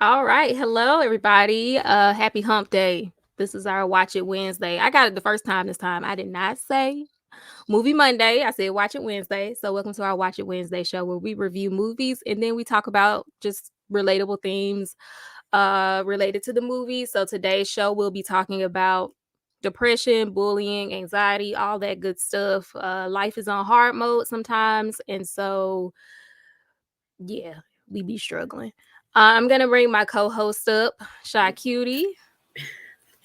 All right. Hello, everybody. Happy hump day. This is our Watch It Wednesday. I got it the first time this time. I did not say Movie Monday. I said Watch It Wednesday. So welcome to our Watch It Wednesday show where we review movies and then we talk about just relatable themes related to the movie. So today's show we'll be talking about depression, bullying, anxiety, all that good stuff. Life is on hard mode sometimes. And so yeah, we be struggling. I'm gonna bring my co-host up, ShyCutie.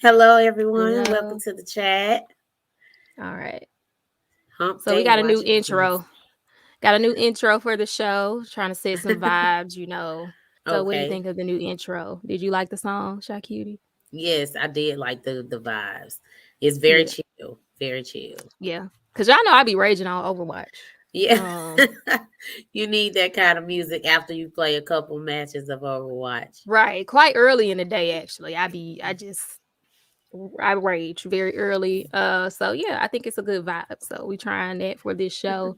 Hello, everyone. Welcome Hello. to the chat. All right. Hump So we Day, got a new watch it, please. intro. Got a new intro for the show. Trying to set some vibes. So what do you Okay. think of the new intro? Did you like the song, ShyCutie? Yes, I did like the vibes. It's very Yeah. chill. Very chill. Yeah. Cause y'all know I be raging on Overwatch. Yeah. Um, You need that kind of music after you play a couple matches of Overwatch. right. Quite early in the day actually. I rage very early. So yeah, I think it's a good vibe. So we trying that for this show.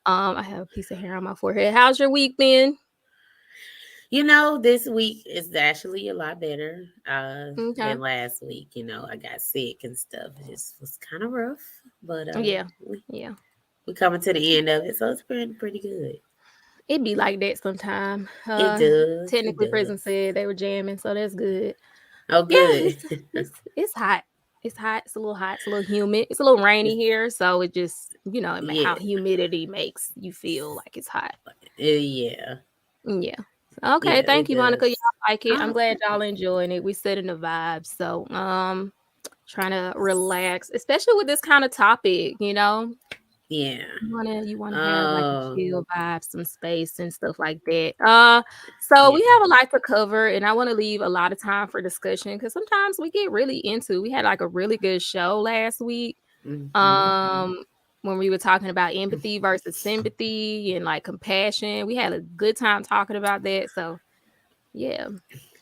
I have a piece of hair on my forehead. How's your week been? This week is actually a lot better Okay. than last week. I got sick and stuff. It just was kind of rough, but Yeah. we Yeah. we coming to the end of it, so it's pretty good. It be like that sometime. It does. It Technically prison does. said they were jamming, so that's good. Oh, Yeah, good. it's hot. It's hot. It's a little hot. It's a little humid. It's a little rainy here, so it just how Yeah. humidity makes you feel like it's hot. Yeah. Yeah. Okay, Yeah, thank it you, Monica. Y'all does. like it. I'm Oh, glad y'all enjoying it. We setting the vibes. So trying to relax, especially with this kind of topic. yeah. You wanna have like a Oh, chill vibe, some space and stuff like that. So yeah. we have a lot to cover, and I want to leave a lot of time for discussion because sometimes we get really into. We had like a really good show last week. Hmm. Um, when we were talking about empathy versus sympathy and like compassion, we had a good time talking about that. So yeah,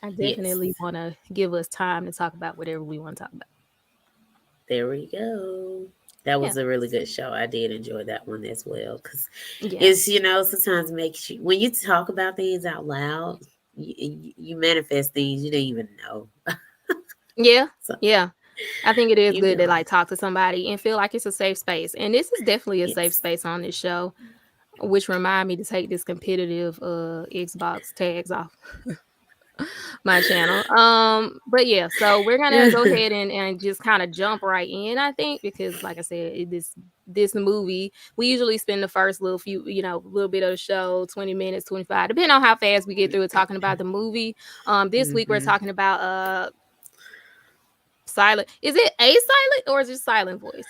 I Yes. definitely want to give us time to talk about whatever we want to talk about. There we go. That Yeah, was a really good show. I did enjoy that one as well because yeah, it's sometimes makes you, when you talk about things out loud, you manifest things you didn't even know. yeah, So, yeah. I think it is you good to know, like talk to somebody and feel like it's a safe space. And this is definitely a safe yes. space on this show, which remind me to take this competitive Xbox tags off my channel. But yeah, so we're gonna go ahead and just kind of jump right in, I think, because like I said, this movie, we usually spend the first little bit of the show, 20 minutes, 25, depending on how fast we get through it talking about the movie. This week we're Hmm. talking about silent. Is it a silent or is it silent voice?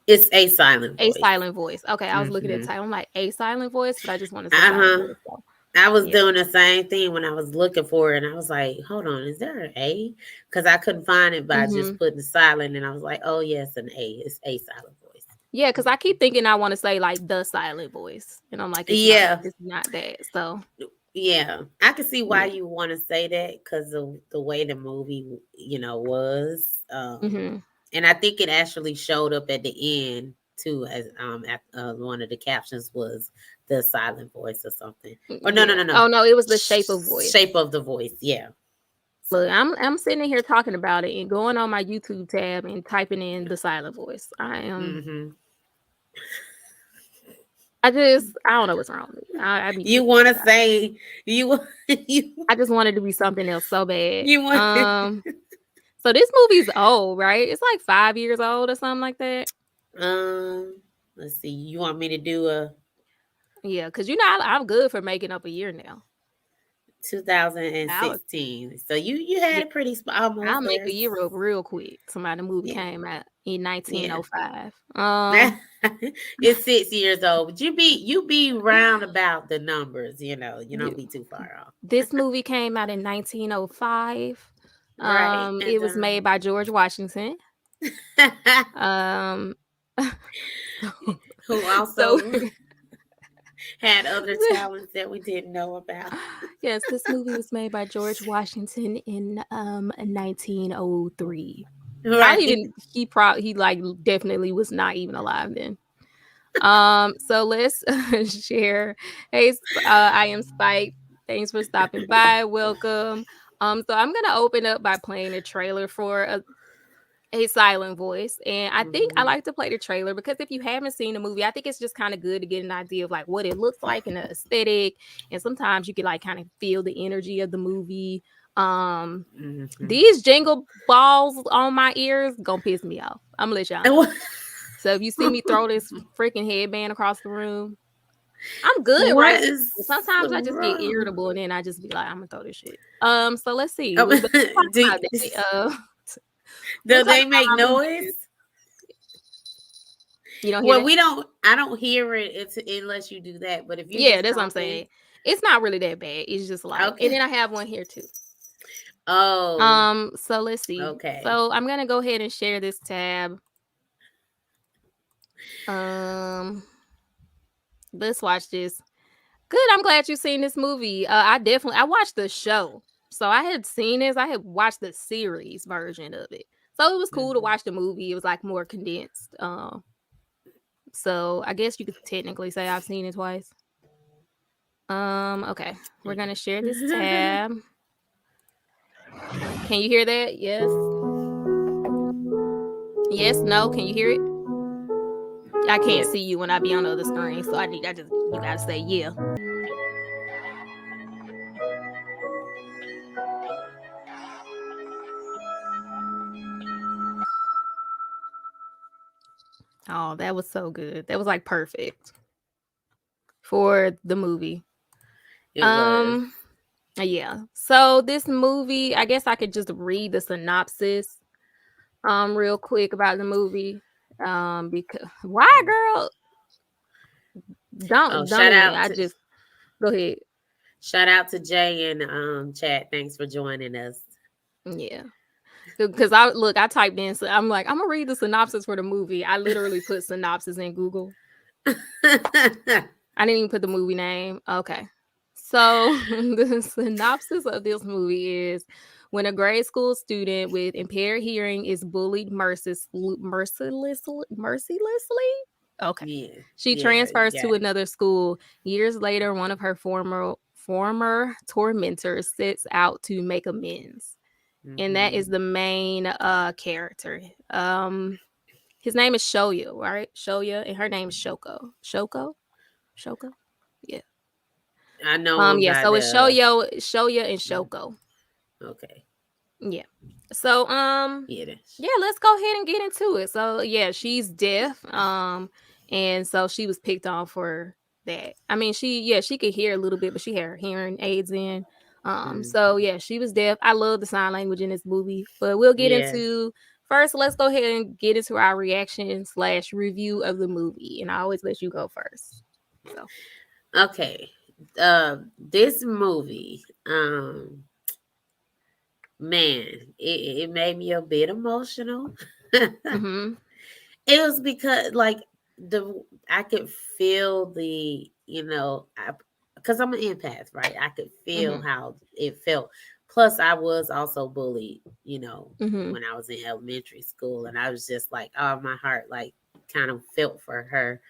It's a silent A voice. silent voice. Okay, I was looking at Hmm. the title. I'm like, a silent voice, but I just want to say Uh silent huh. voice. So, I was yeah. doing the same thing when I was looking for it, and I was like, "Hold on, is there an A?" Because I couldn't find it by Mm-hmm. just putting silent, and I was like, "Oh yes, an A. It's a silent voice." Yeah, because I keep thinking I want to say like the silent voice. And I'm like, Yeah, it's not that. So, yeah, I can see why yeah. you want to say that because of the way the movie, was. Mm-hmm. And I think it actually showed up at the end too, as at, one of the captions was the silent voice or something. Or no, no, Yeah. no, no, Oh no, it was the shape of voice. shape of the voice. Yeah. Look, So. I'm sitting in here talking about it and going on my YouTube tab and typing in the silent voice. Hmm. I don't know what's wrong with me. I be You tripping want to sometimes. say you you I just wanted to be something else so bad. you want So this movie's old, right? It's like 5 years old or something like that. let's see. You want me to do a Yeah, because I'm good for making up a year now. I was, 2016? So you had yeah, it pretty I'll almost make there. a year up real quick. Somebody the movie Yeah, came out in yeah. 1905. It's 6 years old, but you be round about the numbers. You Yeah, don't be too far off. this movie came out in 1905. Right, and It was made by George Washington. Um, so, who so also had other talents that we didn't know about. yes, this movie was made by George Washington in 1903. I don't Right. even he like definitely was not even alive then. So let's share. Hey, I am Spike. Thanks for stopping by. Welcome. So I'm gonna open up by playing a trailer for a silent voice, and I think I like to play the trailer because if you haven't seen the movie, I think it's just kind of good to get an idea of like what it looks like and the aesthetic, and sometimes you can like kind of feel the energy of the movie. These jingle balls on my ears gonna piss me off. I'm gonna let y'all know. So if you see me throw this freaking headband across the room, I'm good, What right? is Sometimes I just get wrong? irritable and then I just be like, I'm gonna throw this shit. So let's see. Oh, Let's talk do, about that. We'll do talk they make about my noise? movies. You don't hear Well, that? I don't hear it unless you do that. But if you're Yeah, just that's what I'm talking, saying. It's not really that bad. It's just like, and then okay. I have one here too. Oh, So let's see. okay. So I'm gonna go ahead and share this tab. Let's watch this. Good. I'm glad you've seen this movie. I watched the show. So I had seen this. I had watched the series version of it. So it was cool to watch the movie. It was like more condensed. So I guess you could technically say I've seen it twice. Okay. We're gonna share this tab. Can you hear that? Yes. Yes, no. Can you hear it? I can't Yes. see you when I be on the other screen, so you gotta say yeah. Oh, that was so good. That was like perfect for the movie. It was. Yeah. So this movie, I guess I could just read the synopsis real quick about the movie. Because why, girl? Oh, Don't even. I just go ahead. shout out to Jay and chat. Thanks for joining us. Yeah. Because I typed in, so I'm like, I'm gonna read the synopsis for the movie. I literally put synopsis in Google. I didn't even put the movie name. Okay. So the synopsis of this movie is when a grade school student with impaired hearing is bullied mercilessly. Okay. Yeah, She yeah, you transfers to got it. another school. Years later, one of her former tormentors sets out to make amends. And that is the main character. His name is Shoya, right? Shoya, and her name is Shoko. Shoko? Yeah. I know him Yeah, by so it's the. Shoya and Shoko. Okay. Yeah. So Yeah. yeah, let's go ahead and get into it. So yeah, she's deaf. And so she was picked on for that. I mean, she could hear a little bit, but she had her hearing aids in. So yeah, she was deaf. I love the sign language in this movie, but we'll get Yeah. into first. Let's go ahead and get into our reaction / review of the movie, and I always let you go first. So Okay. This movie, man, it made me a bit emotional. mm-hmm. It was because like I could feel because I'm an empath, right? I could feel Mm-hmm. how it felt. Plus, I was also bullied, Mm-hmm. when I was in elementary school, and I was just like, oh, my heart like kind of felt for her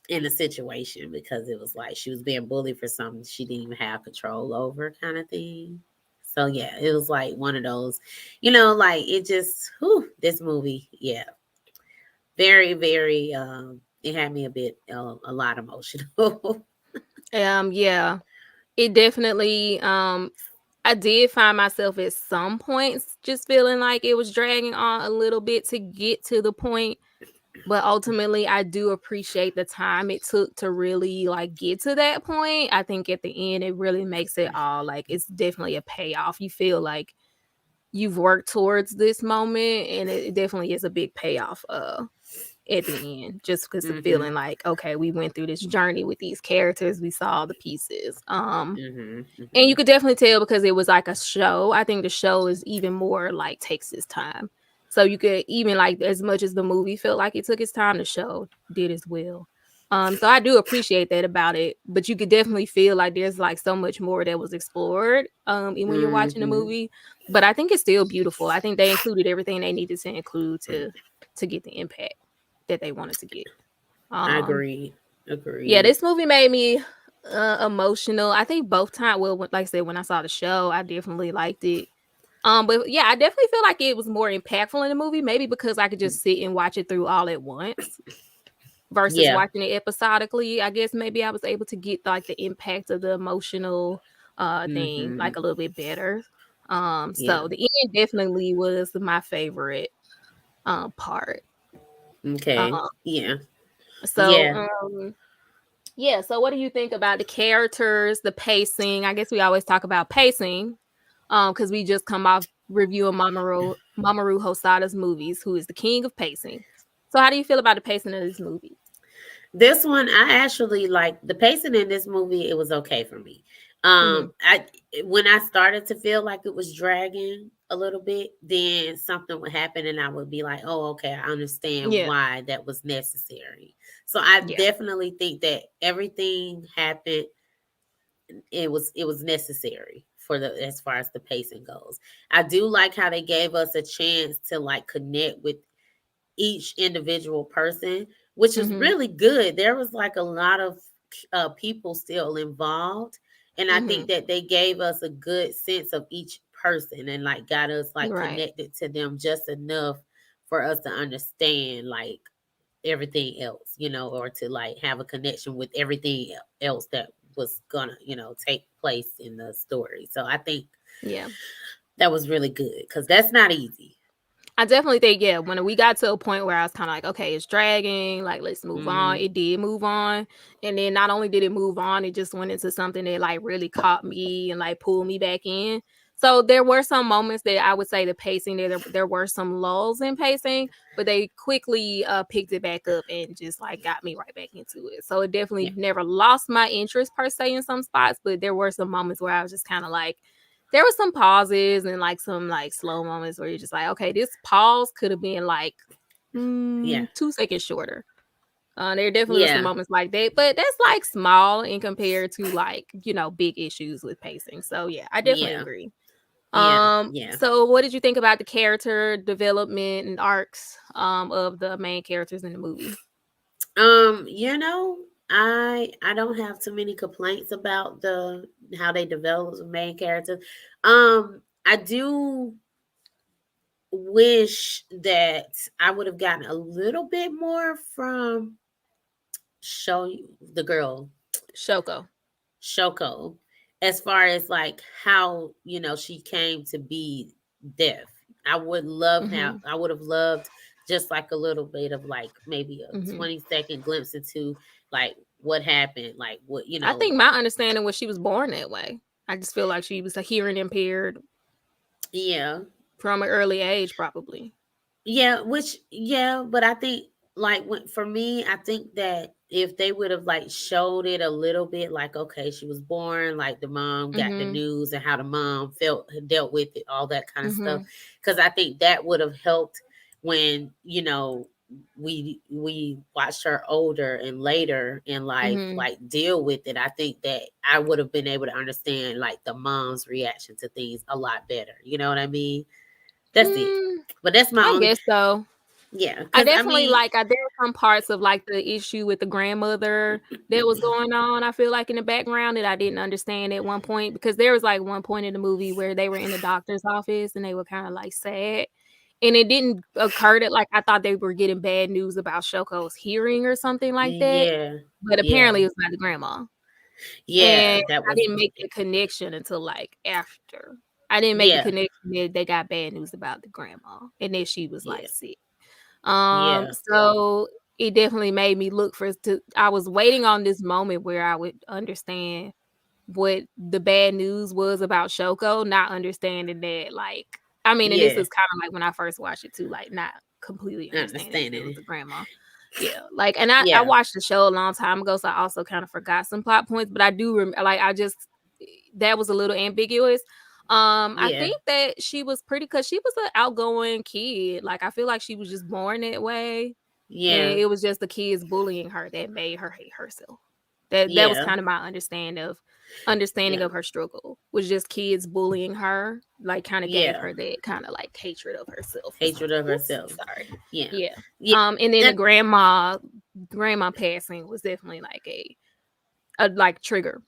in a situation because it was like she was being bullied for something she didn't even have control over, kind of thing. So yeah, it was like one of those, like it just, this movie, yeah, very, very. It had me a lot emotional. Yeah. It definitely I did find myself at some points just feeling like it was dragging on a little bit to get to the point, but ultimately I do appreciate the time it took to really like get to that point. I think at the end it really makes it all like it's definitely a payoff. You feel like you've worked towards this moment and it definitely is a big payoff at the end, just because of hmm feeling like, okay, we went through this journey with these characters, we saw the pieces. hmm And hmm you could definitely tell because it was like a show. I think the show is even more like takes its time. So you could even like as much as the movie felt like it took its time, the show did as well. So I do appreciate that about it, but you could definitely feel like there's like so much more that was explored and when you're watching the hmm movie. But I think it's still beautiful. I think they included everything they needed to include to get the impact that they wanted to get. I Um agree. yeah, Agreed. this movie made me Emotional. I think both time. Well, like I said, when I saw the show, I definitely liked it. But yeah, I definitely feel like it was more impactful in the movie. Maybe because I could just sit and watch it through all at once versus Yeah. watching it episodically. I guess maybe I was able to get like the impact of the emotional thing Mm-hmm. like a little bit better. Yeah. So the end definitely was my favorite part. Okay. Um, Yeah. so Yeah. yeah, so what do you think about the characters, the pacing? I guess we always talk about pacing, because we just come off reviewing Mamoru Hosada's movies, who is the king of pacing. So how do you feel about the pacing of this movie? This one, I actually like the pacing in this movie. It was okay for me. Mhm. I when I started to feel like it was dragging a little bit, then something would happen, and I would be like, "Oh, okay, I understand Yeah, why that was necessary." So I yeah. definitely think that everything happened. It was necessary for the as far as the pacing goes. I do like how they gave us a chance to like connect with each individual person, which is Mhm, really good. There was like a lot of people still involved, and I think mhm. that they gave us a good sense of each person and like got us like Right. connected to them just enough for us to understand like everything else, or to like have a connection with everything else that was gonna, take place in the story. So I think Yeah. that was really good because that's not easy. I definitely think, yeah, when we got to a point where I was kind of like, okay, it's dragging, like, let's move on. Hmm. It did move on. And then not only did it move on, it just went into something that like really caught me and like pulled me back in. So there were some moments that I would say the pacing there were some lulls in pacing, but they quickly picked it back up and just like got me right back into it. So it definitely Yeah, never lost my interest per se in some spots, but there were some moments where I was just kind of like, there was some pauses and like some like slow moments where you're just like, okay, this pause could have been like yeah, 2 seconds shorter. There definitely was some yeah, moments like that, but that's like small in compared to like big issues with pacing. So yeah, I definitely yeah, agree. yeah, yeah. So what did you think about the character development and arcs of the main characters in the movie? You know, I don't have too many complaints about the how they develop the main characters. I do wish that I would have gotten a little bit more from show the girl Shoko. Shoko, as far as like how she came to be deaf. Mhm. I would have loved just like a little bit of like maybe a Mhm. 20-second glimpse into like what happened, like what I think my understanding was she was born that way. I just feel like she was a hearing impaired yeah. from an early age, probably. Yeah, but I think like for me, I think that if they would have like showed it a little bit, like okay, she was born, like the mom got the Mhm. news and how the mom felt dealt with it, all that kind of stuff, Mhm. because I think that would have helped when we watched her older and later in life Mhm. like deal with it. I think that I would have been able to understand like the mom's reaction to things a lot better. You know what I mean? That's it. Mm, But that's my I only. guess so. Yeah, I because I definitely mean, like there were some parts of like the issue with the grandmother that was going on. I feel like in the background that I didn't understand at one point because there was like one point in the movie where they were in the doctor's office and they were kind of like sad. And it didn't occur that like I thought they were getting bad news about Shoko's hearing or something like that. yeah, But yeah, apparently it was not the grandma. yeah. And That I was didn't make the connection until, like, after. I didn't make the yeah, connection that they got bad news about the grandma and that she was, like, yeah, sick. yeah, So it definitely made me look for to I was waiting on this moment where I would understand what the bad news was about Shoko, not understanding that, like I mean, and this yeah. is kinda like when I first watched it too, like, not completely understanding that it was Understanding. the grandma. Yeah, like, and I Yeah, watched the show a long time ago, so I also kinda forgot some plot points, but I do like, I just that was a little ambiguous. I yeah, think that she was pretty because she was an outgoing kid, like, I feel like she was just born that way, and yeah, it was just the kids bullying her that made her hate herself. That was yeah, kinda my understanding yeah, of her struggle, was just kids bullying her, like, kinda gave yeah. her that kinda, like, hatred of herself or Hatred something. of Oops, herself. sorry. Yeah, Yeah. yeah. And then the That grandma passing was definitely like a like trigger.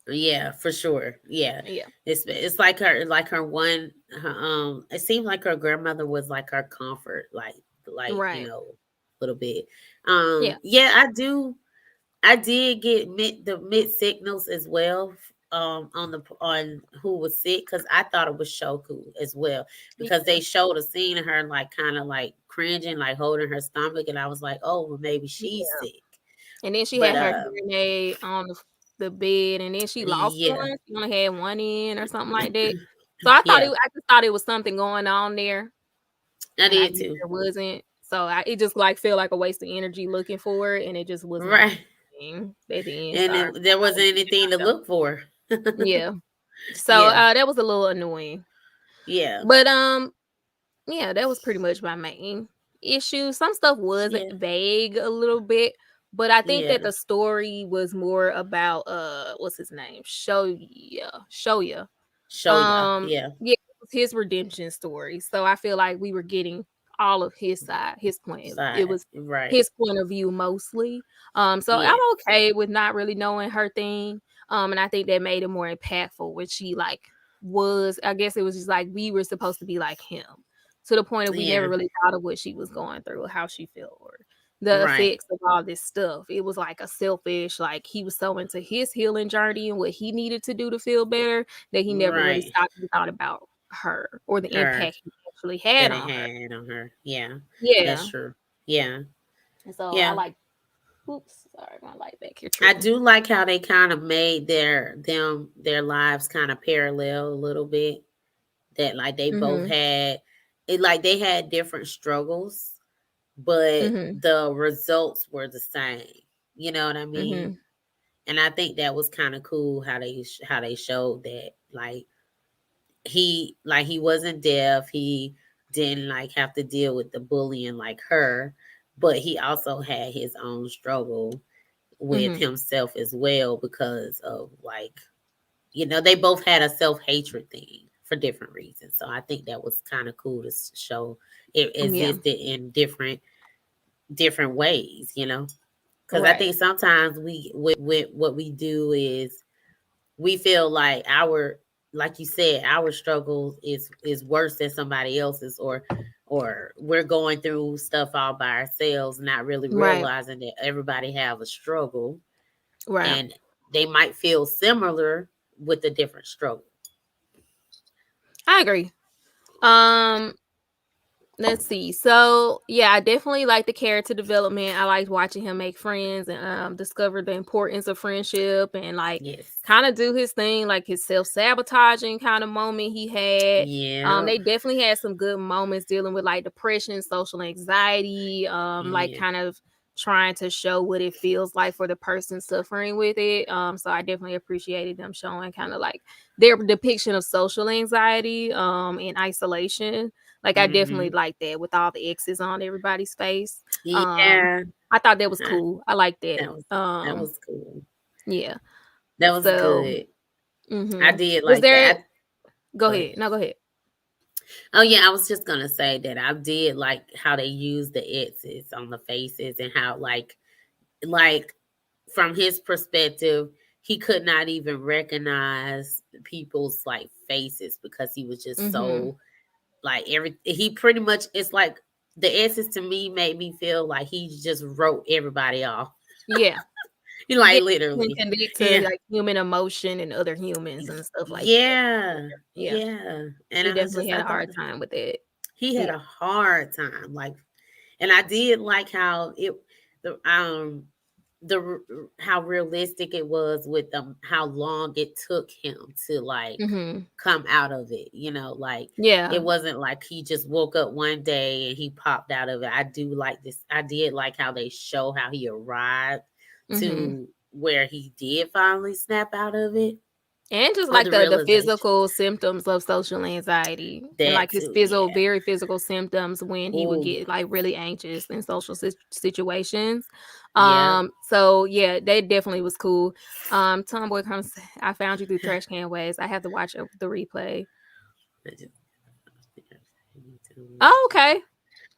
Yeah, for sure. Yeah. Yeah. It's like her one it seemed like her grandmother was like her comfort, like, Right. a little bit. Yeah. Yeah, I did get the mid signals as well, on who was sick, because I thought it was Shoku as well, because Yeah. they showed a scene of her like kind of like cringing, like holding her stomach, and I was like, oh, well, maybe she's Yeah. sick. And then she But had her hearing aid on the bed, and then she lost yeah, one. She only had one in or something like that. So I just thought it was something going on there, I and I did guess too. there wasn't. So it just like felt like a waste of energy looking for it, and it just was not Right, happening at the end. and Sorry, there I was wasn't freaking anything to out look for. though. Yeah. So Yeah, that was a little annoying, yeah, but yeah, that was pretty much my main issue. Some stuff was yeah, vague a little bit, but I think that yeah. the story was more about what's his name? Shoya. Show ya. Yeah, Yeah, it was his redemption story. So I feel like we were getting all of his side, his point. It side. was Right. his point of view mostly. So I'm Yeah, okay with not really knowing her thing. And I think that made it more impactful when she like was, I guess it was just like we were supposed to be like him, to the point of we never yeah. really thought of what she was going through or how she felt or the Right, effects of all this stuff. It was like a selfish, like he was so into his healing journey and what he needed to do to feel better that he never really right. stopped and thought about her or the Her impact he actually had that it on her. had on her. Yeah, that's Yeah. true. Yeah, And so I yeah. like, oops, sorry, my light back here I tripping. do like how they kind of made their lives kind of parallel a little bit. That like they both Mhm. had it, like they had different struggles, but Mhm. the results were the same. You know what I mean? Mhm. And I think that was kind of cool how they showed that, he wasn't deaf, he didn't like have to deal with the bullying like her, but he also had his own struggle with Mhm. himself as well, because of like, they both had a self-hatred thing for different reasons. So I think that was kind of cool to show it Yeah. existed in different ways, because I Right. think sometimes we with what we do is we feel like like you said, our struggle is worse than somebody else's, or we're going through stuff all by ourselves, not really Right. realizing that everybody have a struggle, Right. and they might feel similar with a different struggle. I agree. Um Let's see. So, yeah, I definitely like the character development. I liked watching him make friends and discover the importance of friendship and like Yes. kind of do his thing, like his self-sabotaging kind of moment he had. Yeah. They definitely had some good moments dealing with like depression, social anxiety, like Yeah. kind of trying to show what it feels like for the person suffering with it. So I definitely appreciated them showing kind of like their depiction of social anxiety and isolation. Like, I definitely Hmm. like that with all the X's on everybody's face. Um, Yeah. I thought that was Uh, cool. I like that. That was that was cool. Yeah. That was So, good. I mhm. did Was like there that. Go Go ahead. ahead. No, go ahead. Oh yeah, I was just gonna say that I did like how they used the X's on the faces, and how like from his perspective, he could not even recognize people's like faces, because he was just Mhm. so like he pretty much, it's like the S's to me made me feel like he just wrote everybody off. Yeah. Yeah, Like can literally. connect to, Yeah. like, human emotion and other humans and stuff like that. Yeah. Yeah. Yeah. And He definitely had I a thought hard time with it. he had Yeah. a hard time. Like, and I did like how the the how realistic it was with them, how long it took him to like Mhm. come out of it, like it Yeah. wasn't like he just woke up one day and he popped out of it. I did like how they show how he arrived Mhm. to where he did finally snap out of it, And just or like the the realization. physical symptoms of social anxiety and That like his too, yeah. very physical symptoms when he would Oh, get like really anxious in social situations. yeah. So yeah, that definitely was cool. Tomboy comes, I found you through trash can ways. I have to watch the replay. I just- Oh, okay.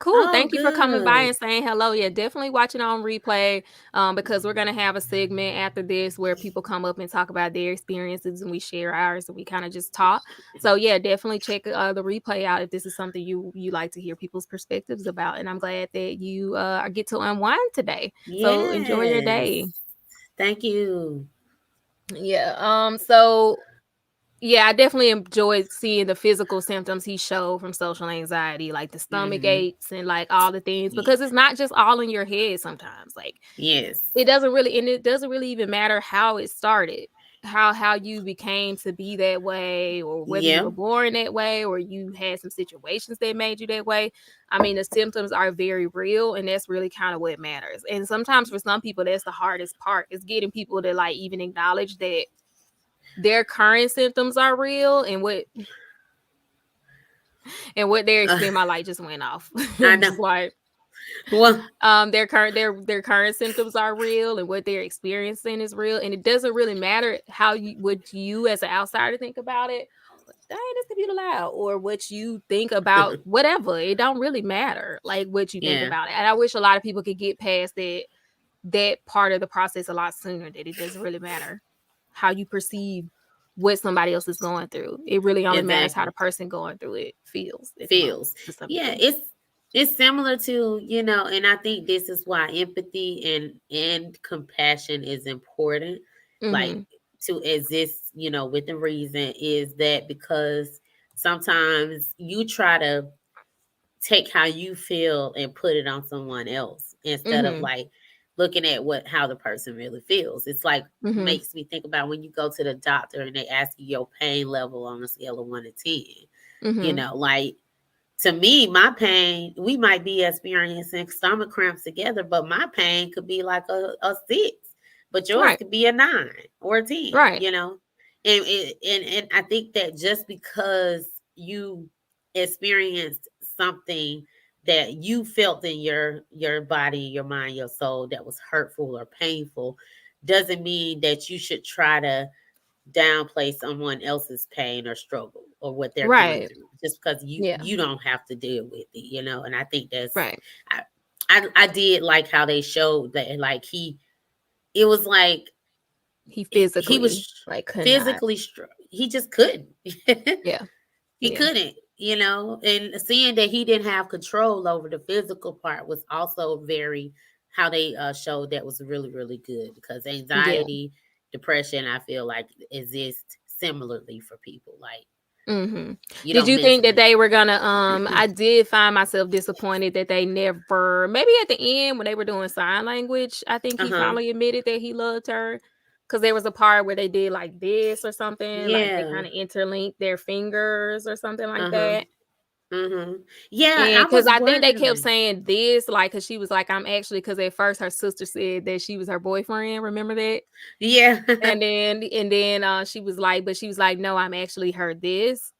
Cool. Oh, Thank you for coming by good. and saying hello. Yeah, definitely watching on replay because we're going to have a segment after this where people come up and talk about their experiences and we share ours and we kind of just talk. So, yeah, definitely check the replay out if this is something you like to hear people's perspectives about. And I'm glad that you get to unwind today. So, enjoy your Yes. day. Thank you. Yeah. So yeah, I definitely enjoyed seeing the physical symptoms he showed from social anxiety, like the stomach Hmm. aches and like all the things, Yeah. because it's not just all in your head sometimes. Like Yes. it doesn't really even matter how it started, how you became to be that way, or whether you Yeah. were born that way or you had some situations that made you that way. I mean, the symptoms are very real, and that's really kind of what matters. And sometimes for some people, that's the hardest part is getting people to like even acknowledge that their current symptoms are real and what they're Uh, experiencing. My light just went off. I I'm know. just like Well, their current symptoms are real and what they're experiencing is real. And it doesn't really matter how you what you as an outsider think about it. Dang, this computer loud, or what you think about whatever. It don't really matter like what you think yeah, about it. And I wish a lot of people could get past that part of the process a lot sooner, that it doesn't really matter how you perceive what somebody else is going through. It really only matters how exactly. the person going through it feels at the most Feels. to some Yeah, degree. it's similar to, and I think this is why empathy and compassion is important, like Mhm. to exist, with the reason is that because sometimes you try to take how you feel and put it on someone else instead of Mhm. like looking at how the person really feels. It's like Mhm. makes me think about when you go to the doctor and they ask you your pain level on a scale of 1 to 10. Mhm. Like to me, my pain, we might be experiencing stomach cramps together, but my pain could be like a 6, but yours Right. could be a 9 or a 10, Right. and I think that just because you experienced something that you felt in your body, your mind, your soul that was hurtful or painful, doesn't mean that you should try to downplay someone else's pain or struggle or what they're going Right. through just because you Yeah. you don't have to deal with it. And I think that's Right. I I did like how they showed that, like, it was like He he physically was like could not. physically he just couldn't. Yeah. He Yeah. couldn't. And seeing that he didn't have control over the physical part was also very, how they showed that was really, really good, because Yeah. anxiety, depression, I feel like exist similarly for people. Like, Mhm. you Did don't you think that mentally. they were gonna I did find myself disappointed that they never, maybe at the end when they were doing sign language, I think he Uh-huh. finally admitted that he loved her. Cause there was a part where they did like this or something, like they Yeah. kind of interlinked their fingers or something like Uh-huh. that. Mm-hmm. Yeah, And I because was I think they kept wondering. saying this, like, cause she was like, I'm actually, cause at first her sister said that she was her boyfriend. Remember that? Yeah. And then she was like, but she was like, "No, I'm actually her this."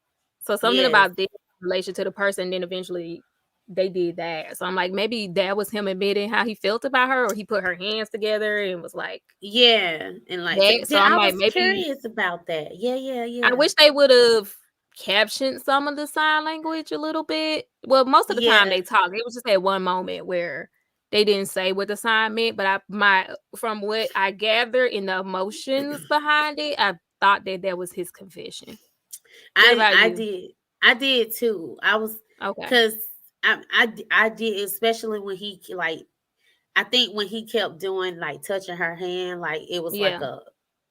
So something Yes. about this in relation to the person, then eventually they did that. So I'm like, maybe that was him admitting how he felt about her, or he put her hands together and was like Yeah. And like, that. So I'm I like, was maybe curious about that. Yeah, yeah, I yeah. wish they would have captioned some of the sign language a little bit. Well, most of the time Yeah. they talk. It was just that one moment where they didn't say what the sign meant, but I my from what I gather in the emotions behind it, I thought that that was his confession. What I about I you? did I did too. I was, Okay. because I did, especially when he, like, I think when he kept doing, like, touching her hand, like it was like Yeah. a,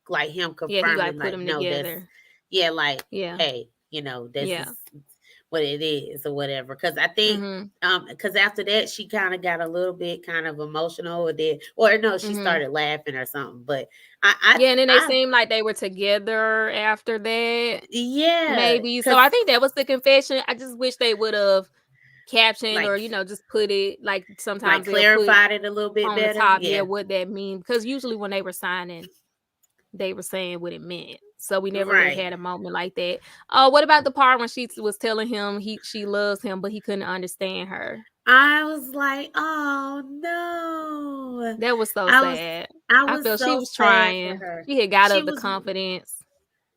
like him Yeah, he confirming, like put like, them no, that's, together. yeah, like, Yeah. hey, this Yeah. is what it is or whatever. Because I think, Mhm. because after that she kind of got a little bit kind of emotional, or no, she Mhm. started laughing or something. But I Yeah, and then they I seemed like they were together after that. yeah, Maybe. So because I think that was the confession. I just wish they would have captioned or like just put it like like sometimes they'll put clarified it a little bit on the better. top, yeah, Yeah, what that mean, because usually when they were signing, they were saying what it meant. So we never really right. had a moment like that. Oh, what about the part when she was telling him she loves him, but he couldn't understand her? I was like, oh no. That was so I was sad. I I was felt she so was sad for trying. her. She had got She up the was confidence.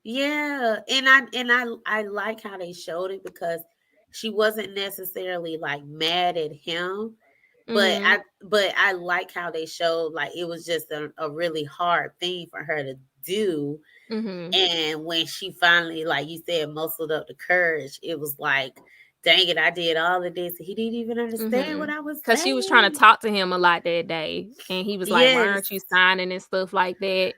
Yeah, and I like how they showed it, because she wasn't necessarily like mad at him, Mhm. but I like how they showed like it was just a really hard thing for her to do. Mhm. And when she finally, like you said, muscled up the courage, it was like, dang it, I did all of this. He didn't even understand what Mhm. I was Cause she was trying to saying. talk to him a lot that day, and he was like, "Why Yes. aren't you signing and stuff like that?"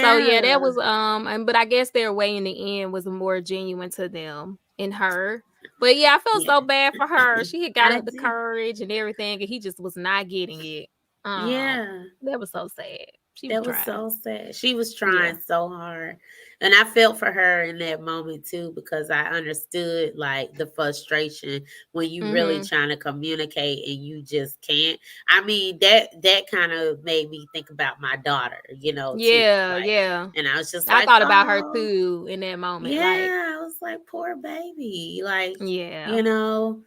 So yeah, that Yeah. was and but I guess their way in the end was more genuine to them and her. But yeah, I felt Yeah. so bad for her. She had got I up the did. courage and everything, and he just was not getting it. Yeah. That was so sad. She was That was trying. so sad. She was Yeah. trying so hard. And I felt for her in that moment too, because I understood like the frustration when you really Mhm. trying to communicate and you just can't. I mean, that kind of made me think about my daughter, too. Yeah, Like, yeah. and I was just I like, thought about her oh, too in that moment. Like, yeah. I was like, poor baby. Like, yeah. you know,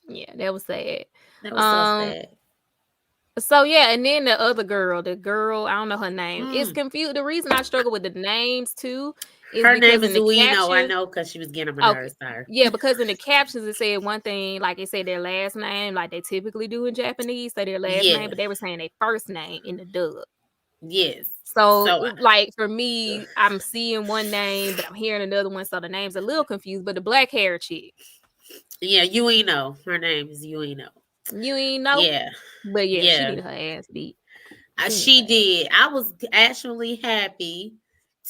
Yeah, that was sad. that was so Um, sad. so yeah, and then the other girl, the girl, I don't know her name. It's Mm. confused. The reason I struggle with the names too is Her name because is in the Ueno. I captions, know because she was getting on my okay, nerves. Sorry. yeah, because in the captions it said one thing, like it said their last name, like they typically do in Japanese, say their last name, Yeah. but they were saying their first name in the dub. Yes. So, So like for me, I'm seeing one name, but I'm hearing another one, so the name's a little confused. But the black hair chick, yeah, Ueno. Her name is Ueno. you ain't know, Yeah, but yeah, she yeah. needed her ass beat. She needed her She ass. did. I was actually happy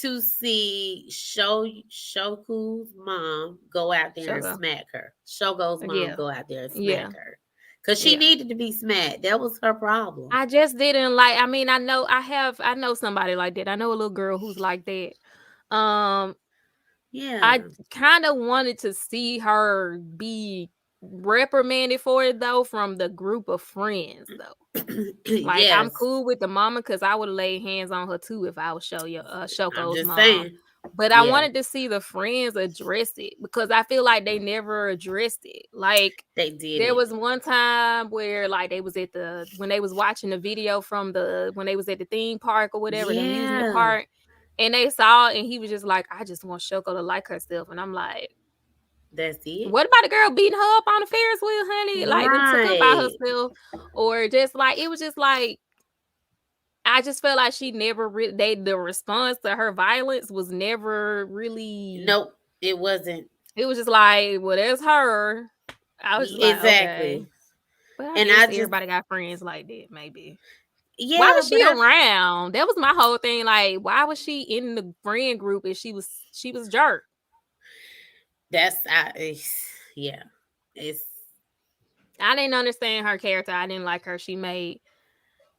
to see Shoku's mom go out there and Sugar. smack her. Shogo's mom Yeah, go out there and yeah, smack her because she yeah. needed to be smacked. That was her problem. I just didn't like. I mean, I know somebody like that. I know a little girl who's like that. Um, I Yeah. kind of wanted to see her be reprimanded for it though from the group of friends though. Like I'm Yes. cool with the mama because I would have laid hands on her too if I was I'm Shoko's just mom. saying. But I Yeah, wanted to see the friends address it because I feel like they never addressed it. Like they did there it. was one time where like they was at when they was watching the video from when they was at the theme park or whatever, the amusement Yeah, park, and they saw it and he was just like, I just want Shoko to like herself. And I'm like, that's it. what about the girl beating her up on the Ferris wheel, honey? Like then took up by Right. herself, or just like it was just like I just felt like she never the response to her violence was never really. Nope, it wasn't. It was just like, well, there's her. I was just like, okay, Exactly. but I And guess I just, everybody got friends like that, maybe. Why yeah, was but she around? That was my whole thing. Like, why was she in the friend group if she was jerk? yeah, it's, I didn't understand her character. I didn't like her. I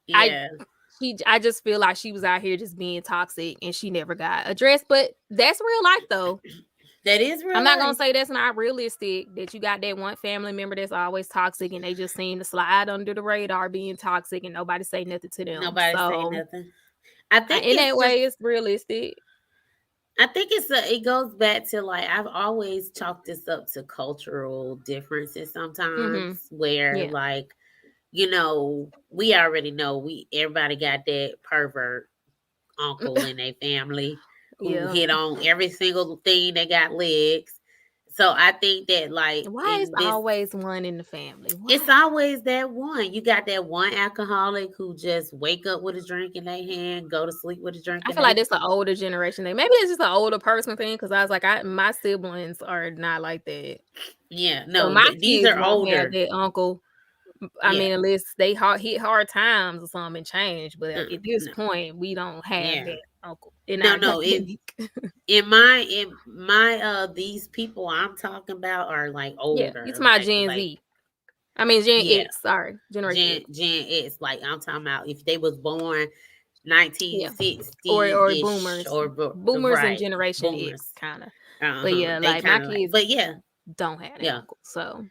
yeah, I just feel like she was out here just being toxic and she never got addressed. But that's real life though. that is I'm real not gonna life. say that's not realistic. That you got that one family member that's always toxic and they just seem to slide under the radar being toxic and nobody say nothing to them. Nobody say So nothing. I think in that it's just, way, it's realistic. it goes back to like, I've always chalked this up to cultural differences Mm-hmm. sometimes, where Yeah. like, we already know everybody got that pervert uncle in their family who Yeah. hit on every single thing that got legs. So I think that like Why is in this, always one in the family? it's Why? always that one. You got that one alcoholic who just wake up with a drink in their hand, go to sleep with a drink I in feel their like that's an older generation thing. Maybe it's just an older person thing because I was like, my siblings are not like that. yeah. So No, my these kids are won't have older. that uncle. I Yeah. mean, unless they hit hard times or something and change. But at this No. point, we don't have Yeah. that uncle in No, our no. dynamic. In my these people I'm talking about are like Yeah, you older. talking about Like Gen like Z. I mean Gen yeah. X. Sorry, Generation Gen X. Gen X, like I'm talking about if they was born Yeah, 1960 or ish boomers, or boomers and right Generation X boomers. kind of. But Uh-huh. yeah, They like my kind of like, kids but yeah, don't have that yeah, uncle. So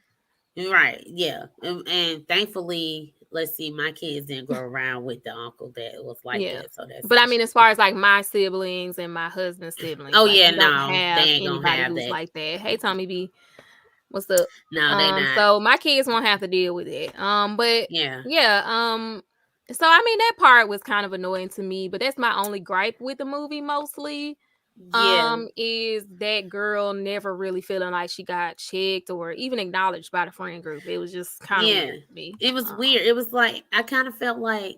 right, yeah, and thankfully, let's see, my kids didn't grow around with the uncle that was like yeah. that, so that's But I mean, actually as far good. as like my siblings and my husband's siblings, Oh like yeah, we don't no, they have ain't gonna anybody have who's that. like that. Hey, Tommy B, what's up? No, they not. So my kids won't have to deal with it. But Yeah, yeah, so I mean that part was kind of annoying to me, but that's my only gripe with the movie mostly. Yeah. is that girl never really feeling like she got checked or even acknowledged by the friend group. It was just kind of Yeah. weird to me. It was weird. It was like I kind of felt like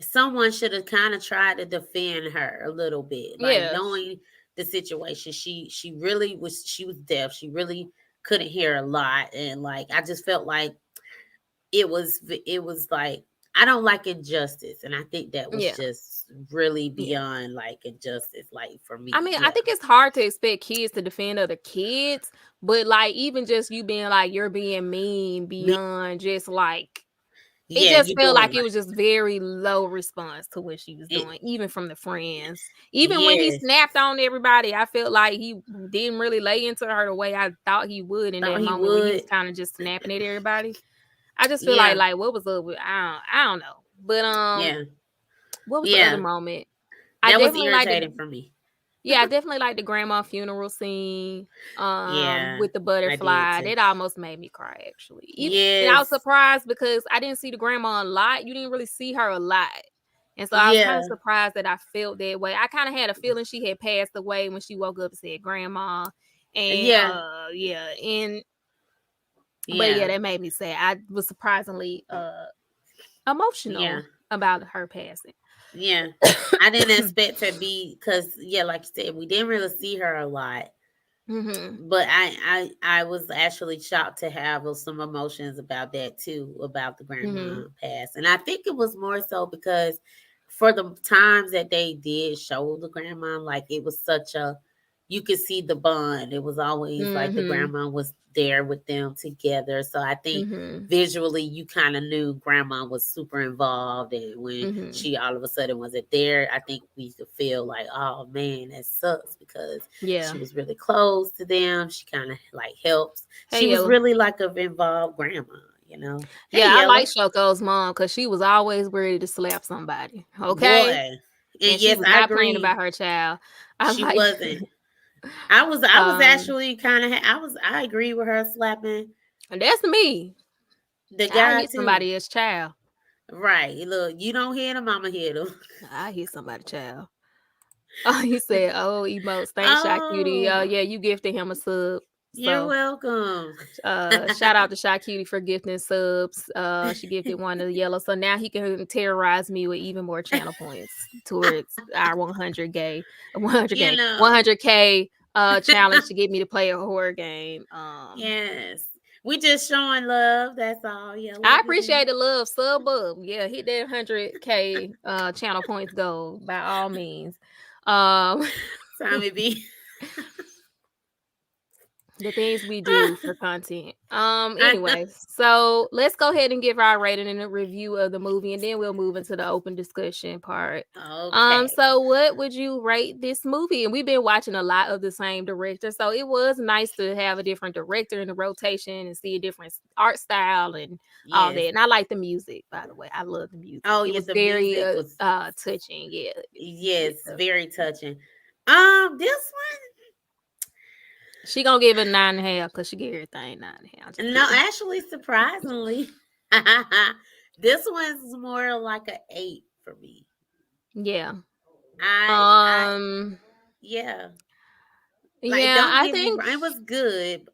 someone should have kind of tried to defend her a little bit, like Yeah, knowing the situation. She really was, she was deaf. She really couldn't hear a lot, and like I just felt like it was like I don't like injustice, and I think that was yeah, just really yeah. beyond like injustice, like for I me. mean, I Yeah, think it's hard to expect kids to defend other kids, but like even just you being like you're being mean me, beyond just like it yeah, just you felt doing like it like was just very low response to what she was it. doing, even from the friends. Even when he Yes, snapped on everybody, I felt like he didn't really lay into her the way I thought he would in thought that he moment when he was would. kind of just snapping at everybody. I just feel Yeah, like what was up with I don't know. But yeah, what was the other yeah. moment? I That was definitely like the irritating for me. yeah, I definitely like the grandma funeral scene, Yeah, with the I did butterfly. too. That almost made me cry actually. Even and I was Yes, surprised because I didn't see the grandma a lot. You didn't really see her a lot. And so I was kind yeah, of surprised that I felt that way. I kind of had a feeling she had passed away when she woke up and said grandma. And yeah, yeah, and but yeah, yeah, that made me sad. I was surprisingly yeah. emotional about her passing. Yeah. I didn't expect to be because yeah, like you said, we didn't really see her a lot. Mhm. But I was actually shocked to have some emotions about that too, about the Mhm. grandma pass. And I think it was more so because for the times that they did show the grandma, like it was such a you could see the bond. It was always like the Mhm. grandma was there with them together. So I think Mhm. visually you kind of knew grandma was super involved, and when Mhm. she all of a sudden wasn't there, I think we could feel like, oh man, that sucks because Yeah. she was really close to them. She kind of like helps. She Hey was Yella. really like a involved grandma, you know. Hey Yeah, I like Yella, Shoko's mom because she was always ready to slap somebody. Okay. boy. And And she yes, was I not playing about agree. her child. I She like wasn't. I was um actually kind of I agree with her slapping and that's me. the I guy hit too. somebody as child. Right. Look, you don't hit him, I'ma hit him. I hit somebody child. Oh, he said, "Oh, emotes. Thanks, ShyCutie. Oh, Yeah, you gifted him a sub. you're So, welcome. shout out to ShyCutie for gifting subs. She gifted one to Yellow, so now he can terrorize me with even more channel points towards our 100k, 100k, know. 100k challenge to get me to play a horror game. Yes. We just showing love. That's all, Yella. I We just appreciate the love sub up. Yeah, hit that 100k channel points goal by all means. Um. Tommy B. The things we do for content. I know. Anyway, so let's go ahead and give our rating and a review of the movie, and then we'll move into the open discussion part. Okay. So what would you rate this movie? And we've been watching a lot of the same director, so it was nice to have a different director in the rotation and see a different art style and all Yes. that. And I like the music, by the way. I love the music. Oh, It yeah, was the very music was touching. Yeah. yes, Yeah. very touching. This She gonna give it 9.5 because she gave everything 9.5. I'm just one, no, kidding. actually, surprisingly, this one's more like a 8 for me. Yeah. I, Um, yeah, like yeah, don't I get me think wrong, it was good.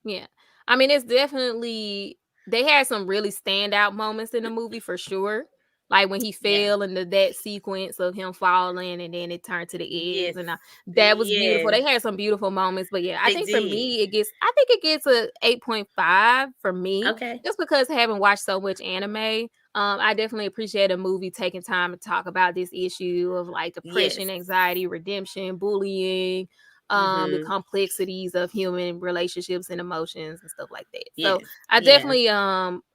yeah. I mean, it's definitely they had some really standout moments in the movie for sure. Like when he Yeah, fell into that sequence of him falling and then it turned to the eggs yes, and that was beautiful. yes, They had some beautiful moments, but yeah, I they think for did. me I think it gets a 8.5 for me Okay, just because I haven't watched so much anime. I definitely appreciate a movie taking time to talk about this issue of like yes, depression, anxiety, redemption, bullying, the mm-hmm. complexities of human relationships and emotions and stuff like that. So Yes, I yeah, definitely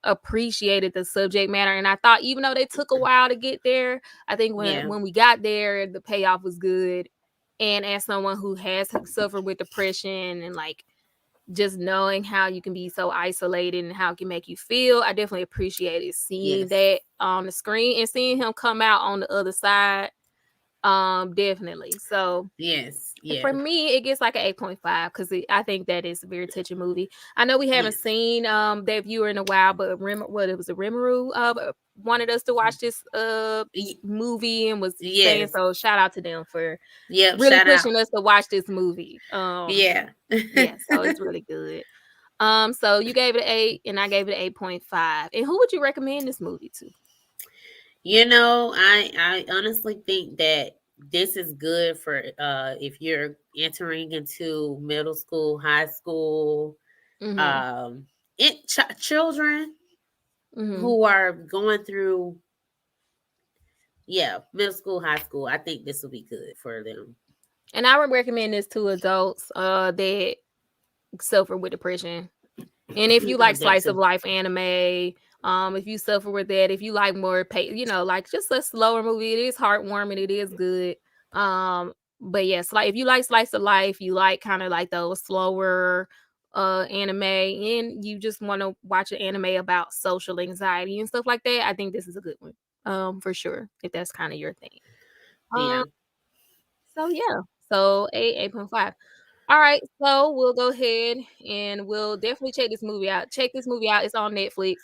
appreciated the subject matter. And I thought even though they took a while to get there, I think yeah, when we got there, the payoff was good. And as someone who has suffered with depression and like just knowing how you can be so isolated and how it can make you feel, I definitely appreciated seeing yes, that on the screen and seeing him come out on the other side Definitely. So Yes. for Yeah. me, it gets like an 8.5 because I think that is a very touching movie. I know we haven't Yes. seen that viewer in a while, but what it was a Rimuru wanted us to watch this Y- movie and was saying, Yes. so shout out to them for Yep. really Shout out. pushing us to watch this movie. Yeah. Yeah, so it's really good. So you gave it an 8 and I gave it an 8.5. And who would you recommend this movie to? I honestly think that this is good for if you're entering into middle school, high school, Mm-hmm. um, children Mm-hmm. who are going through, yeah, middle school, high school. I think this will be good for them. And I would recommend this to adults that suffer with depression. And if you like That slice of too. life anime, if you suffer with that, if you like more like just a slower movie, it is heartwarming, it is good. But yes, like if you like slice of life, you like kind of like those slower anime, and you just want to watch an anime about social anxiety and stuff like that, I think this is a good one. For sure, if that's kind of your thing. Um, Yeah. so yeah, so 8.5. All right, so we'll go ahead and we'll definitely check this movie out. Check this movie out. It's on Netflix.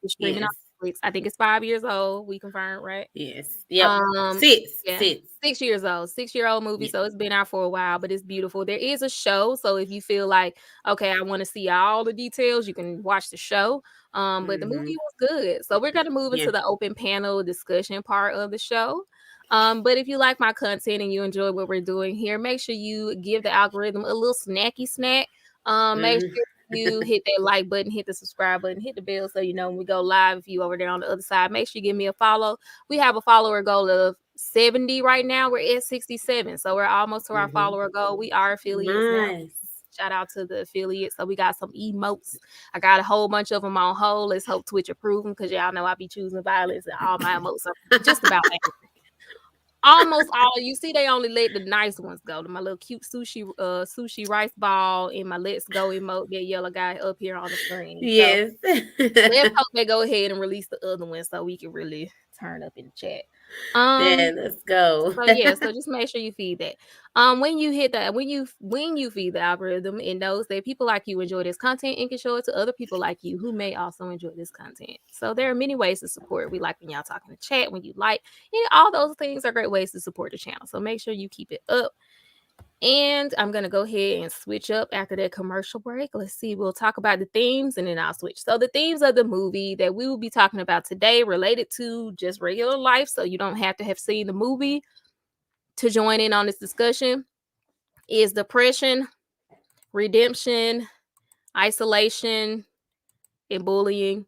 It's streaming on Yes. Netflix. I think it's 5 years old. We confirmed, right? Yes. Yep. Um, Six. yeah, Six. 6 years old, 6 year old movie. Yeah. So it's been out for a while, but it's beautiful. There is a show, so if you feel like, okay, I want to see all the details, you can watch the show. But the movie Mm-hmm. was good. So we're gonna move Yeah. into the open panel discussion part of the show. But if you like my content and you enjoy what we're doing here, make sure you give the algorithm a little snacky snack. Make Mm-hmm. sure you hit that like button, hit the subscribe button, hit the bell so you know when we go live. If you over there on the other side, make sure you give me a follow. We have a follower goal of 70 right now. We're at 67. So we're almost to our Mm-hmm. follower goal. We are affiliates now. Nice. Shout out to the affiliates. So we got some emotes. I got a whole bunch of them on hold. Let's hope Twitch approve them because y'all know I be choosing violence and all my emotes are just about almost all. You see, they only let the nice ones go. My little cute sushi rice ball and my let's go emote, that yellow guy up here on the screen. So Yes. let's hope they go ahead and release the other one so we can really turn up in the chat. Yeah, Um let's go. so yeah, so just make sure you feed that. When you hit that, when you feed the algorithm, it knows that people like you enjoy this content and can show it to other people like you who may also enjoy this content. So there are many ways to support. We like when y'all talk in the chat, when you like, and all those things are great ways to support the channel. So make sure you keep it up. And I'm gonna go ahead and switch up after that commercial break. Let's see, we'll talk about the themes and then I'll switch. So the themes of the movie that we will be talking about today related to just regular life. So you don't have to have seen the movie to join in on this discussion is depression, redemption, isolation, and bullying.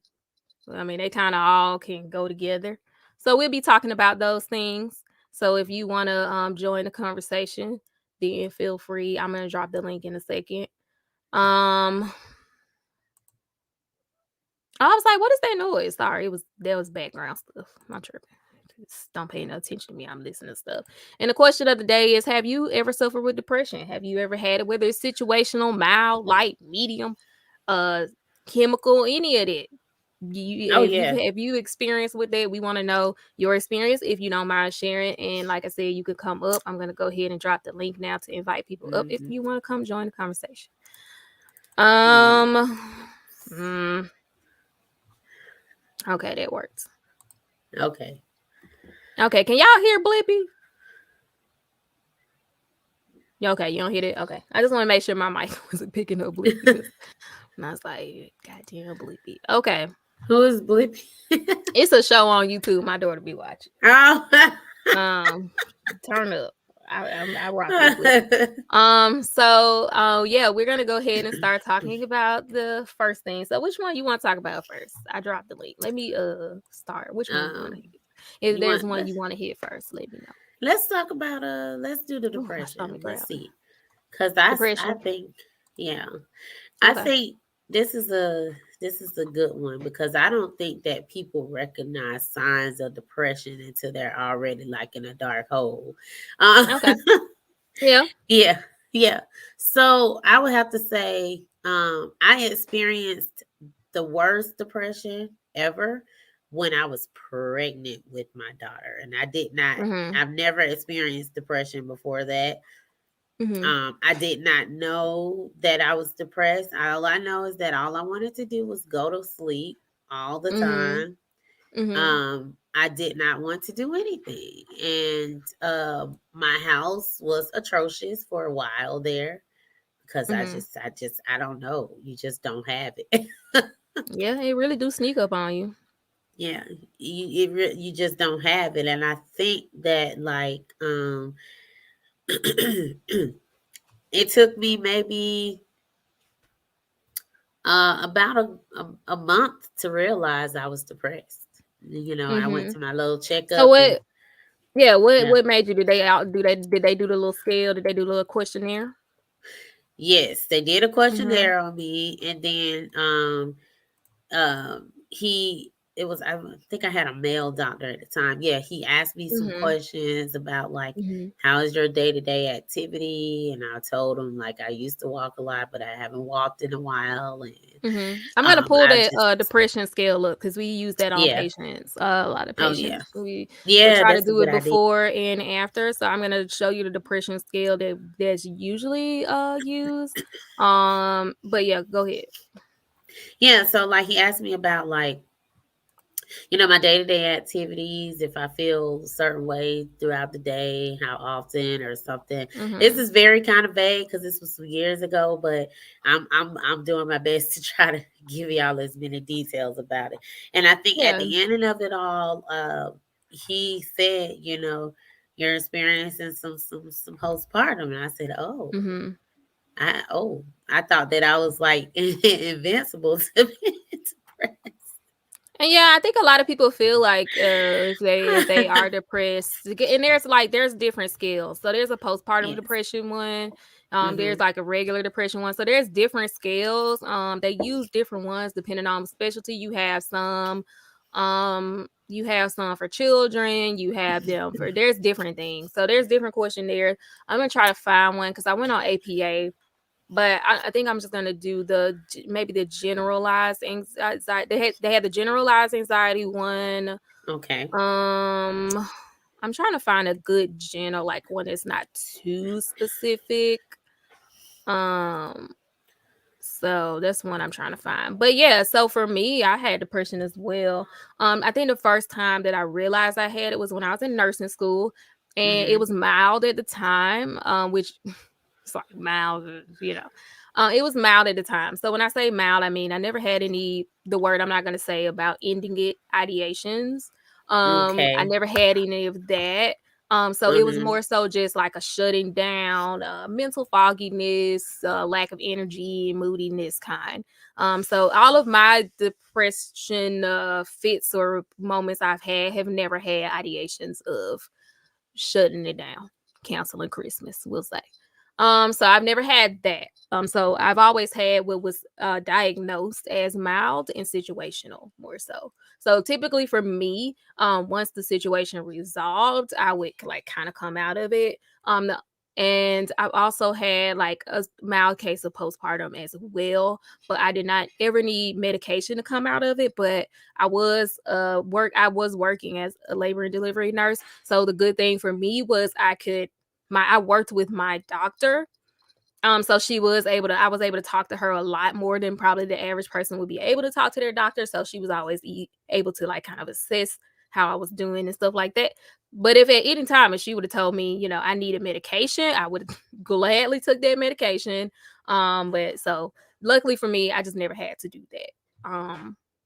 I mean, they kind of all can go together. So we'll be talking about those things. So if you want to join the conversation, then feel free. I'm gonna drop the link in a second. I was like, what is that noise? Sorry, there was background stuff. I'm tripping. Just don't pay no attention to me. I'm listening to stuff. And the question of the day is: have you ever suffered with depression? Have you ever had it, whether it's situational, mild, light, medium, uh, chemical, any of that? Oh If yeah. you experienced with that, we want to know your experience. If you don't mind sharing, and like I said, you could come up. I'm gonna go ahead and drop the link now to invite people up if Mm-hmm. you want to come join the conversation. Yeah. Um, mm, okay, that works. Okay. Okay, can y'all hear Blippi? Yeah, okay, you don't hear it? Okay. I just want to make sure my mic wasn't picking up Blippi because I was like, goddamn Blippi. Okay. Who is Blippy? It's a show on YouTube my daughter be watching. Oh. Turn up. I rock with Blippi. Yeah, we're gonna go ahead and start talking about the first thing. So which one you want to talk about first? I dropped the link. Let me start. Which one you want to hit? If You there's want one you want to hit first, let me know. let's talk about let's do the Oh, my depression. stomach Let's growling. see. Cuz I Depression. think yeah. I Okay. think this is a good one because I don't think that people recognize signs of depression until they're already like in a dark hole. Uh, Okay. Yeah. yeah, yeah. So I would have to say I experienced the worst depression ever when I was pregnant with my daughter, and I did not. Mhm. I've never experienced depression before that. Mhm. I did not know that I was depressed. All I know is that all I wanted to do was go to sleep all the Mhm. time. Mhm. I did not want to do anything. And my house was atrocious for a while there because Mhm. I don't know. You just don't have it. Yeah, it really do sneak up on you. Yeah, you just don't have it. And I think that like it took me maybe about a month to realize I was depressed. I went Mhm. to my little So checkup and what? Yeah. What? yeah. What made you? Did they out? Do they? Did they do the little scale? Did they do the little questionnaire? Yes, they did a Mhm. questionnaire on me, and then he it was I think I had a male doctor at the time. Yeah, he asked me some Mhm. questions about like Mhm. how is your day-to-day activity, and I told him like I used to walk a lot, but I haven't walked in a while, and Mhm. I'm gonna pull I that just depression scale up because we use that on yeah. patients. A lot of Oh yeah. patients we Yeah, try to that's a do good it idea. before and after. So I'm gonna show you the depression scale that's usually used. But yeah, go ahead. Yeah, so like he asked me about like my day-to-day activities, if I feel a certain way throughout the day, how often or something. This Mhm. is very kind of vague because this was some years ago, but I'm doing my best to try to give y'all as many details about it. And I think at Yeah. the end of it all, he said, you're experiencing some postpartum. And I said, Mhm. I thought that I was like invincible to be depressed. And yeah, I think a lot of people feel like if they are depressed, and there's different scales. So there's a postpartum Yes. depression one. There's Hmm. like a regular depression one. So there's different scales. They use different ones depending on the specialty. You have some for children. You have them for there's different things. So there's different questionnaires. I'm gonna try to find one because I went on APA, but I think I'm just gonna do maybe the generalized anxiety. They had the generalized anxiety one. Okay. I'm trying to find a good general, like one that's not too specific. Um, so that's one I'm trying to find. But yeah, so for me, I had depression as well. I think the first time that I realized I had it was when I was in nursing school, and it Mhm. was mild at the time. Which it's like mild, it was mild at the time. So when I say mild, I mean I never had the word I'm not gonna say about ending it ideations. I Okay. never had any of that. So it was Mhm. more so just like a shutting down, mental fogginess, lack of energy, moodiness kind. So all of my depression fits or moments I've had have never had ideations of shutting it down, canceling Christmas, we'll say. So I've never had that. So I've always had what was diagnosed as mild and situational, more so. So typically for me, once the situation resolved, I would like kind of come out of it. And I've also had like a mild case of postpartum as well, but I did not ever need medication to come out of it. But I was working as a labor and delivery nurse. So the good thing for me was I worked with my doctor. So I was able to talk to her a lot more than probably the average person would be able to talk to their doctor. So she was always able to like kind of assess how I was doing and stuff like that. But if at any time if she would have told me, I needed medication, I would have gladly took that medication. But so luckily for me, I just never had to do that.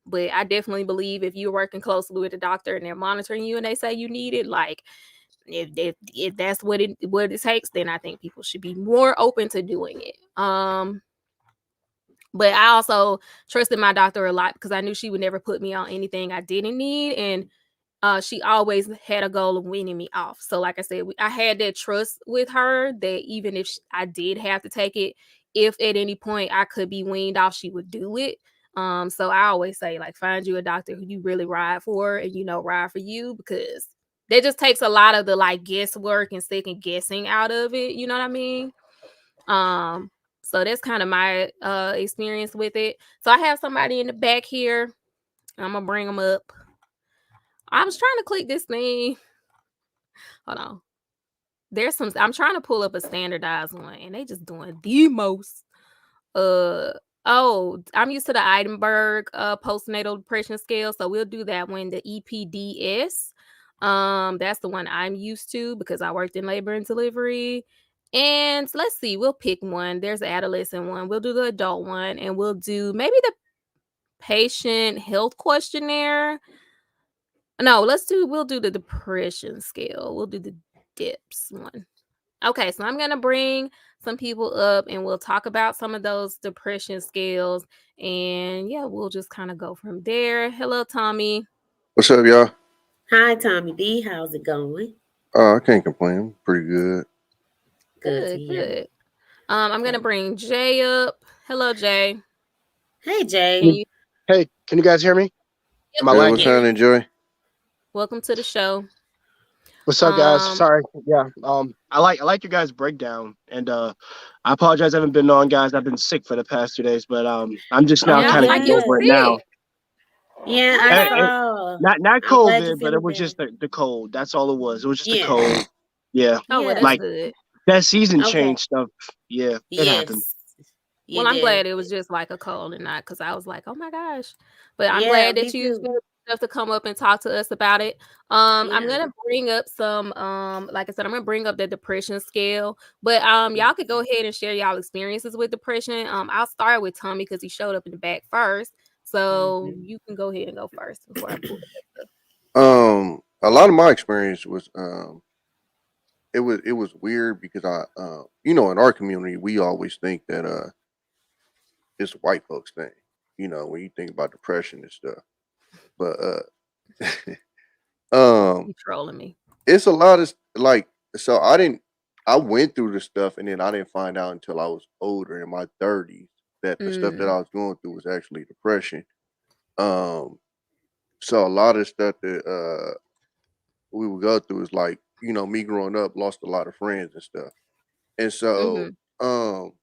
But I definitely believe if you're working closely with a doctor and they're monitoring you and they say you need it, like if that's what it takes, then I think people should be more open to doing it. But I also trusted my doctor a lot because I knew she would never put me on anything I didn't need, and she always had a goal of weaning me off. So, like I said, I had that trust with her that even if I did have to take it, if at any point I could be weaned off, she would do it. So I always say, like, find you a doctor who you really ride for and ride for you, because that just takes a lot of the like guesswork and second guessing out of it. You know what I mean? Um, so that's kind of my experience with it. So I have somebody in the back here. I'm gonna bring them up. I was trying to click this thing. Hold on. There's some. I'm trying to pull up a standardized one, and they just doing the most. Uh oh, I'm used to the Edinburgh postnatal depression scale, so we'll do that one. The EPDS. That's the one I'm used to because I worked in labor and delivery. And let's see, we'll pick one. There's an adolescent one. We'll do the adult one, and we'll do maybe the patient health questionnaire. No, we'll do the depression scale. We'll do the DIPS one. Okay, so I'm gonna bring some people up and we'll talk about some of those depression scales. And yeah, we'll just kind of go from there. Hello, Tommy. What's up, y'all? Hi, Tommy B. How's it going? I can't complain. Pretty good. Good to Good, hear. good. I'm gonna bring Jay up. Hello, Jay. Hey, Can Jay. you Hey, can you guys hear me? yep, Am I Hey, we what's lagging? can. happening, Joy? Welcome to the show. What's up, guys? Um, Sorry. Yeah. I like your guys' breakdown, and I apologize. I haven't been on, guys. I've been sick for the past 2 days, but I'm just now Oh, yeah, I kind was of like, getting you good. over it now. sick. Yeah, I And, Okay. and saw. not I'm glad you're COVID, but it feeling was better. just the cold. That's all it was. It was just a Yeah. cold. Yeah. Oh, well, that's Yeah. Like good. that season Okay. change stuff. Yeah, it happened. Yes. You Well, I'm did. glad it was just like a cold and not because I was like, oh my gosh. But I'm Yeah, glad me that you too. feel enough to come up and talk to us about it. I'm Yeah. gonna bring up some like I said, I'm gonna bring up the depression scale. But Mm. y'all could go ahead and share y'all experiences with depression. I'll start with Tommy because he showed up in the back first. So Mhm. you can go ahead and go first before I pull that up. A lot of my experience was it was weird because in our community we always think that it's a white folks thing. When you think about depression and stuff, but um, You trolling me. it's a lot of like. So I went through the stuff and then I didn't find out until I was older in my 30s that the stuff that Mm, I was going through was actually depression. Um, so a lot of stuff that we would go through is like, me growing up, lost a lot of friends and stuff. And so, mm-hmm, um,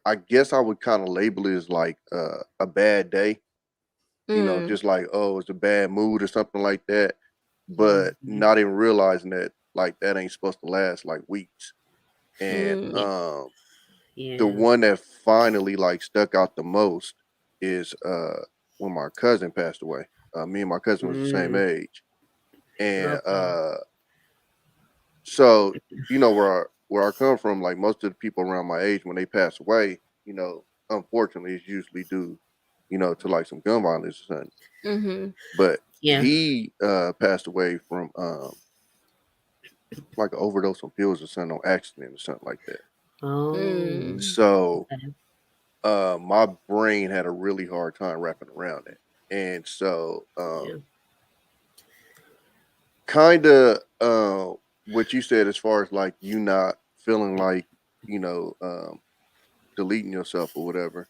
I guess I would kind of label it as like a bad day, mm, just like, oh, it's a bad mood or something like that. But Mhm. not even realizing that like that ain't supposed to last like weeks. And Yeah. mm, the Yeah. one that finally like stuck out the most is when my cousin passed away. Me and my cousin was the same Mm. age. And Okay. so where I come from, like most of the people around my age, when they pass away, unfortunately, it's usually due, to like some gun violence or something. mm-hmm, But Yeah. he passed away from like an overdose on pills or something, on accident or something like that. Oh. mm, So Okay. my brain had a really hard time wrapping around it, and so Yeah. kind of what you said as far as like you not feeling like you know um deleting yourself or whatever,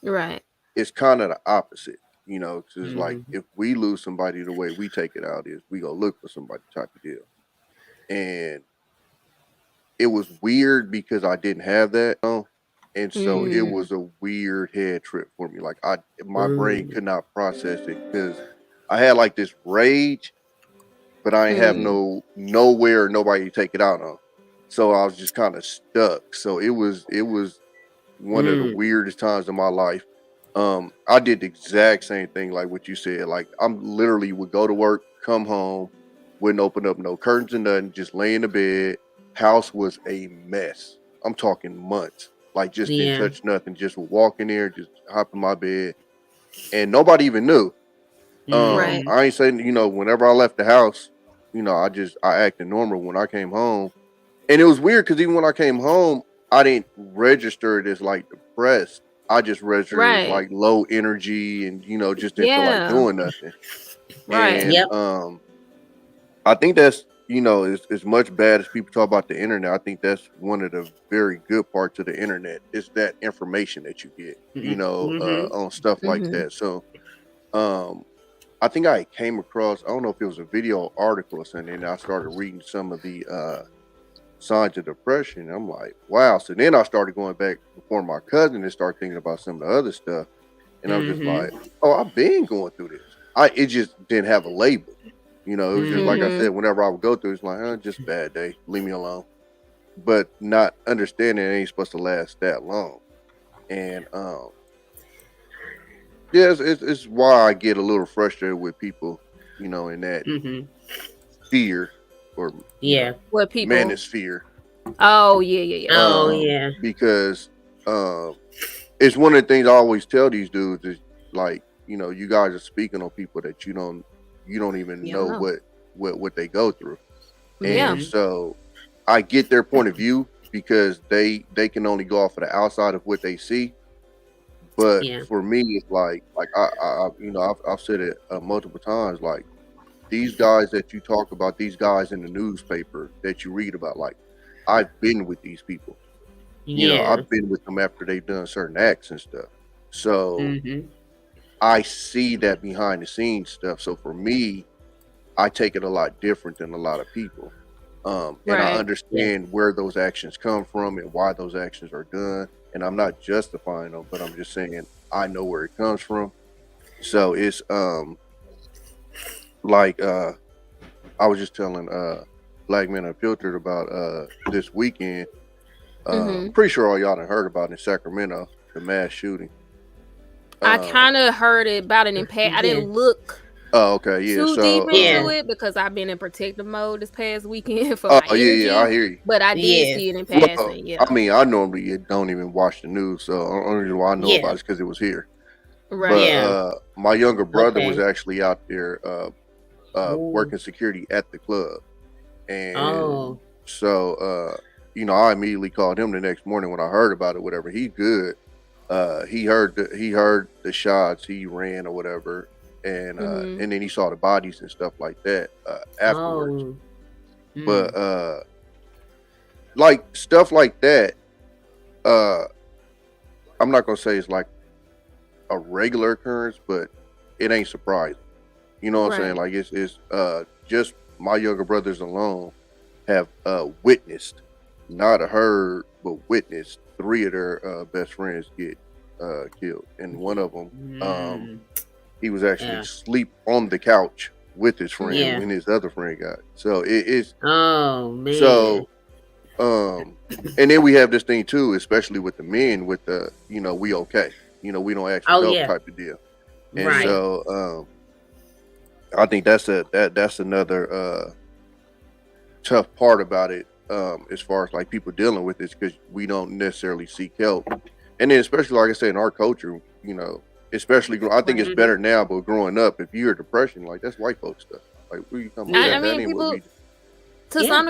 right, it's kind of the opposite, because like Mhm. if we lose somebody, the way we take it out is we go look for somebody type of deal. And it was weird because I didn't have that, and so it mm, Mhm. was a weird head trip for me. Like my brain Mm. could not process it because I had like this rage, but I ain't have mm, nowhere nobody to take it out on. So I was just kind of stuck. So it was one of the Mm. weirdest times in my life. I did the exact same thing like what you said. Like I'm literally would go to work, come home, wouldn't open up no curtains or nothing, just lay in the bed. House was a mess. I'm talking months. Like just didn't Yeah. touch nothing. Just would walk in there, just hop in my bed, and nobody even knew. right, Mhm. I ain't saying, whenever I left the house, I acted normal when I came home. And it was weird because even when I came home, I didn't register it as like depressed. I just registered it as right, like low energy and, just didn't feel like yeah, doing nothing. right, And Yep. I think that's, as much bad as people talk about the internet, I think that's one of the very good parts of the internet is that information that you get, Mhm. Mhm. on stuff like mm-hmm, that. So um I think I came across, I don't know if it was a video or article or something, and I started reading some of the signs of depression. I'm like, wow. So then I started going back before my cousin and started thinking about some of the other stuff. And I'm just like, Mhm. oh, I've been going through this. It just didn't have a label. You know, it was just like I Mhm. said, whenever I would go through, it's like, just a bad day, leave me alone. But not understanding it ain't supposed to last that long. And yeah, it's why I get a little frustrated with people, in that Mhm. fear or Yeah. What people? manosphere. Oh yeah. Oh yeah. Because it's one of the things I always tell these dudes is like, you guys are speaking on people that you don't even You don't know know. what they go through. Yeah. And Mhm. so I get their point of view because they can only go off of the outside of what they see. But Yeah. for me, it's like I've said it multiple times. Like these guys that you talk about, these guys in the newspaper that you read about, like I've been with these people. Yeah. I've been with them after they've done certain acts and stuff. So Mhm. I see that behind the scenes stuff. So for me, I take it a lot different than a lot of people. And I Right. Yeah. understand where those actions come from and why those actions are done. And I'm not justifying them, but I'm just saying I know where it comes from. So it's like I was just telling Black Men Unfiltered about this weekend. Mm-hmm. Pretty sure all y'all done heard about it in Sacramento, the mass shooting. I Um, kind of heard it about it in past. I Yeah. didn't look oh, okay, yeah. too deep So, into Yeah. it because I've been in protective mode this past weekend for oh my yeah, I energy. hear you. But I did Yes. see it in Well, passing. Yeah. I mean, I normally don't even watch the news, so the only reason why I know about Yeah. it is because it was here. But Right. Yeah. my younger brother was Okay. actually out there Ooh. working security at the club, and Oh. so I immediately called him the next morning when I heard about it. Whatever, he good. He heard the shots. He ran or whatever, Mm-hmm. and then he saw the bodies and stuff like that afterwards. Oh. But Mm. like stuff like that, uh, I'm not gonna say it's like a regular occurrence, but it ain't surprising. You know what I'm saying? Right. Like it's just my younger brothers alone have witnessed, not heard, but witnessed three of their best friends get killed, and one of them Mm. he was actually Yeah. asleep on the couch with his friend Yeah. when his other friend got. So it's Oh man. so and then we have this thing too, especially with the men with the we okay, we don't ask for Oh help yeah. type of deal. And Right. Yeah. so I think that's another tough part about it, as far as like people dealing with this, because we don't necessarily seek help. And then especially like I said, in our culture, especially I think it's Right. Mhm. better now, but growing up, if you hear depression, like that's white folks stuff. Like where you talking about I Yeah. that? That mean, ain't what people we do. to Yeah. some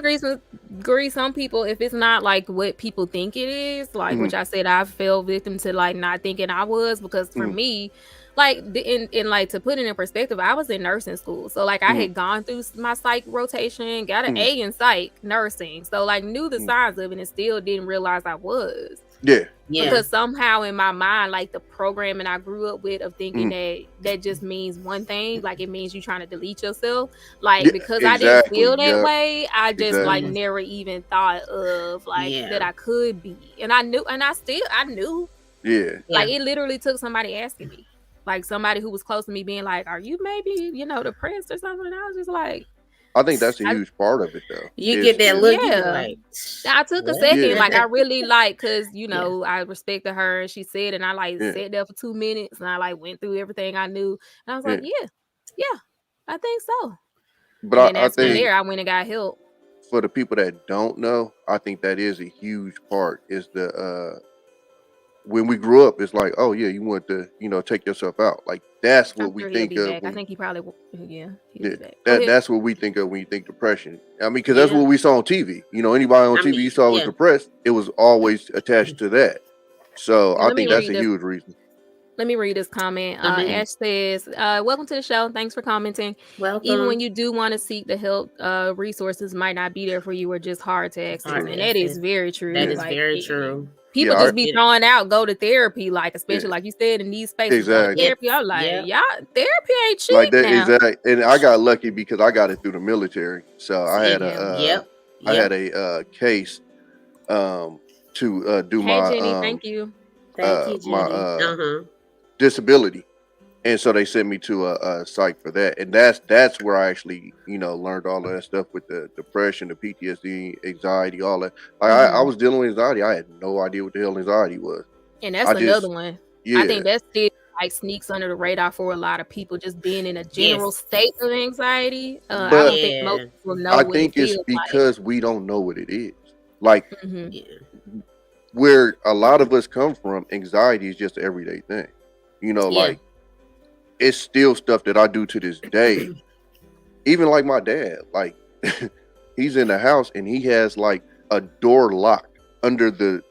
degree, some people, if it's not like what people think it is, like Mhm, which I said, I fell victim to like not thinking I was because for mhm, me, like in like to put it in perspective, I was in nursing school, so like I mhm, had gone through my psych rotation, got an mhm, A in psych nursing, so like knew the mhm. signs of it and still didn't realize I was. Yeah. Yeah. Because somehow in my mind, like the programming I grew up with of thinking Mhm. that just means one thing, like it means you trying to delete yourself. Like Yeah. because I didn't Exactly. feel that Yep. way, I just like Exactly. Mhm. never even thought of like that Yeah. I could be. And I knew and I knew. Yeah. Like Yeah. it literally took somebody asking me. Like somebody who was close to me being like, "Are you maybe, depressed or something?" And I was just like, I think that's a I, huge part of it though. You get that Is look, you be yeah. like, I took a what? second, yeah. like I really like, cause Yeah. I respected her and she said, and I like Yeah. sat there for 2 minutes and I like went through everything I knew, and I was like, Yeah. yeah, I think so. But And then I that's when Yeah. think there I went and got help. for the people that don't know, I think that is a huge part. Is the when we grew up, it's like, oh yeah, you want to, take yourself out. Like that's I'm what we sure he'll think be of back. I when, think he probably, yeah, he'll yeah, be back. Go that ahead. that's what we think of when you think depression. I mean, because that's Yeah. what we saw on TV. Anybody on I TV mean, you saw was yeah. depressed, it was always attached to that. So And I let me think Yeah. that's read a this. huge reason. Let me read this comment. I mean, Ash says, "Welcome to the show. Thanks for commenting. Even when welcome. you do want to seek the help, resources might not be there for you or just hard to It's hard access, Mm, to and that is access. very That true. yeah, is Like very true. yeah, people just be It throwing out go to therapy, like yeah, especially like you said in these spaces, go to exactly. therapy. I'm It's like, yep. y'all, therapy ain't Like cheap that now. exact. And I got lucky because I got it through the military. So See, Yeah. I had yep. a case to do Hey Jenny, thank you. Thank you, my Jenny. Uh-huh. disability. And so they sent me to a psych for that, and that's where I actually learned all of that stuff with the depression, the PTSD, anxiety, all that. Like I was dealing with anxiety. I had no idea what the hell anxiety was. And that's I another just one. I yeah, think that still like sneaks under the radar for a lot of people, just being in a general Yes. state of anxiety. I but don't think most Yeah. people know I what it think it's feels like. because we don't know what it is. Like Yeah. where a lot of us come from, anxiety is just an everyday thing. Yeah. Like it's still stuff that I do to this day. Even like my dad, like he's in the house and he has like a door lock under the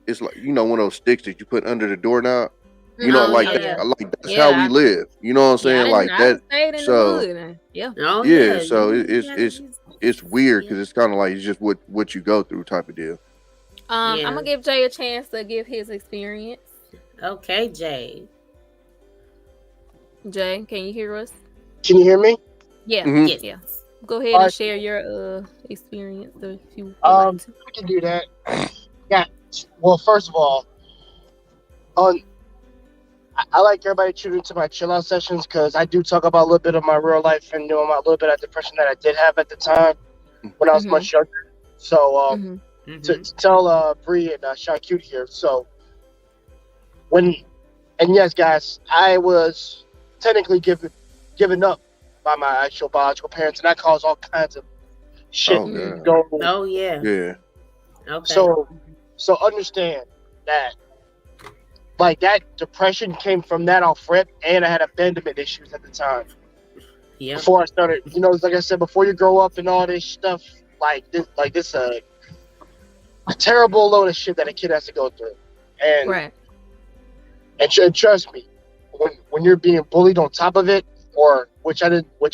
it's like one of those sticks that you put under the doorknob. Oh, Like yeah. that, like that's how we Yeah, live. You know what I'm saying? Like I that. stayed in the So hood. And, yeah. Oh, yeah, yeah. so You gotta it's use- it's weird Yeah. because it's kind of like it's just what you go through type of deal. I'm Yeah. gonna give Jay a chance to give his experience. Okay, Jay. Jay, can you hear us? Can you hear me? Yeah, Mhm. Yes. yeah. Go ahead All and right. share your experience if you would like to. I can do that. Yeah. Well, first of all, on I like everybody tuning into my chill out sessions because I do talk about a little bit of my real life and a little bit of depression that I did have at the time when I was much younger. So to tell Bree and ShyCutie here. So yes, guys, I was technically given up by my actual biological parents, and that caused all kinds of shit Oh, to yeah. go. Oh, yeah. Yeah. Okay. So understand that, like, that depression came from that off rip, and I had abandonment issues at the time. Yeah. Before I started, like I said, before you grow up and all this stuff, like this a terrible load of shit that a kid has to go through, and Right. and trust me, when you're being bullied on top of it, or which I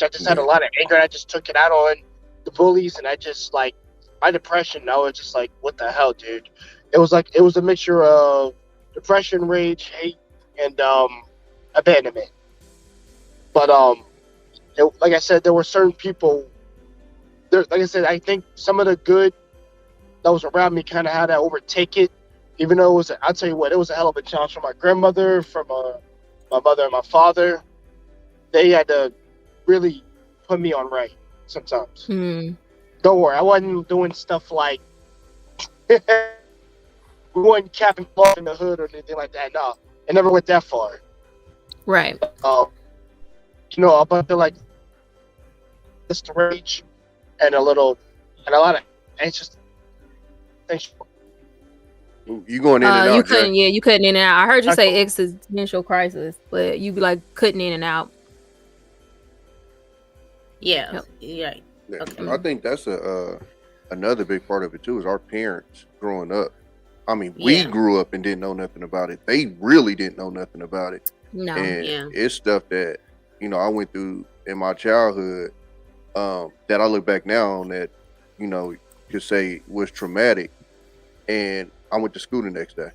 just had a lot of anger, and I just took it out on the bullies, and I just like my depression. I was just like, what the hell, dude? It was a mixture of depression, rage, hate, and abandonment. But like I said, there were certain people. There, like I said, I think some of the good that was around me kind of had to overtake it. Even though I'll tell you what, it was a hell of a challenge from my grandmother, from my mother and my father. They had to really put me on right sometimes. Don't worry, I wasn't doing stuff like we wasn't capping off in the hood or anything like that. No, it never went that far. Right. Up until like just rage and a lot of anxious things. You going in and out, Jay? You cutting in and out. I heard you say existential crisis, but you be like cutting in and out. Yeah. Yep. Yeah. Yeah. Okay. I think that's another big part of it too is our parents growing up. I mean, we Yeah. grew up and didn't know nothing about it. They really didn't know nothing about it. No. And Yeah. it's stuff that I went through in my childhood that I look back now on that could say was traumatic. And I went to school the next day.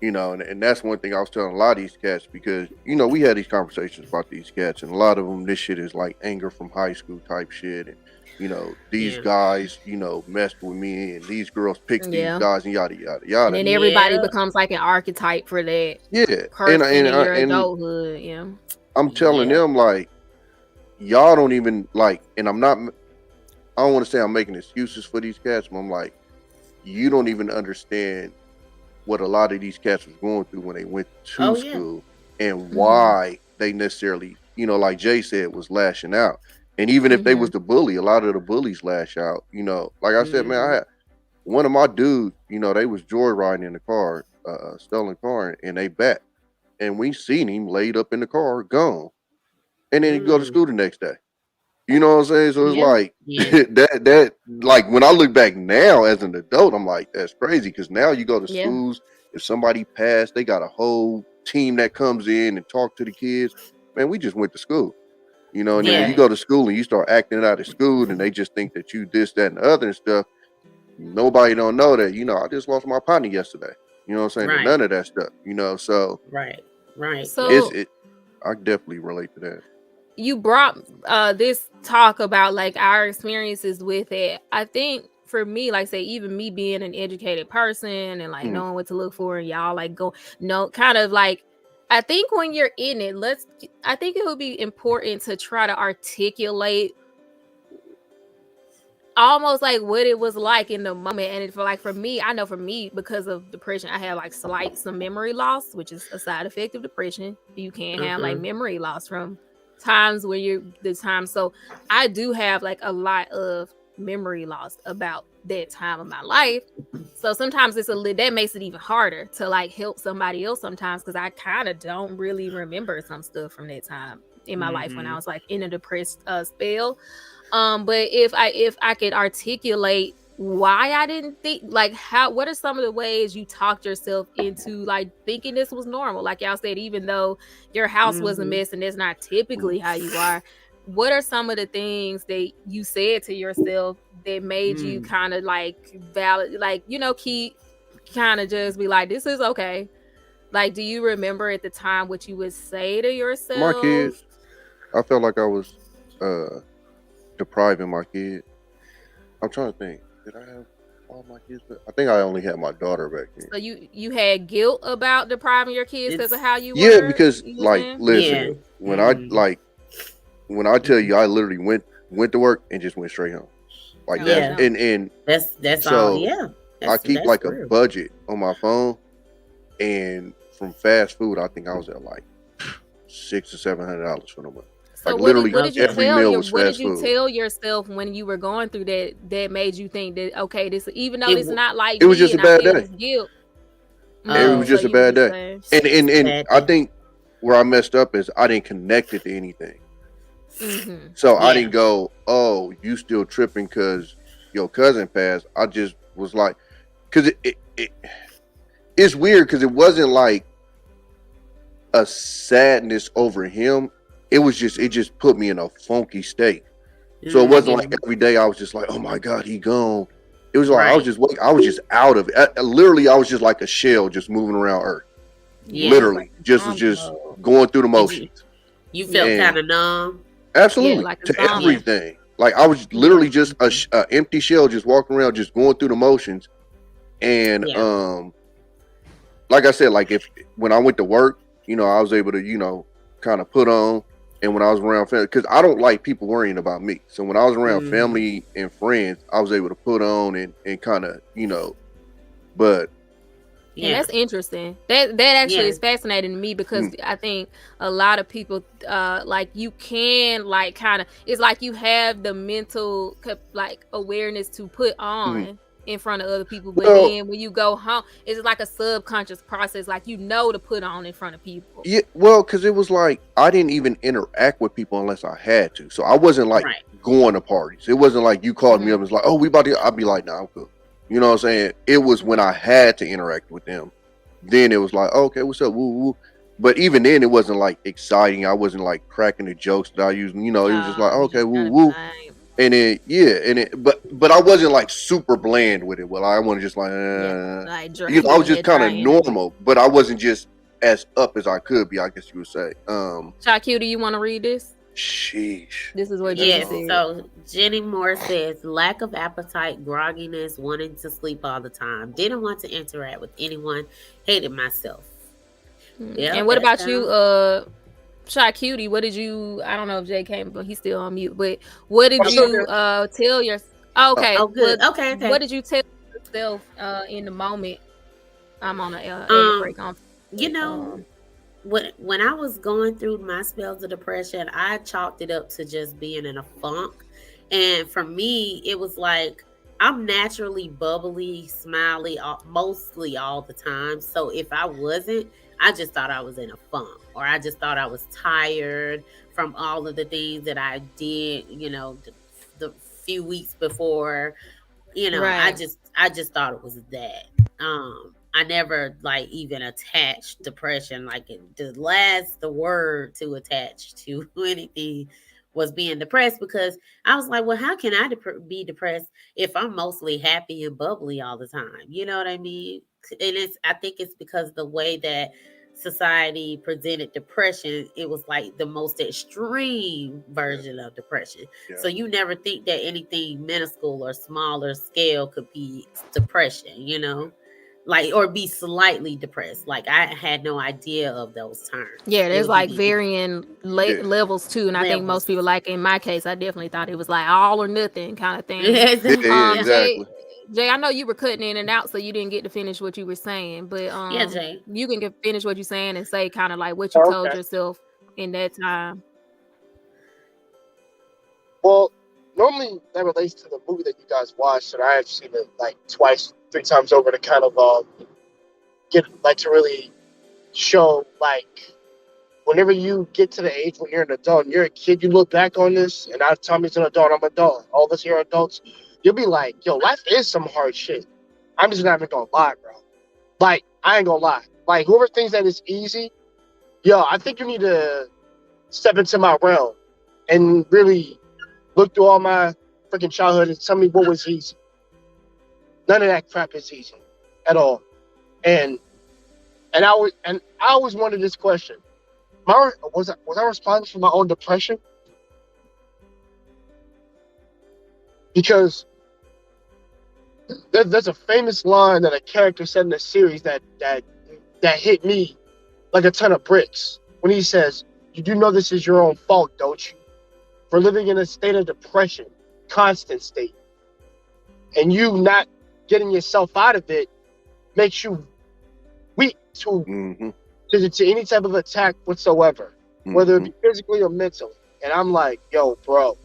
And that's one thing I was telling a lot of these cats because we had these conversations about these cats, and a lot of them, this shit is like anger from high school type shit, and these Yeah. guys messed with me, and these girls picked Yeah. these guys, and yada yada yada. And then everybody Yeah. becomes like an archetype for that Yeah, person in your and adulthood. Yeah. I'm telling Yeah. them like, y'all don't even like, and I don't want to say I'm making excuses for these cats, but I'm like, you don't even understand what a lot of these cats was going through when they went to Oh, yeah. school and why they necessarily, like Jay said, was lashing out. And even if they was the bully, a lot of the bullies lash out. Like I said, man, I had one of my dudes, they was joyriding in the car, stolen car, and they back. And we seen him laid up in the car, gone. And then he go to school the next day. You know what I'm saying? So it's Yeah. like Yeah. that like when I look back now as an adult, I'm like, that's crazy because now you go to Yeah. schools. If somebody passed, they got a whole team that comes in and talk to the kids. Man, we just went to school. And then when Yeah. you go to school and you start acting out of school and they just think that you this, that, and the other and stuff, nobody don't know that, I just lost my partner yesterday. You know what I'm saying? Right. None of that stuff, so Right. Right. So I definitely relate to that. you brought this talk about like our experiences with it. I think for me, like say even me being an educated person and like knowing what to look for, and y'all like kind of like I think when you're in it, I think it would be important to try to articulate almost like what it was like in the moment. And for me, I know for me, because of depression, I have like some memory loss, which is a side effect of depression. You can have like memory loss from times where so I do have like a lot of memory loss about that time of my life. So sometimes that makes it even harder to like help somebody else sometimes, because I kind of don't really remember some stuff from that time in my life when I was like in a depressed spell. But if I could articulate why I didn't think, like, what are some of the ways you talked yourself into like thinking this was normal? Like y'all said, even though your house was a mess and that's not typically how you are, what are some of the things that you said to yourself that made you kind of like valid, like, keep kind of just be like, this is okay? Like, do you remember at the time what you would say to yourself? My kids, I felt like I was depriving my kids. I'm trying to think. Did I have all my kids? I think I only had my daughter back then. So you had guilt about depriving your kids because of how you were? Yeah, because like, saying? listen, when I tell you, I literally went to work and just went straight home, like that. And that's so all. Yeah, I keep like a budget on my phone, and from fast food, I think I was at like $600 to $700 for the month. So like what literally, did you every meal was what fast did you food. tell yourself when you were going through that made you think that, okay, this, even though it's not like it was just a bad day. Guilt. It was just a bad day. And I think where I messed up is I didn't connect it to anything. So I didn't go, oh, you still tripping because your cousin passed. I just was like, because it's weird, because it wasn't like a sadness over him. It just put me in a funky state. So it wasn't like every day I was just like, oh my God, he gone. It was like I was just out of it. Literally, I was just like a shell, just moving around Earth. Literally, just going through the motions. You felt kind of numb. Absolutely, like to everything. Like I was literally just a empty shell, just walking around, just going through the motions. And like I said, like when I went to work, I was able to, kind of put on. And when I was around family, because I don't like people worrying about me. So when I was around family and friends, I was able to put on and kind of, but. And that's interesting. That actually is fascinating to me, because I think a lot of people, like, you can like kind of, it's like you have the mental like awareness to put on in front of other people, but then when you go home, it's like a subconscious process, like to put on in front of people. Yeah, well, because it was like I didn't even interact with people unless I had to, so I wasn't like going to parties. It wasn't like you called me up and was like, oh, we about to, I'd be like, nah, I'm good. You know what I'm saying? It was when I had to interact with them, then it was like, oh, okay, what's up, woo woo. But even then, it wasn't like exciting. I wasn't like cracking the jokes that I used. It was just like, okay, woo woo. And then but I wasn't like super bland with it. Well, I wasn't just like, I was just kind of normal, but I wasn't just as up as I could be, I guess you would say. ShyCutie, you want to read this? Sheesh. This is what Jenny said. So Jenny Moore says, lack of appetite, grogginess, wanting to sleep all the time, didn't want to interact with anyone, hated myself. And what about you, ShyCutie? What did you? I don't know if Jay came, but he's still on mute. But what did you tell your? Okay. Oh, good. Okay. What did you tell yourself in the moment? I'm on a break. When I was going through my spells of depression, I chalked it up to just being in a funk. And for me, it was like I'm naturally bubbly, smiley, mostly all the time. So if I wasn't, I just thought I was in a funk, or I just thought I was tired from all of the things that I did, the few weeks before. I just thought it was that. I never like even attached depression, like the word to attach to anything was being depressed, because I was like, well, how can I be depressed if I'm mostly happy and bubbly all the time? You know what I mean? And I think it's because the way that society presented depression, it was like the most extreme version of depression. So you never think that anything minuscule or smaller scale could be depression, like, or be slightly depressed. Like, I had no idea of those terms. Yeah, It there's would like be varying Yeah. levels too, and I think most levels. people, like in my case, I definitely thought it was like all or nothing kind of thing. Yeah, Yeah, Jay, exactly. I know you were cutting in and out, so you didn't get to finish what you were saying, but yeah, Jay. you can finish what you're saying and say kind of like what you Oh, told okay. yourself in that time. Well, normally that relates to the movie that you guys watched, and I have seen it like twice, 3 times over to kind of get like to really show like whenever you get to the age when you're an adult and you're a kid, you look back on this, and I Tommy's an adult, I'm an adult, all of us here are adults, you'll be like, yo, life is some hard shit. I'm just not even gonna lie, bro. Like, I ain't gonna lie. Like, whoever thinks that it's easy, yo, I think you need to step into my realm and really look through all my freaking childhood and tell me what was easy. None of that crap is easy at all. And I always wondered this question. Was I responsible for my own depression? Because there's a famous line that a character said in the series that hit me like a ton of bricks when he says, "You do know this is your own fault, don't you? For living in a state of depression, constant state, and you not getting yourself out of it makes you weak to Mm-hmm. to any type of attack whatsoever, whether it be physically or mentally." And I'm like, yo, bro,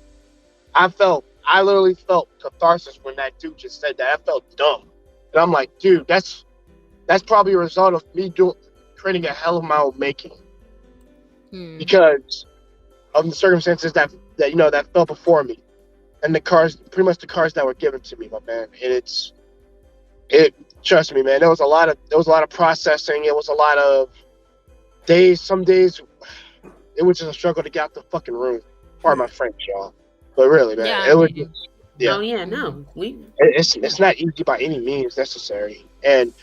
I literally felt catharsis when that dude just said that. I felt dumb. And I'm like, dude, that's probably a result of me creating a hell of my own making. Because of the circumstances that fell before me. And pretty much the cards that were given to me, my man. And trust me, man, there was a lot of processing. It was a lot of days. Some days it was just a struggle to get out the fucking room. Pardon my French, y'all. But really, man, Yeah, it was just, Oh yeah, no, it's not easy by any means necessary. And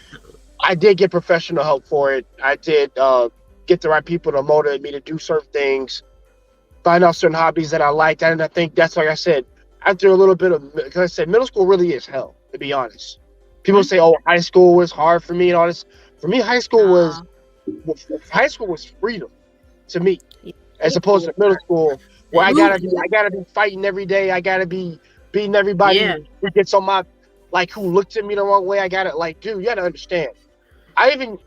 I did get professional help for it. I did get the right people to motivate me to do certain things, find out certain hobbies that I liked. And I think that's, like I said, after a little bit of, because I said middle school really is hell, to be honest. People say, oh, high school was hard for me and all this. For me, high school was freedom to me, as opposed to middle school where I gotta be fighting every day. I gotta be beating everybody who gets on my, like, who looks at me the wrong way. I gotta, like, dude, you gotta understand. I even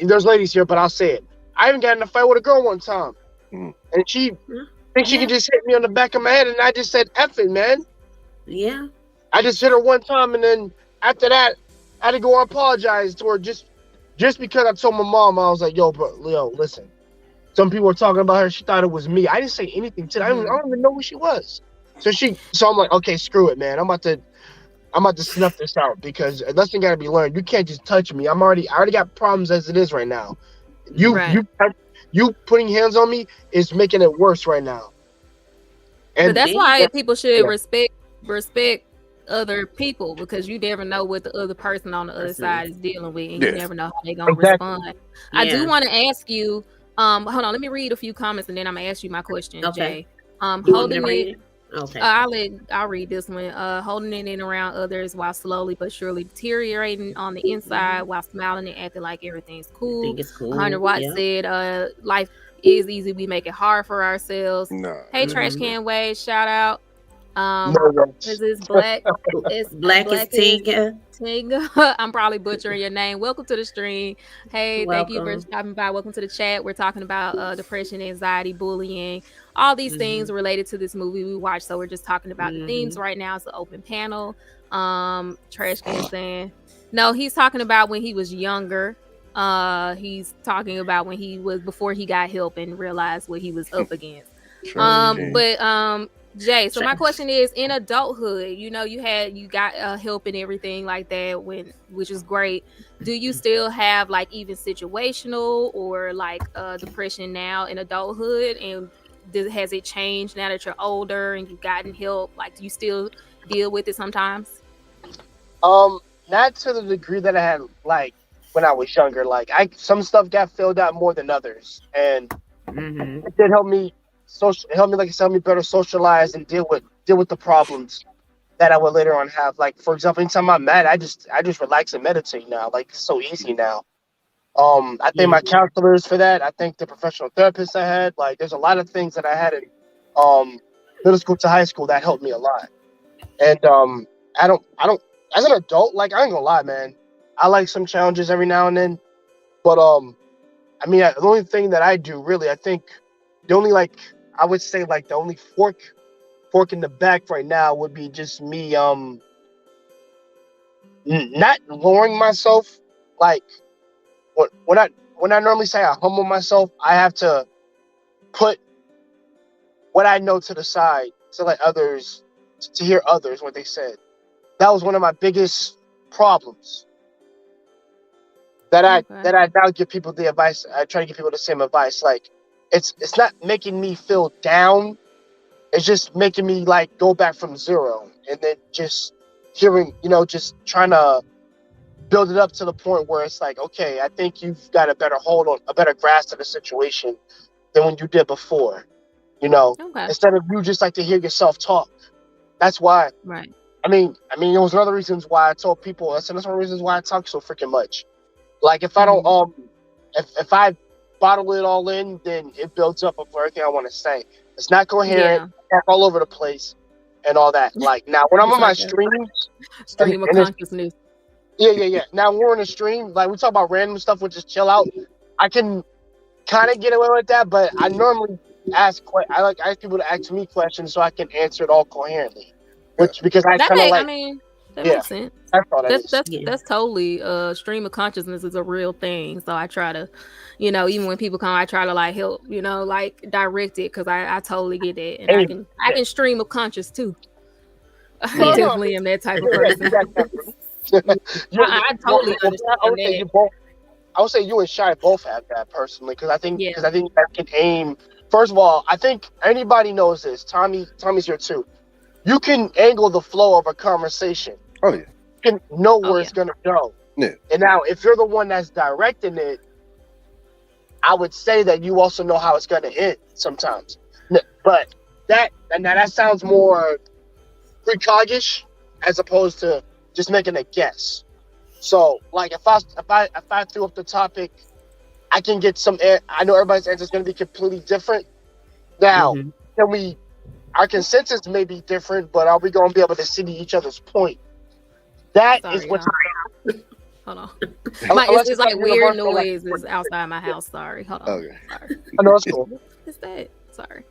there's ladies here, but I'll say it. I even got in a fight with a girl one time, and she thinks she can just hit me on the back of my head, and I just said, "F it, man." Yeah. I just hit her one time, and then after that, I had to go and apologize to her just because I told my mom. I was like, "Yo, bro, listen." Some people were talking about her. She thought it was me. I didn't say anything to her. I don't even know who she was. So I'm like, okay, screw it, man. I'm about to snuff this out because a lesson got to be learned. You can't just touch me. I already got problems as it is right now. You putting hands on me is making it worse right now. And but that's why people should respect other people, because you never know what the other person on the other side is dealing with, and you never know how they're gonna respond. Yeah. I do want to ask you. Hold on, let me read a few comments and then I'm gonna ask you my question, Jay. Holding it. Okay. I'll read this one. Holding it in around others while slowly but surely deteriorating on the inside while smiling and acting like everything's cool. I think it's cool. 100 Watt said, life is easy, we make it hard for ourselves. No. Hey, Trash Can Wade, shout out. This is Black. It's Black is Tinga. I'm probably butchering your name. Welcome to the stream. Hey, thank you for stopping by. Welcome to the chat. We're talking about depression, anxiety, bullying, all these things related to this movie we watched. So we're just talking about the themes right now. It's an open panel. Trash Can saying, no, he's talking about when he was younger. He's talking about when he was before he got help and realized what he was up against. Jay, so my question is, in adulthood, you got help and everything like that, which is great. Do you still have like even situational or like depression now in adulthood, and has it changed now that you're older and you've gotten help? Like, do you still deal with it sometimes? Not to the degree that I had like when I was younger. Like, some stuff got filled out more than others, and it did help me. Help me better socialize and deal with the problems that I would later on have. Like, for example, anytime I'm mad, I just relax and meditate now. Like, it's so easy now. I thank Yeah. my counselors for that. I thank the professional therapists I had. Like, there's a lot of things that I had in um middle school to high school that helped me a lot. And I don't as an adult, like, I ain't gonna lie, man. I like some challenges every now and then, but I mean, the only thing that I do really, I think the only, like, I would say, like, the only fork in the back right now would be just me not lowering myself. Like, when I normally say I humble myself, I have to put what I know to the side to let others to hear others what they said. That was one of my biggest problems. That I Okay. that I now give people the advice. I try to give people the same advice. Like, it's not making me feel down. It's just making me, like, go back from zero, and then just hearing, just trying to build it up to the point where it's like, okay, I think you've got a better grasp of the situation than when you did before. Okay. Instead of you just like to hear yourself talk. That's why. Right. I mean, it was another reasons why I told people. That's one of the reasons why I talk so freaking much. Like, if I don't, Mhm. if I bottle it all in, then it builds up of everything I want to say. It's not coherent, Yeah. talk all over the place, and all that. Like, now when I'm It's on my like a streams, and, stream of and it's consciousness. yeah. Now when we're on a stream, like, we talk about random stuff, we just chill out. I can kind of get away with that, but I normally I like ask people to ask me questions so I can answer it all coherently. Gotcha. Which, because I That kind of make I like, mean, that yeah, makes sense. that's all that That's is. that's Yeah. that's totally stream of consciousness is a real thing. So I try to, even when people come, I try to like help, like direct it because I totally get it, and I Hey, can I can stream of conscious too. I no, Yeah. no, definitely am that type of yeah, you person. got that. I totally I understand would say that. you both. I would say you and Shy both have that personally, because Yeah. I think that can aim. First of all, I think anybody knows this. Tommy's here too. You can angle the flow of a conversation. Oh yeah. You can know Oh where yeah. it's gonna go. Yeah. And now, if you're the one that's directing it, I would say that you also know how it's gonna end sometimes. But that sounds more precognish as opposed to just making a guess. So, like, if I threw up the topic, I can get some. I know everybody's answer is going to be completely different. Now, Mm-hmm. can we? Our consensus may be different, but are we going to be able to see each other's point? That is Sorry, what. y'all. Hold on. It's, Unless it's it's like like weird universal, like, noises outside my house. Sorry. Hold on. Okay. Sorry. I know it's cool. What is that? Sorry.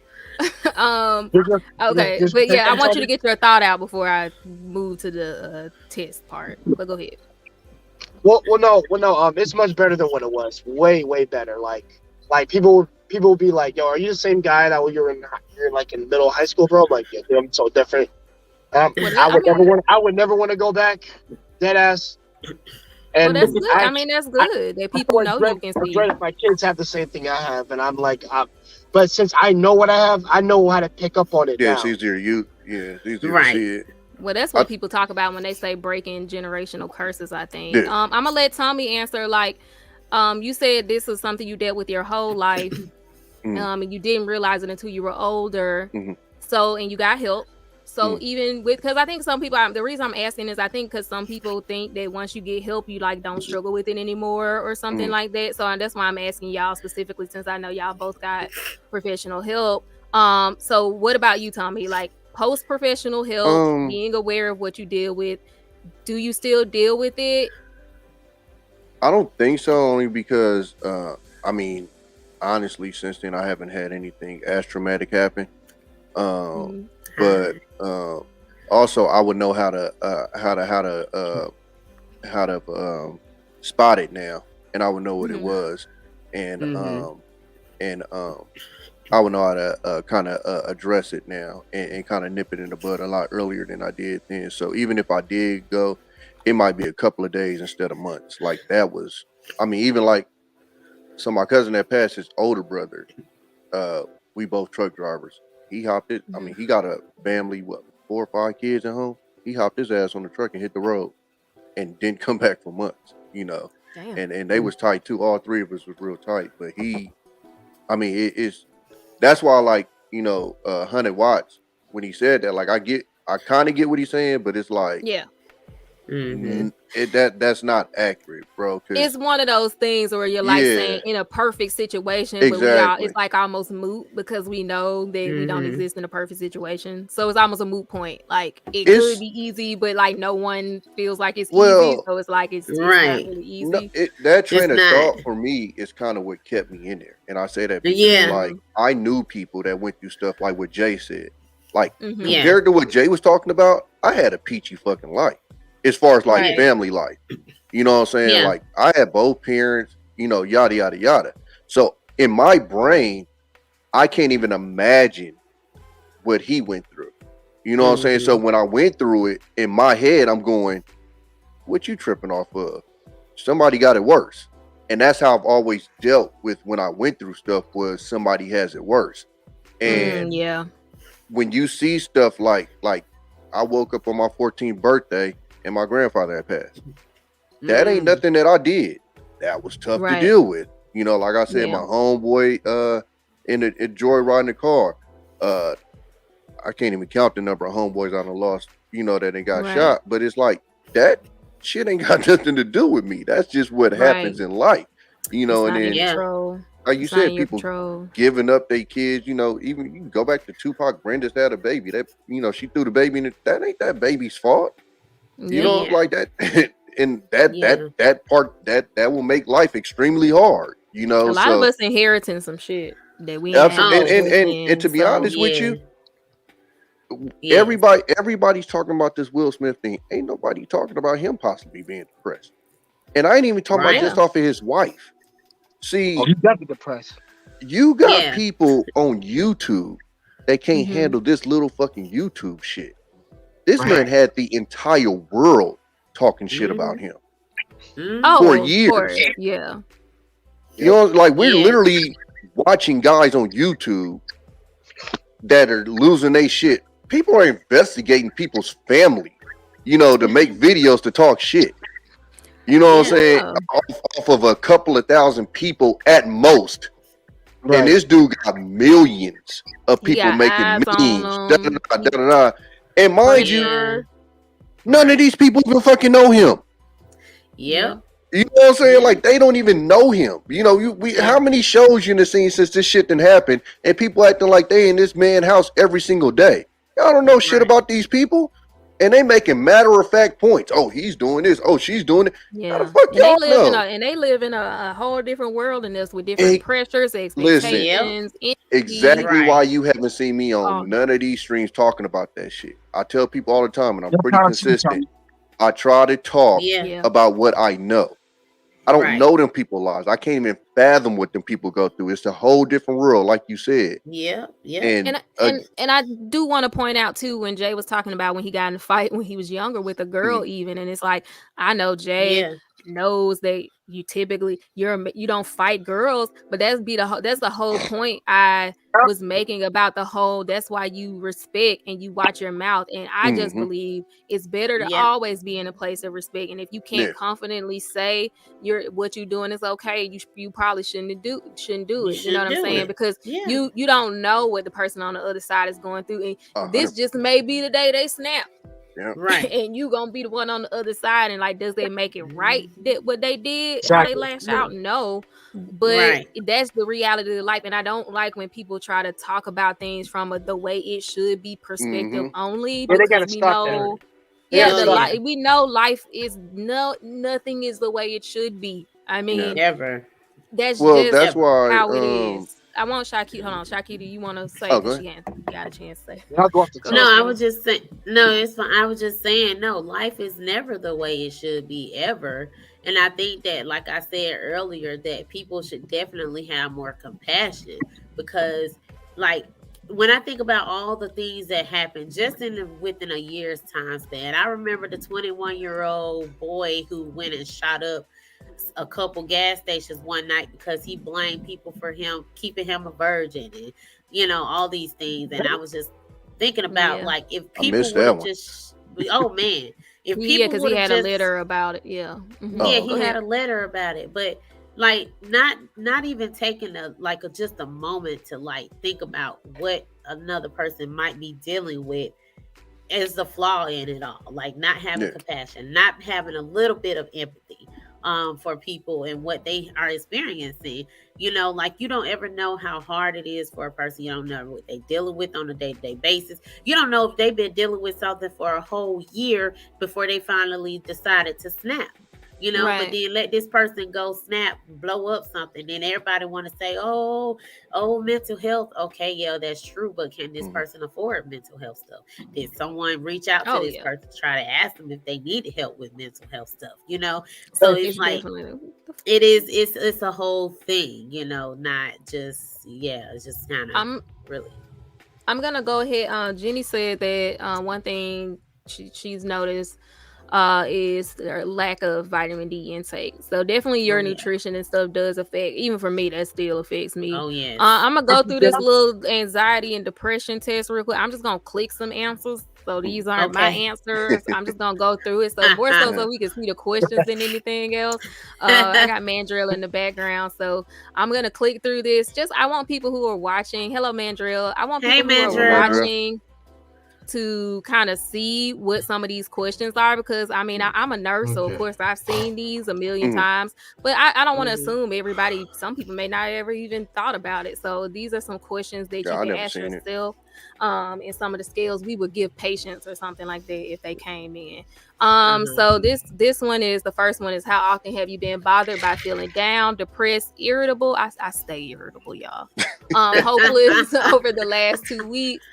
um. You're just, Okay, you're but yeah, I just want you to get your thought out before I move to the test part. But go ahead. no. It's much better than what it was. Way, way better. Like, people will be like, "Yo, are you the same guy that when you're like in middle high school, bro?" I'm like, "Yeah, dude, I'm so different." Well, I I would mean, never want to go back. Dead ass. well, And that's good. I mean, that's good that I people know you can see. dread if my kids have the same thing I have, and I'm like, but since I know what I have, I know how to pick up on it Yeah, now. it's easier it's easier Right. to see it. Well, that's what people talk about when they say breaking generational curses, I think. Yeah. I'm gonna let Tommy answer. Like, you said this was something you dealt with your whole life, and you didn't realize it until you were older. Mhm. So, and you got help. So even with, because I think some people, the reason I'm asking is I think because some people think that once you get help, you like don't struggle with it anymore or something like that. So that's why I'm asking y'all specifically, since I know y'all both got professional help. So what about you, Tommy? Like, post professional help, being aware of what you deal with, do you still deal with it? I don't think so, only because I mean, honestly, since then I haven't had anything as traumatic happen. But also I would know how to spot it now, and I would know what it was, and I would know how to kind of address it now, and kind of nip it in the bud a lot earlier than I did then. So even if I did go, it might be a couple of days instead of months. Like, that was, I mean, even like, so my cousin that passed, his older brother, we both truck drivers. He hopped it. I mean, he got a family, 4 or 5 kids at home. He hopped his ass on the truck and hit the road, and didn't come back for months. Damn. And they was tight too. All 3 of us was real tight. But I mean, that's why, like, 100 watts, when he said that, like, I kind of get what he's saying, but it's like, Yeah. that's not accurate, bro. It's one of those things where you're like saying in a perfect situation, but it's like almost moot because we know that we don't exist in a perfect situation. So it's almost a moot point. Like it could be easy, but like no one feels like it's easy. So it's like it's not really easy. No, that train of thought for me is kind of what kept me in there. And I say that because like I knew people that went through stuff like what Jay said. Like compared to what Jay was talking about, I had a peachy fucking life. As far as like family life, you know what I'm saying? Yeah. Like I had both parents, you know, yada, yada, yada. So in my brain, I can't even imagine what he went through. You know what I'm saying? So when I went through it in my head, I'm going, what you tripping off of? Somebody got it worse. And that's how I've always dealt with when I went through stuff was somebody has it worse. And when you see stuff like I woke up on my 14th birthday and my grandfather had passed. That ain't nothing that I did. That was tough to deal with. You know, like I said, my homeboy enjoy riding the car. I can't even count the number of homeboys I done lost, you know, that they got shot. But it's like that shit ain't got nothing to do with me. That's just what happens in life. You know, it's and then like you said, people giving up their kids, you know, even you can go back to Tupac. Brenda's had a baby. That, you know, she threw the baby in that ain't that baby's fault. You know, like that, and that part that will make life extremely hard. You know, a lot of us inheriting some shit that we and to be honest with you, everybody's talking about this Will Smith thing. Ain't nobody talking about him possibly being depressed, and I ain't even talking about just off of his wife. See, you got to be depressed. You got people on YouTube that can't handle this little fucking YouTube shit. This man had the entire world talking shit about him for years. Yeah. You know, like we're literally watching guys on YouTube that are losing their shit. People are investigating people's family, you know, to make videos to talk shit. You know what I'm saying? Off of a couple of thousand people at most. And this dude got millions of people making memes. And mind you, none of these people even fucking know him. Yeah. You know what I'm saying? Like, they don't even know him. You know, how many shows you done seen since this shit done happened and people acting like they in this man's house every single day? Y'all don't know shit about these people. And they making matter-of-fact points. Oh, he's doing this. Oh, she's doing it. Yeah. How the fuck y'all know? They live in a whole different world than us with different pressures, expectations. Exactly why you haven't seen me on none of these streams talking about that shit. I tell people all the time, and I'm pretty consistent. I try to talk about what I know. I don't know them people's lives. I can't even fathom what them people go through. It's a whole different world, like you said. Yeah. And I do want to point out too, when Jay was talking about when he got in a fight when he was younger with a girl, even, and it's like, I know Jay knows that you typically you don't fight girls, but that's the whole point I was making about the whole. That's why you respect and you watch your mouth, and I just believe it's better to always be in a place of respect. And if you can't confidently say what you're doing is okay, you probably shouldn't do it. You know what I'm saying? Because you don't know what the person on the other side is going through, and this just may be the day they snap. Yeah. Right. And you gonna be the one on the other side, and like, does they make it right that what they did, how they lash out? No, but that's the reality of life. And I don't like when people try to talk about things from the way it should be perspective only, because we know we know life is nothing is the way it should be. I mean, never. That's why how it is. I want ShyCutie. Hold on, ShyCutie, do you want to say? She got a chance to say. I was just saying. No, it's fine. I was just saying. No, life is never the way it should be ever. And I think that, like I said earlier, that people should definitely have more compassion, because, like, when I think about all the things that happened just within a year's time span, I remember the 21-year-old boy who went and shot up a couple gas stations one night because he blamed people for him keeping him a virgin, and all these things. And I was just thinking about like, if people would just if people because he had a letter about it. He had a letter about it, but like not even taking just a moment to like think about what another person might be dealing with. is the flaw in it all. Like not having Yeah. compassion, not having a little bit of empathy for people and what they are experiencing. You know, like you don't ever know how hard it is for a person. You don't know what they're dealing with on a day-to-day basis. You don't know if they've been dealing with something for a whole year before they finally decided to snap. You know, but Right. then let this person go snap, blow up something. Then everybody want to say, oh, mental health. Okay, yeah, that's true. But can this Mhm. person afford mental health stuff? Did someone reach out to Oh this yeah. person to try to ask them if they needed help with mental health stuff? You know, so it's It's like definitely it is. It's a whole thing. You know, not just it's just kind of I'm really. I'm gonna go ahead. Jenny said that one thing she's noticed is their lack of vitamin D intake. So definitely Oh your yeah. nutrition and stuff does affect. Even for me, that still affects me. Oh yes. I'm gonna go through this little anxiety and depression test real quick. I'm just gonna click some answers. So these aren't my Okay. answers. I'm just gonna go through it. So more so Yeah. we can see the questions than anything else. I got Mandrill in the background, so I'm gonna click through this. Just I want people who are watching. Hello, Mandrill. I want Hey, people who are Hello, Mandrill. Mandra. watching to kind of see what some of these questions are, because I mean I'm a nurse, so of Okay. course I've seen these a million Mhm. times, but I don't want to Mhm. assume everybody. Some people may not ever even thought about it. So these are some questions that Yeah, you I can never ask seen it. yourself, and some of the scales we would give patients or something like that if they came in. So this one is the first one is, how often have you been bothered by feeling down, depressed, irritable? I stay irritable, y'all. Hopeless over the last 2 weeks.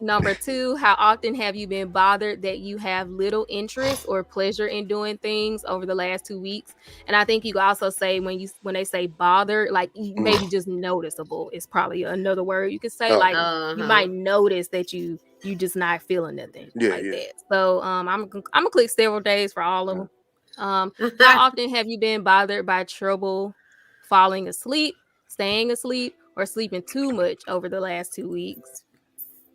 Number 2, how often have you been bothered that you have little interest or pleasure in doing things over the last 2 weeks? And I think you could also say when they say bothered, like maybe just noticeable is probably another word you could say. Oh, Like Uh you huh. might notice that you just not feeling nothing yeah, like yeah. that. So I'm gonna click several days for all of them. How often have you been bothered by trouble falling asleep, staying asleep, or sleeping too much over the last 2 weeks?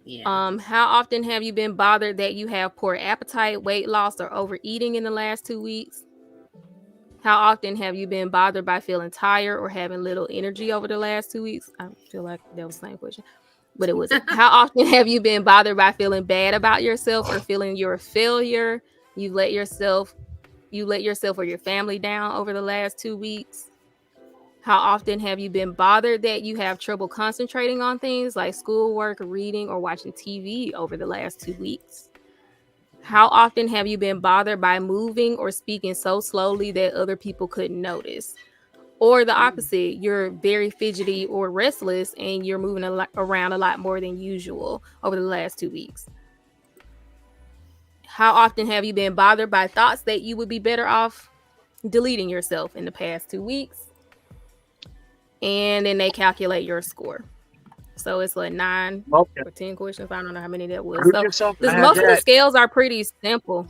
Yeah. How often have you been bothered that you have poor appetite, weight loss, or overeating in the last 2 weeks? How often have you been bothered by feeling tired or having little energy over the last 2 weeks? I feel like that was the same question, but it wasn't. How often have you been bothered by feeling bad about yourself or feeling you're a failure? You let yourself or your family down over the last 2 weeks? How often have you been bothered that you have trouble concentrating on things like schoolwork, reading, or watching TV over the last 2 weeks? How often have you been bothered by moving or speaking so slowly that other people couldn't notice? Or the opposite, you're very fidgety or restless and you're moving around a lot more than usual over the last 2 weeks? How often have you been bothered by thoughts that you would be better off deleting yourself in the past 2 weeks? And then they calculate your score. So it's like 9 or 10 questions. I don't know how many that was. So most of the scales are pretty simple.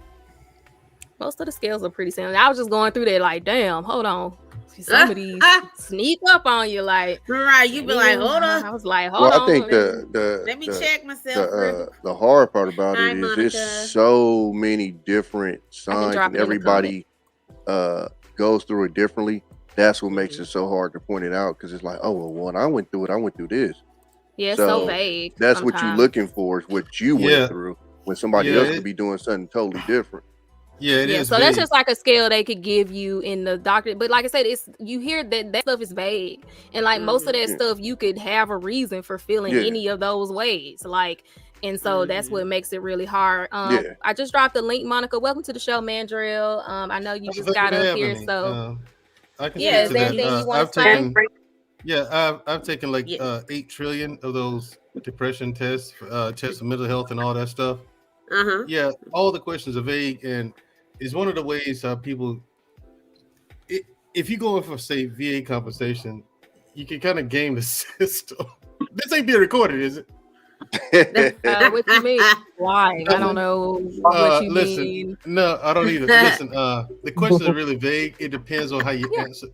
Most of the scales are pretty simple. I was just going through there like, damn, hold on. Some of these sneak up on you, like Right. You be like, hold on. I was like, hold Well, on. I think Let me check myself. the hard part about Hi, it is Monica. there's so many different I can signs drop and it in the everybody goes through it differently. That's what makes it so hard to point it out, because it's like, oh well, when I went through it, I went through this. Yeah, it's so vague. That's what you're looking for, is what you went through, when somebody else could be doing something totally different. Yeah, it is. So vague. That's just like a scale they could give you in the doctor. But like I said, it's you hear that stuff is vague, and like most of that stuff, you could have a reason for feeling any of those ways. Like, and so that's what makes it really hard. I just dropped the link, Monica. Welcome to the show, Mandrill. I know you just got up here, so I can is there anything you want to say? I've taken like 8 trillion of those depression tests, tests of mental health and all that stuff. Yeah, all the questions are vague, and it's one of the ways people. If you go in for, say, VA compensation, you can kind of game the system. This ain't being recorded, is it? What you mean? Why? I don't know what you mean. No, I don't either. Listen, the questions are really vague. It depends on how you answer.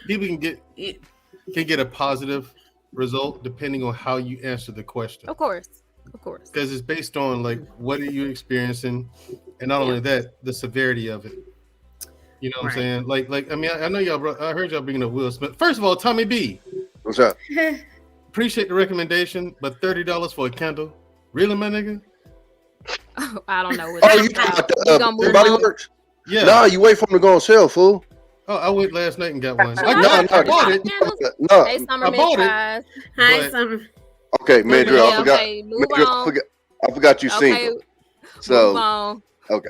People can get a positive result depending on how you answer the question. Of course. Because it's based on like what are you experiencing, and not only that, the severity of it. You know what I'm saying? Like I mean, I know y'all. I heard y'all bringing up Will Smith. First of all, Tommy B, what's up? Appreciate the recommendation, but $30 for a candle. Really, my nigga? I don't know what. Oh, you talking about the Body Works? Yeah. No, you wait for them to go on sale, fool. Oh, I went last night and got one. No, I bought it. No, hey, Summer I bought it. Hi, Summer. Okay, Mandrill, I forgot. Okay, move Mandrill, on. I forgot you single. So move on. Okay.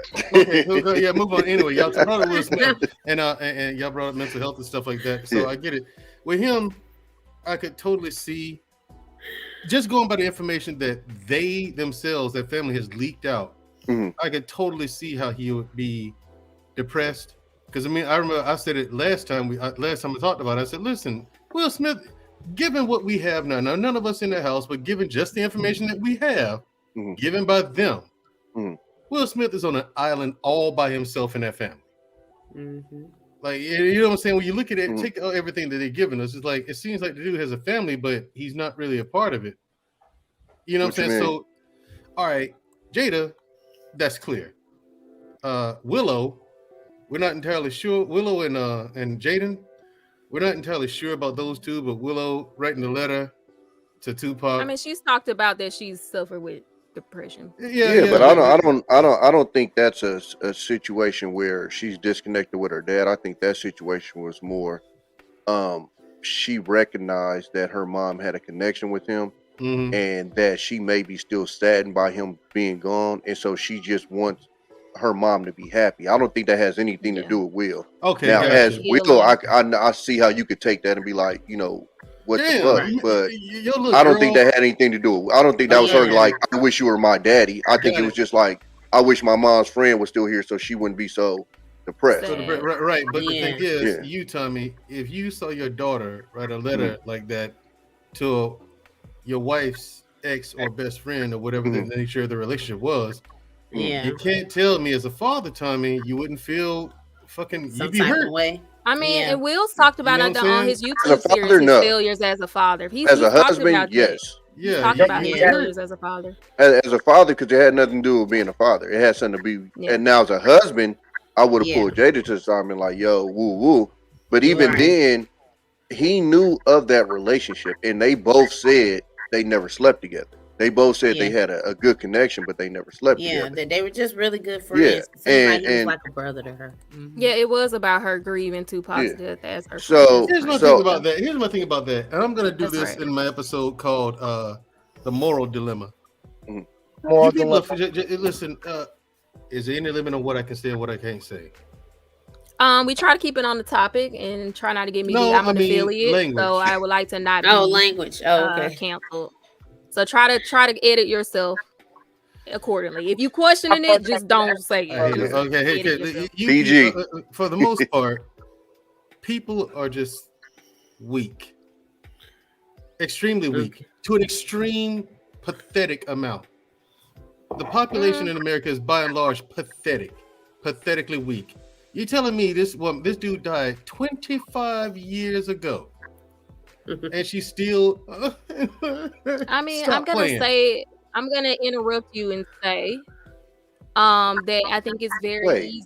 Yeah, move on. Anyway, y'all talked about Will Smith, and y'all brought up mental health and stuff like that. So I get it. With him, I could totally see, just going by the information that they themselves, that family has leaked out, I could totally see how he would be depressed. Because I mean, I remember I said it last time I talked about it. I said, listen, Will Smith, given what we have now, none of us in the house, but given just the information that we have, given by them, Will Smith is on an island all by himself in that family. Like, you know what I'm saying? When you look at it, take everything that they've given us, it's like, it seems like the dude has a family, but he's not really a part of it. You know what I'm saying? So, all right, Jada, that's clear. Willow, we're not entirely sure. Willow and Jaden, we're not entirely sure about those two, but Willow writing the letter to Tupac. I mean, she's talked about that she's suffered with depression. Yeah, but I don't think that's a situation where she's disconnected with her dad. I think that situation was more she recognized that her mom had a connection with him and that she may be still saddened by him being gone, and so she just wants her mom to be happy. I don't think that has anything to do with Will. Okay. Now, as Will, I see how you could take that and be like, you know, what the fuck? But I don't think that had anything to do with. I don't think that was her like, I wish you were my daddy. I think it was just like, I wish my mom's friend was still here so she wouldn't be so depressed. Right. But the thing is, you, Tommy, if you saw your daughter write a letter like that to your wife's ex or best friend or whatever the nature of the relationship was, you can't tell me as a father, Tommy, you wouldn't feel fucking you'd be hurt. Way. I mean, and Will's talked about it on his YouTube series, his failures as a father. As a husband, yes. He's talked about his failures as a father. As a father, because it had nothing to do with being a father. It had something to be. And now as a husband, I would have pulled Jada to the side and been like, yo, woo woo. But even then, he knew of that relationship, and they both said they never slept together. They both said they had a good connection, but they never slept together. Yeah, they were just really good friends. Yeah, he was like a brother to her. Yeah, it was about her grieving Tupac's death as her. So here's my thing about that. Here's my thing about that, and I'm gonna do this in my episode called "The Moral Dilemma." Moral dilemma. Listen, is there any limit on what I can say and what I can't say? We try to keep it on the topic and try not to get me. I'm an affiliate, language. So I would like to not. Language. Okay. Canceled. So try to edit yourself accordingly. If you questioning it, just don't say it. Okay. PG. For the most part, people are just weak, extremely weak, to an extreme, pathetic amount. The population in America is by and large pathetically weak. You're telling me this dude died 25 years ago? And she's still. I mean, I'm gonna interrupt you and say, that I think it's very easy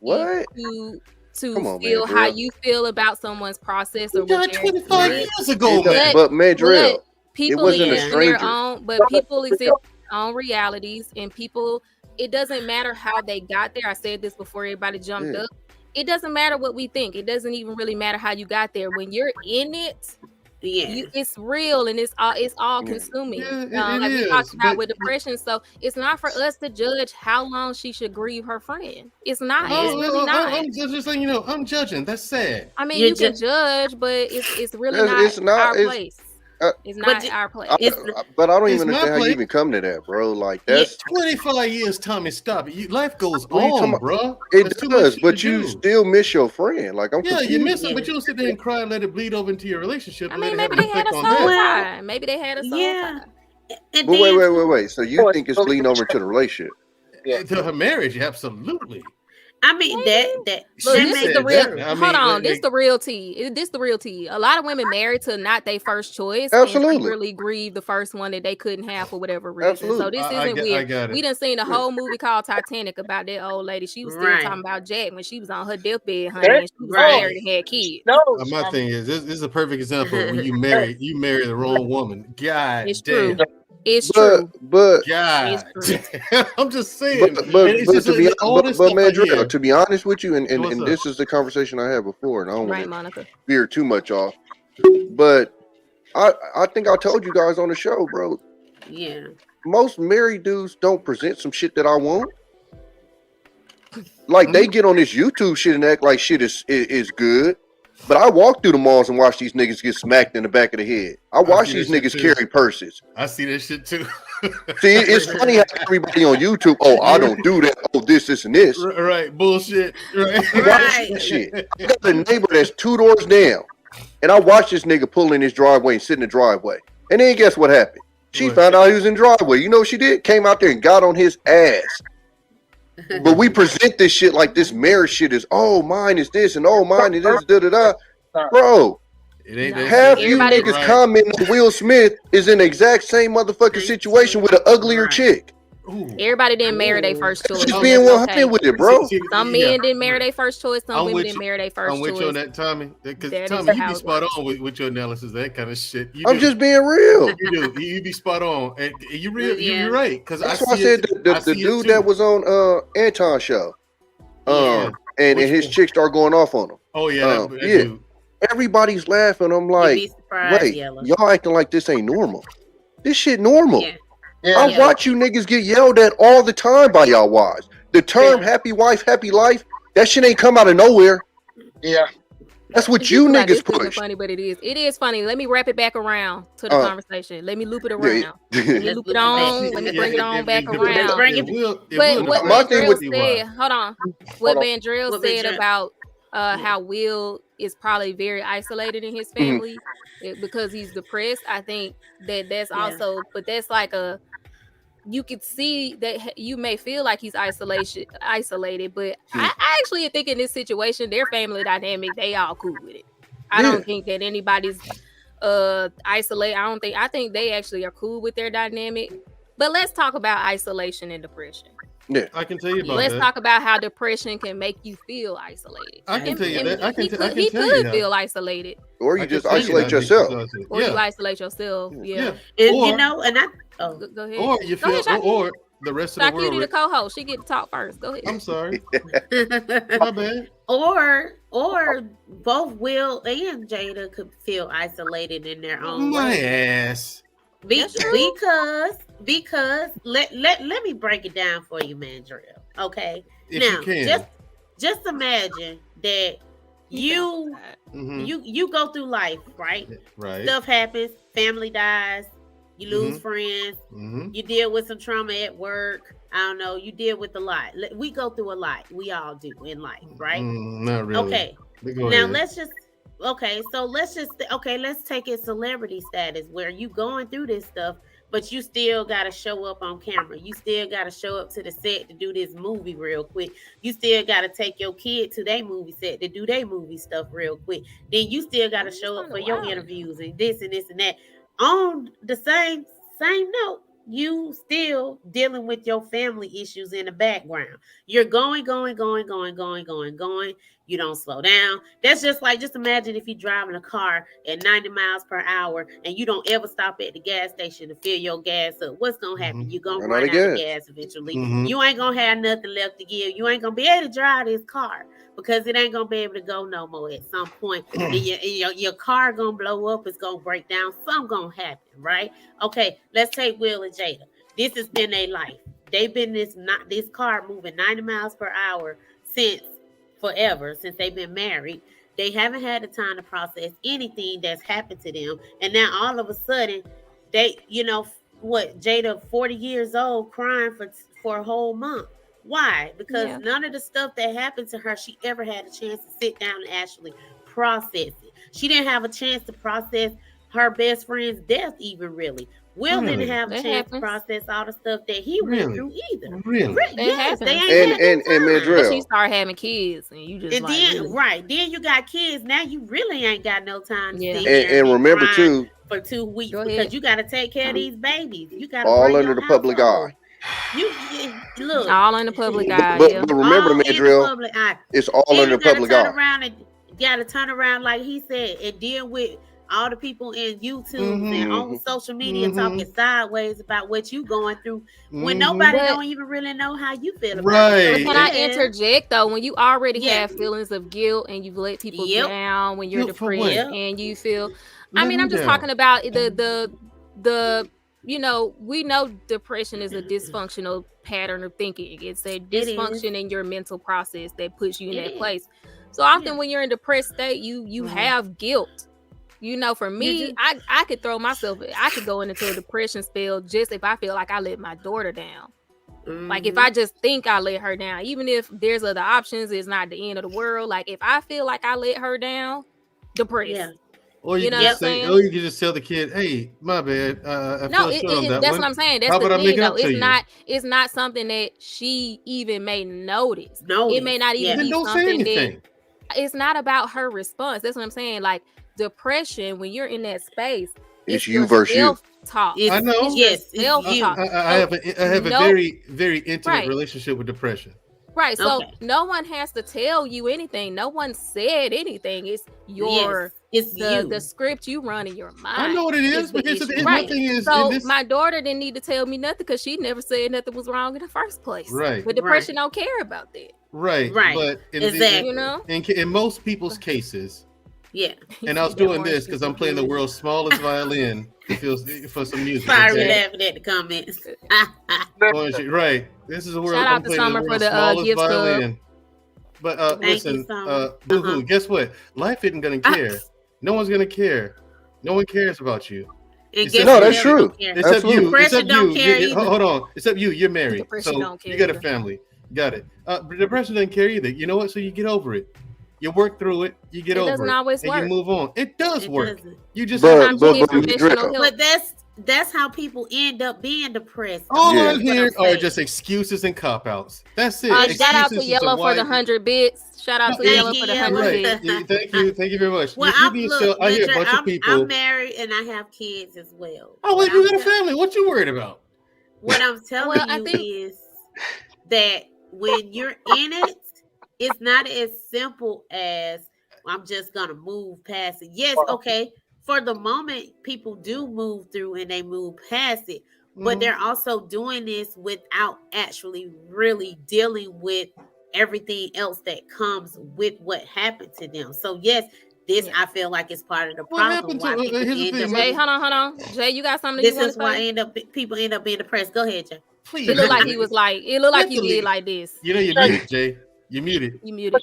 to feel how you feel about someone's process or what 25 years ago, but Mandrill, people exist in their own, but people exist in their own realities, and people. It doesn't matter how they got there. I said this before everybody jumped up. It doesn't matter what we think. It doesn't even really matter how you got there. When you're in it. It's real and it's all consuming. Like we talked about with depression, so it's not for us to judge how long she should grieve her friend. It's not. It's really not. I'm just saying, I'm judging. That's sad. I mean, you can judge, but it's really not our place. It's not our place. But I don't even understand how you even come to that, bro. Like that's 25 years, Tommy. Stop it. Life goes on, bro. It does, but you still miss your friend. Like I'm confused. You miss him, but you don't sit there and cry and let it bleed over into your relationship. I mean, maybe they had a soul tie. Maybe they had a soul tie. But wait. So you think it's bleeding over to the relationship? To her marriage, absolutely. I mean that. Look, this is the real. Hold on, this the real tea. This the real tea. A lot of women married to not their first choice. Absolutely, and really grieve the first one that they couldn't have for whatever reason. Absolutely. So this isn't weird. We done seen a whole movie called Titanic about that old lady. She was still talking about Jack when she was on her deathbed, honey. And she was married and had kids. My thing is, this is a perfect example when you marry the wrong woman. God, it's damn. true. It's true. But God, It's true. I'm just saying. but to be Mandrell, to be honest with you, and What's this is the conversation I had before, and I don't Right, want to Monica. veer too much off. But I think I told you guys on the show, bro. Yeah. Most married dudes don't present some shit that I want. Like they get on this YouTube shit and act like shit is good. But I walk through the malls and watch these niggas get smacked in the back of the head. I watch these niggas carry purses. I see that shit too. See, it's funny how everybody on YouTube, oh, I don't do that. Oh, this, and this. Right, bullshit. Right. Watch that shit. I got a neighbor that's 2 doors down. And I watched this nigga pull in his driveway and sit in the driveway. And then guess what happened? She found out he was in the driveway. You know what she did? Came out there and got on his ass. But we present this shit like this marriage shit is, oh, mine is this and oh, mine is this, da-da-da. Bro, it ain't half you niggas commenting on Will Smith is in the exact same motherfucking situation with an uglier chick. Ooh. Everybody didn't marry their first choice. Just being 100 with it, bro. Some men didn't marry their first choice. Some women didn't marry their first choice. I'm with you on that, Tommy. Because Tommy, you be spot on with your analysis, that kind of shit. I'm just being real. You do. You be spot on, and you real. You're right. Because that's why I said the dude that was on Anton's show, and his chick started going off on him. Oh yeah, yeah. Everybody's laughing. I'm like, wait, y'all acting like this ain't normal. This shit normal. Yeah. I watch you niggas get yelled at all the time by y'all wives. The term happy wife, happy life, that shit ain't come out of nowhere. Yeah. That's what you niggas push. Funny, but it is. It is funny. Let me wrap it back around to the conversation. Let me loop it around. Let me loop it on. Let me bring it on back around. But what Mandrell said, hold on. What Mandrell said about how Will is probably very isolated in his family because he's depressed. I think that's also, but that's like you could see that you may feel like he's isolated, but I actually think in this situation, their family dynamic, they all cool with it. I don't think that anybody's isolated. I think they actually are cool with their dynamic. But let's talk about isolation and depression. Yeah, I can tell you about Let's talk about how depression can make you feel isolated. I can tell you that. He could feel isolated. Or you just isolate yourself. Or you isolate yourself. Yeah. And you know, and go ahead. Or you feel, or the rest of the world. ShyCutie, the co-host, she get to talk first. Go ahead. I'm sorry. My bad. Or both Will and Jada could feel isolated in their own way. Ass. Because let me break it down for you, Mandrell. Okay. If now you can. just imagine that you go through life, right? Right. Stuff happens, family dies, you lose friends, you deal with some trauma at work. I don't know, you deal with a lot. We go through a lot. We all do in life, right? Not really. Okay. Now let's take it celebrity status where you going through this stuff, but you still got to show up on camera. You still got to show up to the set to do this movie real quick. You still got to take your kid to their movie set to do their movie stuff real quick. Then you still got to show up for your interviews and this and that. On the same note, you still dealing with your family issues in the background. You're going. You don't slow down. That's just imagine if you're driving a car at 90 miles per hour and you don't ever stop at the gas station to fill your gas up. What's going to happen? You're going to run out of gas eventually. You ain't going to have nothing left to give. You ain't going to be able to drive this car because it ain't going to be able to go no more at some point. your car going to blow up. It's going to break down. Something going to happen, right? Okay, let's take Will and Jada. This has been their life. They've been this car moving 90 miles per hour since forever, since they've been married. They haven't had the time to process anything that's happened to them. And now all of a sudden, they, Jada, 40 years old, crying for a whole month. Why? Because none of the stuff that happened to her, she ever had a chance to sit down and actually process it. She didn't have a chance to process her best friend's death even, really. Will didn't have a chance to process all the stuff that he went through either. Really? Yes, they ain't and Mandrell. She started having kids, and you just then you got kids. Now you really ain't got no time to sit and remember too for 2 weeks because you got to take care of these babies. You got all under the public eye. You look all in the public eye. But remember, Mandrell, it's all under the public eye. Got to turn around, like he said, and deal with all the people in YouTube and on social media talking sideways about what you going through when nobody don't even really know how you feel about it. But can I interject though? When you already have feelings of guilt and you've let people down, when you're depressed and you feel, I mean, I'm just talking about the you know, we know depression is a dysfunctional pattern of thinking. It's a dysfunction in your mental process that puts you in that place. So often when you're in a depressed state, you have guilt. You know, for me, I could throw myself, I could go into a depression spell just if I feel like I let my daughter down. Like if I just think I let her down, even if there's other options, it's not the end of the world. Like if I feel like I let her down, depressed. Or you can just say, or you can just tell the kid, "Hey, my bad. I no, feel that's what I'm saying. That's the thing, though. It's not something that she even may notice. It may not even be something that. It's not about her response. That's what I'm saying. Like depression, when you're in that space, it's you versus you. Talk. I know. Yes, self-talk. I have a very, very intimate relationship with depression. Right. So no one has to tell you anything. No one said anything. It's your the script you run in your mind. I know what it is, but my thing is, so my daughter didn't need to tell me nothing because she never said nothing was wrong in the first place. Right. But depression don't care about that. Right. But in most people's cases. Yeah. And I was doing this because I'm playing the world's smallest violin for some music. Sorry, laughing at the comments. Right. This is a world. Shout out to Summer for the smallest violin. But listen, Boo-hoo, guess what? Life isn't gonna care. No one's gonna care. No one cares about you. No, that's true. Except you. Depression don't care either. Hold on. Except you. You're married. Depression don't care you got either. a family. Got it. Depression doesn't care either. You know what? So you get over it. You work through it. You get over it. It doesn't always work. And you move on. It does work. Doesn't. You just but that's how people end up being depressed. All I'm hearing are just excuses and cop outs. That's it. Shout out to Yellow for the 100 bits. Shout out to Yellow for the 100 bits. Thank you very much. Well, I hear a bunch of people. I'm married and I have kids as well. Oh, wait, you got a family. What you worried about? What I'm telling you is that when you're in it, it's not as simple as I'm just gonna move past it. Yes, okay. For the moment, people do move through and they move past it, but they're also doing this without actually really dealing with everything else that comes with what happened to them. So yes, I feel like it's part of the problem. Jay, hold on. Jay, you got something? This is why people end up being depressed. Go ahead, Jay. Please. It looked like he was like. It looked like you did like this. You know you're muted, Jay. You're muted. You muted.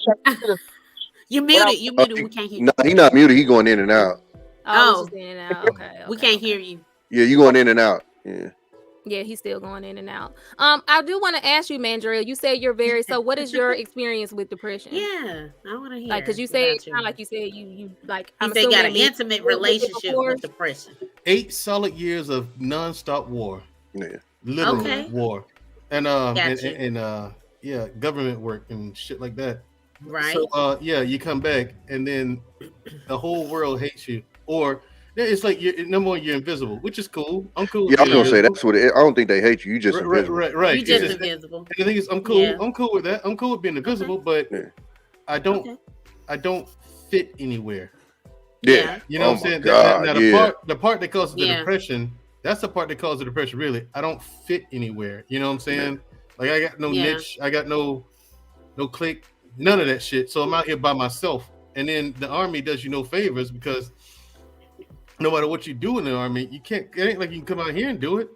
You muted. You muted. We can't hear you. No, he's not muted. He's going in and out. Oh, in and out. Okay. We can't hear you. Yeah, you going in and out. Yeah, he's still going in and out. I do want to ask you, Mandrill. You said you're very. So, what is your experience with depression? Yeah, I want to hear. Like, because you said, kind of like you said, you like. I'm saying got an intimate relationship with depression. 8 solid years of nonstop war. Yeah. Literal war, and government work and shit like that. Right. So you come back and then the whole world hates you, or it's like number one, you're invisible, which is cool. I'm cool. Yeah, I was gonna say that's what I don't think they hate you. You just invisible. Right. You just invisible. And the thing is, I'm cool. Yeah. I'm cool with that. I'm cool with being invisible, but I don't fit anywhere. Yeah. You know what I'm saying? Now, the part that causes the depression. That's the part that causes the depression. Really, I don't fit anywhere. You know what I'm saying? Like I got no niche. I got no clique. None of that shit. So I'm out here by myself. And then the army does you no favors because no matter what you do in the army, it ain't like you can come out here and do it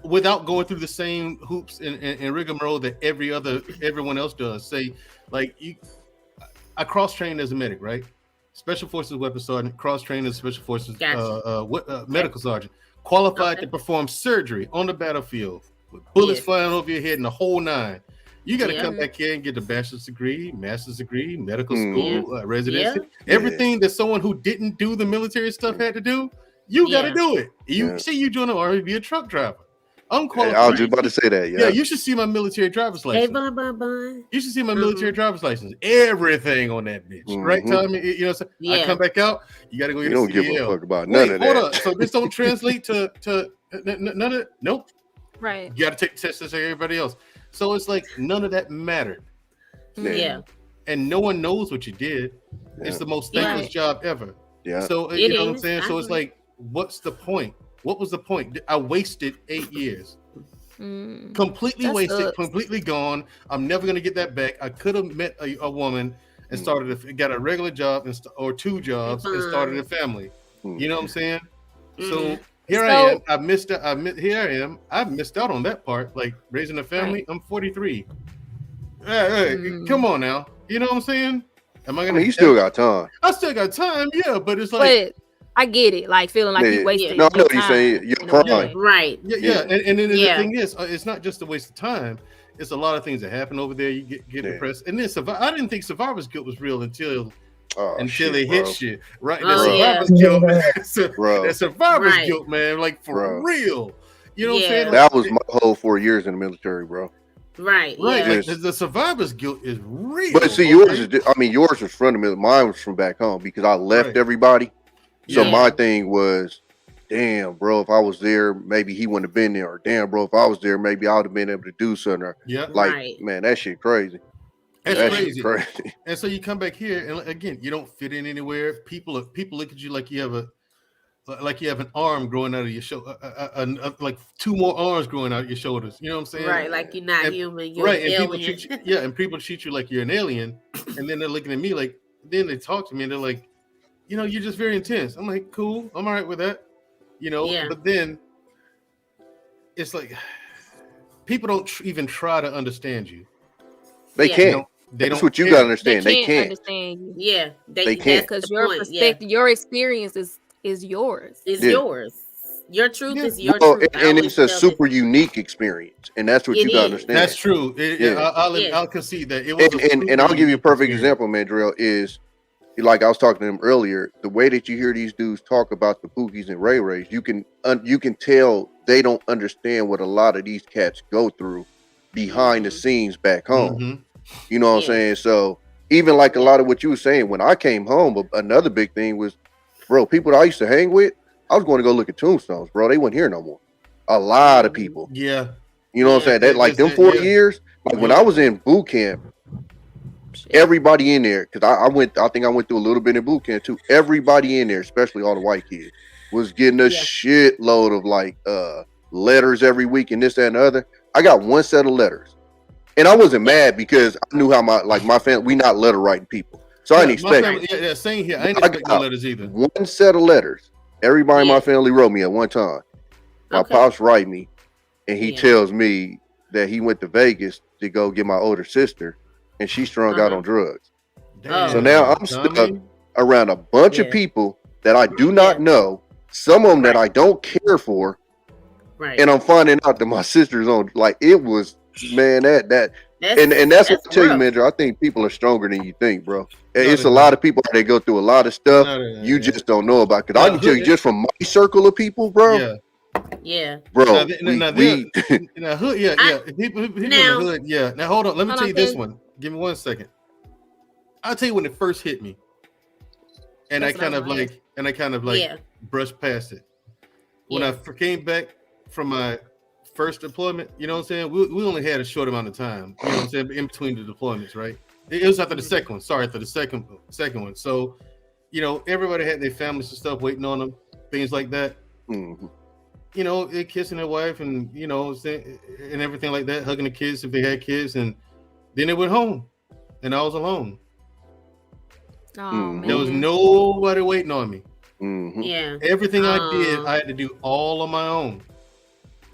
without going through the same hoops and rigmarole that everyone else does. Say, like I cross-trained as a medic, right? Special Forces Weapons Sergeant, cross-trained as Special Forces Medical Sergeant. Qualified to perform surgery on the battlefield with bullets flying over your head and the whole 9. You got to come back here and get a bachelor's degree, master's degree, medical school, residency, everything that someone who didn't do the military stuff had to do. You got to do it. You see, you join the army, be a truck driver. I'm qualified. I was just about to say that. Yeah, you should see my military driver's license. Hey, bye. You should see my military driver's license. Everything on that bitch, right, Tommy? You know, I come back out. You got to go get a CDL. Don't give a fuck about none of that. Hold on. So this don't translate to none of it. Nope. Right. You got to take the test just like everybody else. So it's like none of that mattered. Yeah. And no one knows what you did. It's the most thankless job ever. Yeah. So you know what I'm saying. So it's like, what's the point? What was the point? I wasted 8 years. Completely wasted, sucks. completely gone. I'm never gonna get that back. I could have met a woman and got a regular job or 2 jobs and started a family. You know what I'm saying? So here I am. I've missed out on that part, like raising a family. Right. I'm 43. Hey, come on now. You know what I'm saying? Am I gonna? You still got time. I still got time, yeah, but it's like. I get it, like feeling like you wasted. No, I know what you're saying. You're crying. Right. Yeah. And then the thing is, it's not just a waste of time. It's a lot of things that happen over there. You get depressed. And then I didn't think survivor's guilt was real until they hit shit. Right. That survivor's guilt, man. Like for real. You know what I'm saying? That was my whole 4 years in the military, bro. Right. Like the survivor's guilt is real. But see, yours was from the military. Mine was from back home because I left everybody. So my thing was, damn, bro, if I was there, maybe he wouldn't have been there. Or damn, bro, if I was there, maybe I would have been able to do something. Man, that shit crazy. That's crazy. And so you come back here, and again, you don't fit in anywhere. People look at you like you have an arm growing out of your shoulder, like 2 more arms growing out of your shoulders. You know what I'm saying? Right, like you're not human. You're an alien. And people treat you like you're an alien, and then they're looking at me like. Then they talk to me, and they're like. You know, you're just very intense. I'm like, cool. I'm all right with that. You know, but then it's like people don't even try to understand you. They can't. That's what you got to understand. They can't understand you. Yeah, they can't because your perspective, your experience is yours. It's yours. Your truth is your truth. And it's a super unique experience, and that's what you got to understand. That's true. I'll concede that. It was and I'll give you a perfect example, Mandrell, is. Like I was talking to him earlier, the way that you hear these dudes talk about the Pookies and Ray Rays, you can tell they don't understand what a lot of these cats go through behind the scenes back home. You know what I'm saying? So even like a lot of what you were saying, when I came home, another big thing was, bro, people that I used to hang with, I was going to go look at tombstones, bro. They weren't here no more. A lot of people. Yeah. You know what I'm saying? That like them 4 years, like when I was in boot camp, everybody in there, because I think I went through a little bit in boot camp too. Everybody in there, especially all the white kids, was getting a shitload of like letters every week and this, that, and the other. I got 1 set of letters. And I wasn't mad because I knew how my family, we not letter writing people. So I didn't expect it. Same here. I ain't expect no letters either. 1 set of letters. Everybody in my family wrote me at one time. My pops write me, and he tells me that he went to Vegas to go get my older sister, and she strung out on drugs. So now I'm stuck around a bunch of people that I do not know, some of them that I don't care for, and I'm finding out that my sister's on. Like it was, man, and that's what I tell you, man. I think people are stronger than you think, bro. It's a lot of people that go through a lot of stuff you just don't know about. Because I can tell you just from my circle of people, bro. Yeah, bro. People in the hood. Yeah. Now hold on. Let me tell you this one. Give me 1 second. I'll tell you when it first hit me, and I kind of brushed past it. When I came back from my first deployment, you know what I'm saying? We only had a short amount of time, you know what I'm saying, in between the deployments, right? It was after the second one. Sorry, after the second one. So, you know, everybody had their families and stuff waiting on them, things like that. Mm-hmm. You know, they kissing their wife and, you know, and everything like that, hugging the kids if they had kids. And then they went home and I was alone. There was nobody waiting on me. Mm-hmm. Yeah. Everything I did, I had to do all on my own.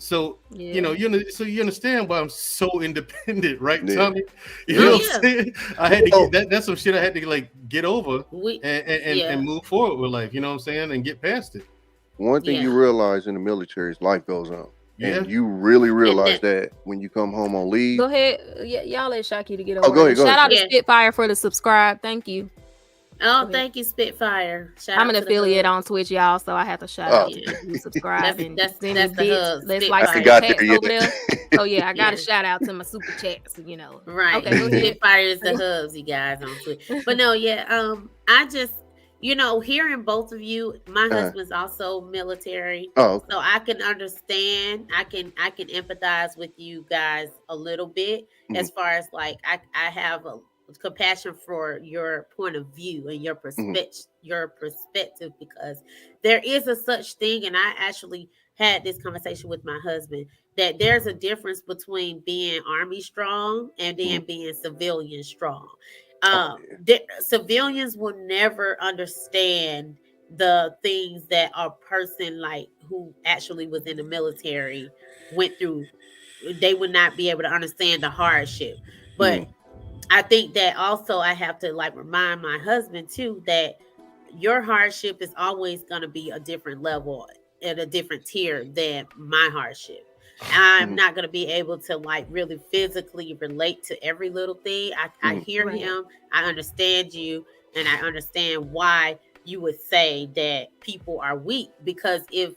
So, you know, so you understand why I'm so independent, right, Tommy? You know what I'm saying? I had to get that's some shit I had to like get over and move forward with life, you know what I'm saying? And get past it. One thing you realize in the military is life goes on. Yeah. And you really realize that when you come home on leave. Go ahead. Y'all let ShyCutie get over. Oh, go ahead. Shout out to Spitfire for the subscribe. Thank you. Oh, thank you, Spitfire. I'm an affiliate on Twitch, y'all, so I have to shout out you. Subscribe. That's the hub. Let's like some chats over there. Oh yeah, I got to shout out to my super chats, you know. Right. Okay, Spitfire is the hubs, you guys on Twitch. But no, I just, you know, hearing both of you, my husband's also military. So I can understand, I can empathize with you guys a little bit as far as like I have compassion for your point of view and your Mm-hmm. perspective, because there is a such thing, and I actually had this conversation with my husband, that there's a difference between being army strong and then being civilian strong. Civilians will never understand the things that a person like who actually was in the military went through. They would not be able to understand the hardship. But I think that also I have to like remind my husband too that your hardship is always going to be a different level at a different tier than my hardship. I'm not going to be able to like really physically relate to every little thing. I hear him, I understand you, and I understand why you would say that people are weak, because if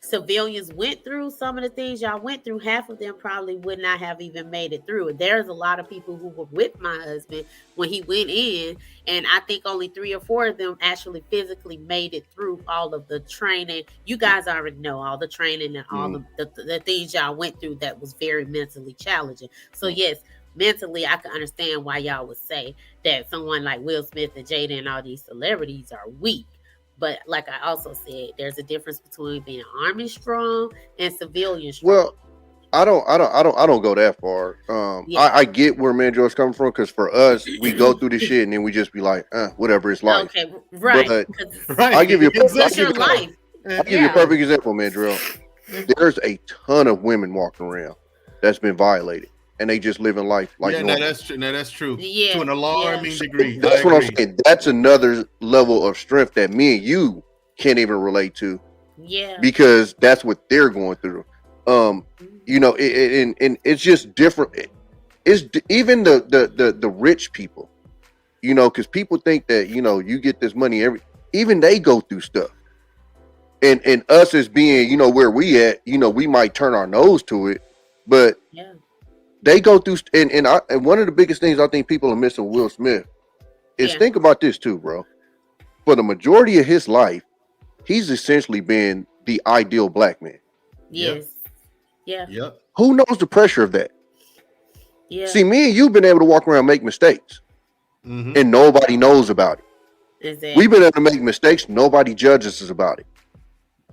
civilians went through some of the things y'all went through, half of them probably would not have even made it through. There's a lot of people who were with my husband when he went in, and I think only 3 or 4 of them actually physically made it through all of the training. You guys already know all the training and all the things y'all went through that was very mentally challenging. So yes, mentally I can understand why y'all would say that someone like Will Smith and Jada and all these celebrities are weak. But like I also said, there's a difference between being army strong and civilian strong. Well, I don't go that far. I get where Mandrell's coming from, because for us, we go through this shit and then we just be like, whatever, it's life. Okay, right. But I give you it's your life. I'll give you a perfect example, Mandrell. There's a ton of women walking around that's been violated, and they just living life like normal. That's true. That's true. Yeah, to an alarming degree. That's what I'm saying. That's another level of strength that me and you can't even relate to. Yeah, because that's what they're going through. You know, and it's just different. It's even the rich people, you know, because people think that, you know, you get this money even they go through stuff. And us as being, you know, where we at, you know, we might turn our nose to it, but they go through. And one of the biggest things I think people are missing with Will Smith is think about this too, bro. For the majority of his life, he's essentially been the ideal black man. Yes. Yeah. Yep. Who knows the pressure of that? Yeah. See, me and you've been able to walk around and make mistakes, and nobody knows about it. Exactly. We've been able to make mistakes. Nobody judges us about it.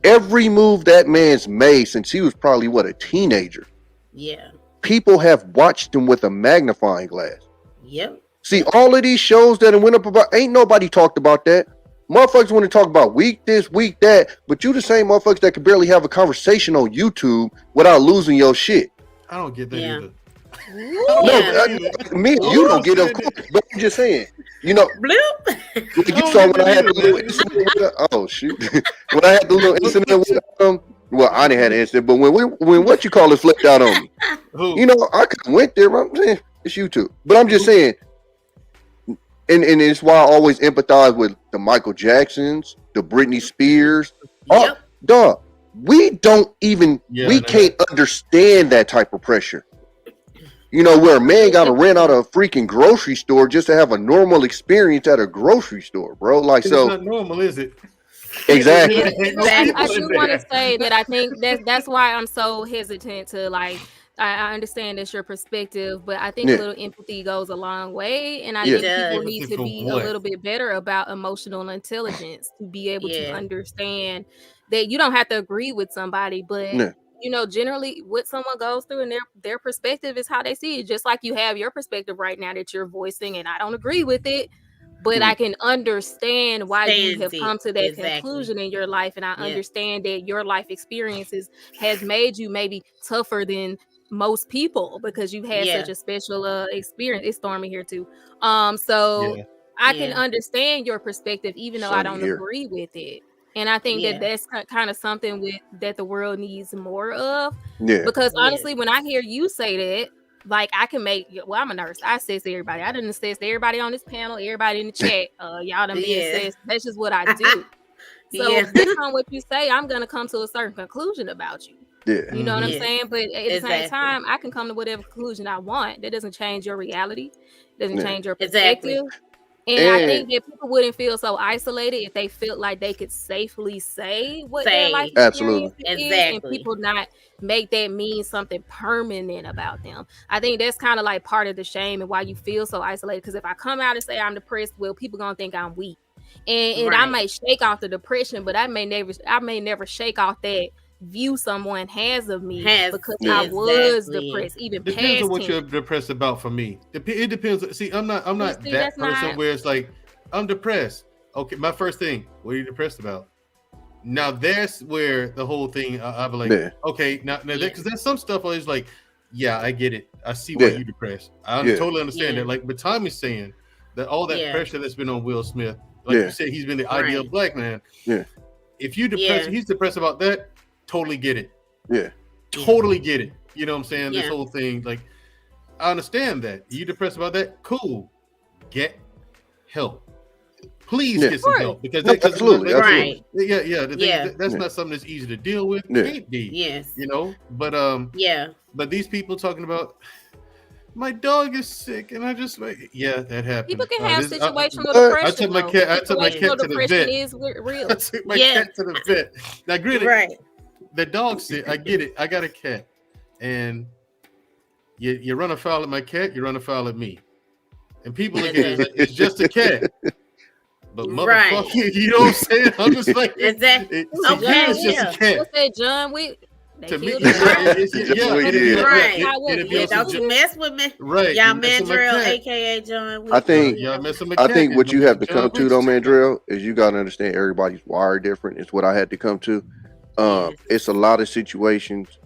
Every move that man's made since he was probably, a teenager. Yeah. People have watched him with a magnifying glass. Yep. See, all of these shows that went up about, ain't nobody talked about that. Motherfuckers want to talk about week this, week that, but you the same motherfuckers that can barely have a conversation on YouTube without losing your shit. I don't get that either. Me, you don't get it, of course, but I'm just saying, you know. Bloop. You saw when I had the little incident with oh shoot, when I had the little incident with well, I didn't have an incident, but when what you call it flipped out on me, you know, I could have went there. But I'm saying it's YouTube, but I'm just saying, and it's why I always empathize with the Michael Jacksons, the Britney Spears. Oh, dog, we don't even can't understand that type of pressure. You know, where a man got to rent out a freaking grocery store just to have a normal experience at a grocery store, bro. Like, so it's not normal, is it? Exactly. I do want to say that I think that's why I'm so hesitant to like. I understand that's your perspective, but I think a little empathy goes a long way, and I think people need to be a little bit better about emotional intelligence to be able to understand that you don't have to agree with somebody, but you know, generally what someone goes through and their perspective is how they see it. Just like you have your perspective right now that you're voicing, and I don't agree with it, but I can understand why you have come to that conclusion in your life, and I understand that your life experiences has made you maybe tougher than most people because you've had such a special experience. It's stormy here too. So I can understand your perspective, even though I don't agree with it. And I think that that's kind of something that the world needs more of. Yeah. Because honestly, when I hear you say that, like I can make, well, I'm a nurse. I assess everybody. I didn't assess everybody on this panel, everybody in the chat. Y'all done be assessed. That's just what I do. So based on what you say, I'm gonna come to a certain conclusion about you. Yeah. You know what I'm saying? But at the same time, I can come to whatever conclusion I want. That doesn't change your reality. Doesn't change your perspective. And I think that people wouldn't feel so isolated if they felt like they could safely say what their life experience is, and people not make that mean something permanent about them. I think that's kind of like part of the shame and why you feel so isolated. Because if I come out and say I'm depressed, well, people gonna think I'm weak, and I might shake off the depression, but I may never shake off that view someone has of me because I was depressed. Even depends on what you're depressed about. For me, it depends. See, I'm not that person where it's like I'm depressed. Okay, my first thing, what are you depressed about? Now that's where the whole thing I'll be like, okay, now because there's some stuff where it's like, yeah, I get it. I see why you're depressed. I totally understand that. Like, but Tommy's saying that all that pressure that's been on Will Smith, like you said, he's been the ideal black man. Yeah. If you're depressed, he's depressed about that. Totally get it. Yeah. Totally get it. You know what I'm saying? This whole thing, like, I understand that. You depressed about that? Cool. Get help. Please get some help. Because absolutely. That's not something that's easy to deal with. Can't be. Yes. You know, but but these people talking about my dog is sick, and I just that happened. People can have situational depression. I took my cat to the vet. Is real. I took my cat to the vet. Now, granted, the dog sick. I get it. I got a cat, and you run afoul at my cat. You run afoul at me, and people look at it like it's just a cat. But motherfucker, you know what I'm saying? I'm just like, exactly. It's just a cat. What's that, John? To me, don't you mess with me, right? Y'all, Mandrill, aka John. I think what you have to come to, though, Mandrill, is you got to understand everybody's wired different. It's what I had to come to. It's a lot of situations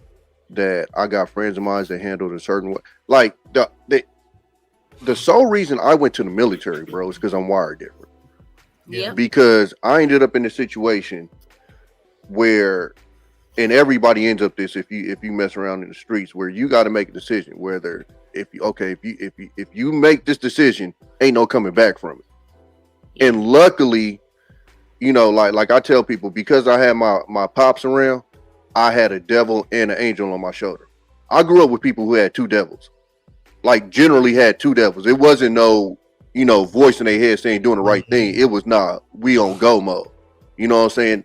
that I got friends of mine that handled a certain way. Like the sole reason I went to the military, bro, is because I'm wired different. Yeah. Because I ended up in a situation where, and everybody ends up this if you mess around in the streets, where you got to make a decision whether if you make this decision, ain't no coming back from it. And luckily, you know, like I tell people, because I had my pops around, I had a devil and an angel on my shoulder. I grew up with people who had two devils, like generally had two devils. It wasn't no, you know, voice in their head saying doing the right thing. It was we on go mode. You know what I'm saying?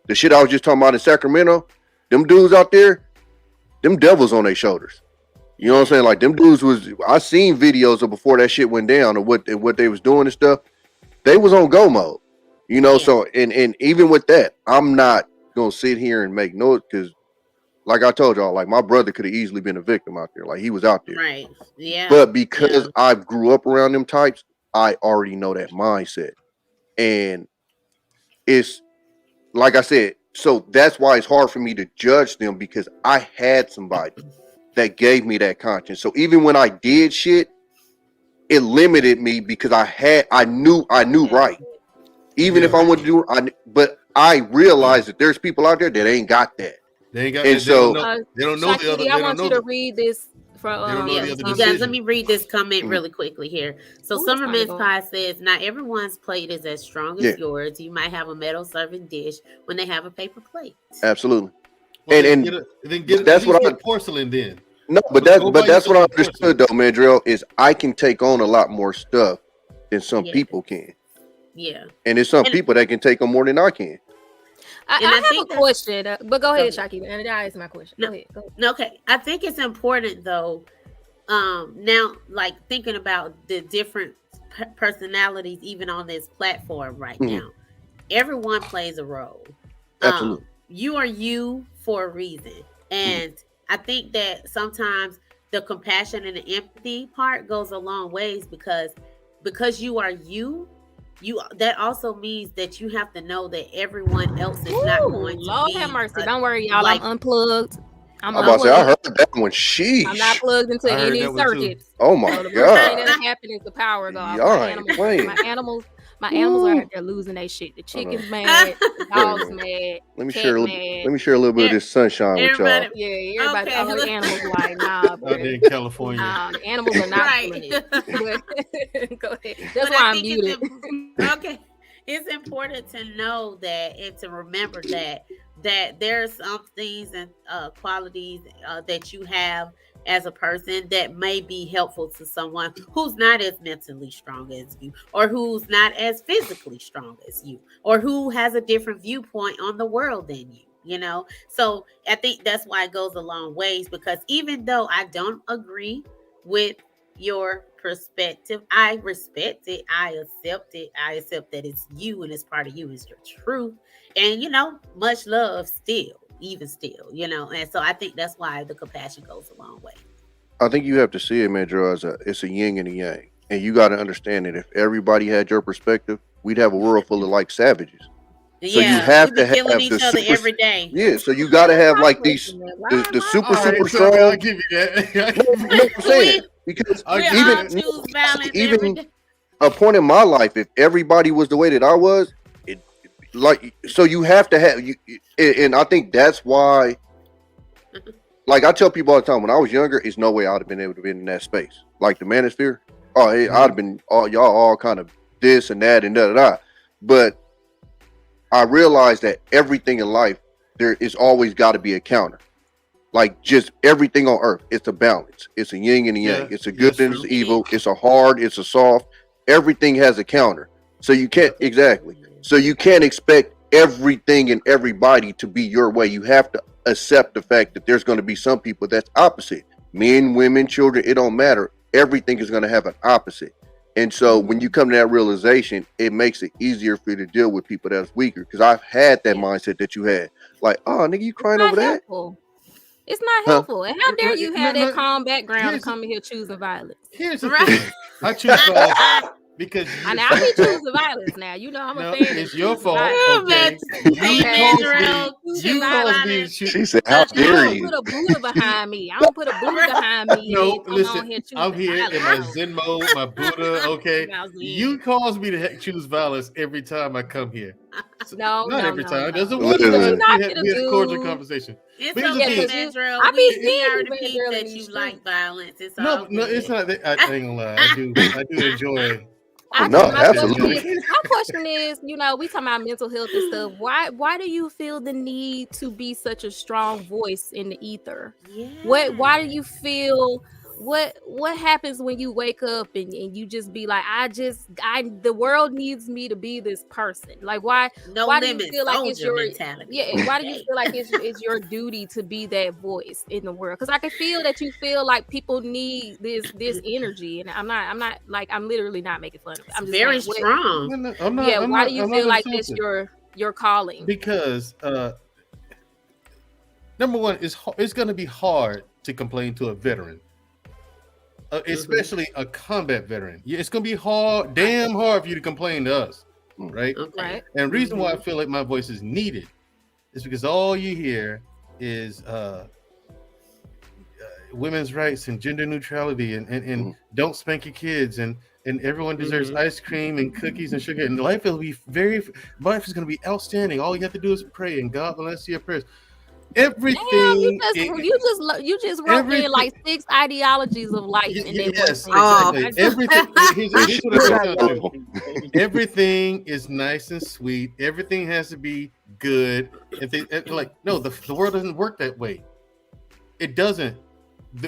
The shit I was just talking about in Sacramento, them dudes out there, them devils on their shoulders. You know what I'm saying? Like them dudes I seen videos of before that shit went down and what they was doing and stuff. They was on go mode. You know, so and even with that, I'm not gonna sit here and make noise because, like I told y'all, like my brother could have easily been a victim out there. Like he was out there. Right. Yeah. But because I grew up around them types, I already know that mindset. And it's like I said, so that's why it's hard for me to judge them, because I had somebody that gave me that conscience. So even when I did shit, it limited me because I knew right. Even if I want to do but I realized that there's people out there that ain't got that. They ain't got and that. So they don't know the other. I want you to read this from you guys, let me read this comment really quickly here. So Summer Miss Pie says, not everyone's plate is as strong as yours. You might have a metal serving dish when they have a paper plate. Absolutely. Well, then get that's what I porcelain then. No, but that's what I understood though, Mandrill, is I can take on a lot more stuff than some people can. Yeah. And there's some people that can take on more than I can. I have a question, but go ahead, ShyCutie. And I asked my question. Go ahead. Okay. I think it's important though. Now, like thinking about the different personalities, even on this platform right now, everyone plays a role. Absolutely. You are you for a reason, and I think that sometimes the compassion and the empathy part goes a long ways because you are you. That also means that you have to know that everyone else is not going to Lord be. Have mercy. Don't worry, y'all. I'm unplugged. I'm about to say, I heard that one. Sheesh. I'm not plugged into any circuits. Oh my the god! First thing that happened is the power go off. My animals are out there losing their shit. The chicken's mad. The dog's mad. Let me share a little bit of this sunshine with y'all. Yeah, everybody. All the animals like, nah, bro. Out in California. The animals are not feeling it. Go ahead. That's why I'm muted. Okay. It's important to know that and to remember that there are some things and qualities that you have as a person that may be helpful to someone who's not as mentally strong as you, or who's not as physically strong as you, or who has a different viewpoint on the world than you, you know? So I think that's why it goes a long ways, because even though I don't agree with your perspective, I respect it. I accept it. I accept that it's you and it's part of you, it's your truth. And, you know, much love still. Even still, you know, and so I think that's why the compassion goes a long way. I think you have to see it, Mandra, as it's a yin and a yang, and you got to understand that if everybody had your perspective, we'd have a world full of like savages. So you have to have killing each other every day. Yeah, so you got to have like these the super strong. I'll give you that. I'm saying, because even a point in my life, if everybody was the way that I was, like, so you have to have you, and I think that's why, like I tell people all the time, when I was younger, it's no way I'd have been able to be in that space, like the manosphere. Oh, I'd have been y'all all kind of this and that and da da da. But I realized that everything in life, there is always got to be a counter. Like just everything on earth, it's a balance. It's a yin and a yang. It's a good and it's evil. It's a hard. It's a soft. Everything has a counter. So you can't So you can't expect everything and everybody to be your way. You have to accept the fact that there's going to be some people that's opposite. Men, women, children, it don't matter. Everything is going to have an opposite. And so when you come to that realization, it makes it easier for you to deal with people that's weaker. Because I've had that mindset that you had. Like, oh, nigga, you crying over that? It's not helpful. And how dare you have that calm background and come in here choosing violence? Here's the thing. I choose violence. Because I be choosing violence now. You know I'm a fan. It's your fault. Okay. You caused me to choose. She said, "How dare you?" Put a Buddha behind me. I'm gonna put a Buddha behind me. No, listen. I'm here in my Zen mode, my Buddha. Okay, you cause me to choose violence every time I come here. So, not every time. There's a one time we had a cordial conversation. It's okay, Mandrell. We already peeped that you like violence. It's no, it's not. I ain't gonna lie. I do enjoy. Absolutely. My question is, you know, we talking about mental health and stuff. Why do you feel the need to be such a strong voice in the ether? Yeah. Why do you feel what happens when you wake up and you just be like, the world needs me to be this person? Like why do you feel like it's your mentality? Yeah, why do you feel like it's your duty to be that voice in the world? Because I can feel that you feel like people need this energy, and I'm literally not making fun of it. I'm just very strong. Why do you feel like it's your calling? Because number one, it's going to be hard to complain to a veteran. Especially a combat veteran. Yeah, it's gonna be damn hard for you to complain to us, right? Okay. And the reason why I feel like my voice is needed is because all you hear is women's rights and gender neutrality and don't spank your kids and everyone deserves ice cream and cookies and sugar, and life is gonna be outstanding. All you have to do is pray and God will answer your prayers. Everything. Damn, you just wrote in like 6 ideologies of life. Yes, exactly. Everything is nice and sweet. Everything has to be good. No, the world doesn't work that way. It doesn't.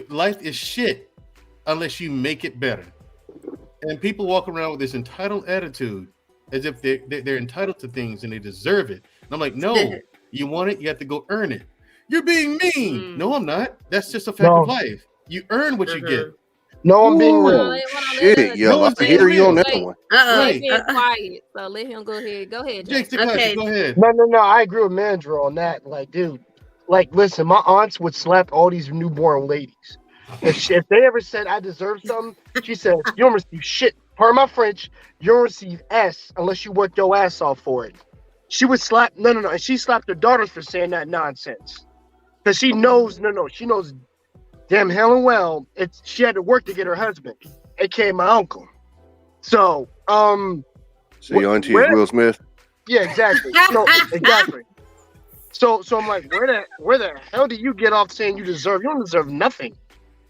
Life is shit unless you make it better. And people walk around with this entitled attitude as if they're entitled to things and they deserve it. And I'm like, no. You want it, you have to go earn it. You're being mean. No, I'm not. That's just a fact of life. You earn what you get. No, I'm being real. Shit, yo, I hear you on that one. Right. Quiet. So let him go ahead. Go ahead, okay. Go ahead. No. I agree with Mandra on that. Like, dude, listen, my aunts would slap all these newborn ladies. If they ever said I deserve something, she said, you don't receive shit. Pardon my French, you don't receive S unless you work your ass off for it. She would slap and she slapped her daughters for saying that nonsense. Because she knows she knows damn hell and well she had to work to get her husband, aka my uncle. So so your auntie is Will Smith? Yeah, exactly. Exactly. So I'm like, where the hell do you get off saying you don't deserve nothing?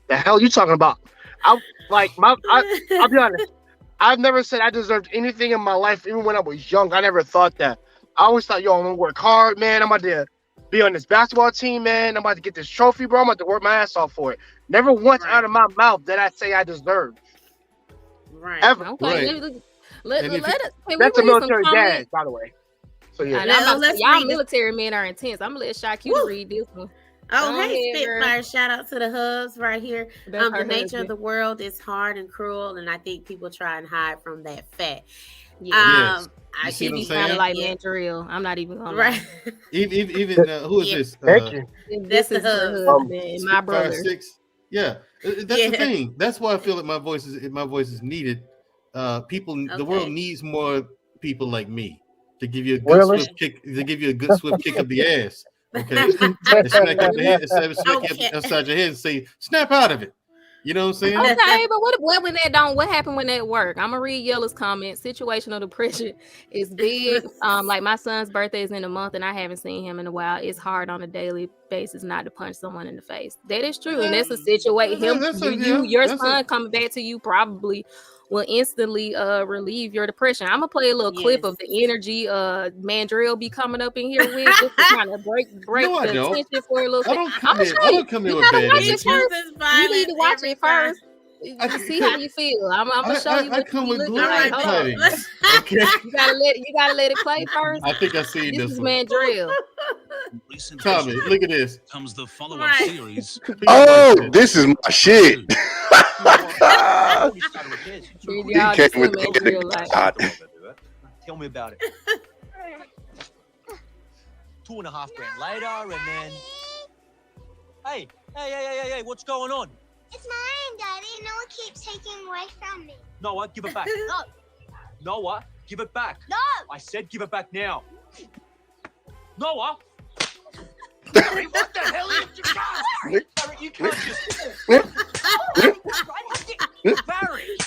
The hell you talking about? I'll be honest. I've never said I deserved anything in my life, even when I was young. I never thought that. I always thought, I'm gonna work hard, man. I'm about to be on this basketball team, man. I'm about to get this trophy, bro. I'm about to work my ass off for it. Never once out of my mouth that I say I deserve. Right. Ever. Okay. Right. Let us. Can That's we a read some military comments? dad, by the way. So yeah. And I'm about to Let's say, y'all read this. military men are intense. I'm gonna let ShyCutie read this one. Oh, Go hey, ahead, girl. Spitfire. Shout out to the hubs right here. That's The her nature of husband. the world is hard and cruel, and I think people try and hide from that fact. Yeah. Yes. I You see should what be I'm Sounded saying? like Mandrill. I'm not even gonna right. lie. Even who is Yeah. this? Thank you. This That's is the her hub. husband and my brother. 5'6". Yeah, that's Yeah. the thing. That's why I feel like my voice is needed. The world needs more people like me to give you a good Royalist? swift kick. To give you a good swift kick up the ass. Okay, and smack up the head, smack you Okay. upside your head, and say, "Snap out of it." You know what I'm saying? Okay, but what when that don't? What happened when that work? I'm gonna read Yellow's comment. Situational depression is big. Like my son's birthday is in a month, and I haven't seen him in a while. It's hard on a daily basis not to punch someone in the face. That is true, and that's a situation. Your son coming back to you probably will instantly relieve your depression. I'm gonna play a little clip of the energy Mandrill be coming up in here with just to kind of break No, I the don't. tension for a little I second. don't come in. I don't come in with bad energy. You need to watch it first. See how you feel. I'm gonna show you. I come with glue like. cuttings. Okay. You gotta let it play first. I think I seen this is one. Mandrill. Tommy, look at this. Comes the follow-up series. Oh, this is my shit. Tell me about it. 2.5 grand later, and then. Hey, what's going on? It's mine, Daddy. Noah keeps taking away from me. Noah, give it back. No. Noah, give it back. No. I said give it back now. Noah. Barry, what the hell is Barry, you can't just. Barry.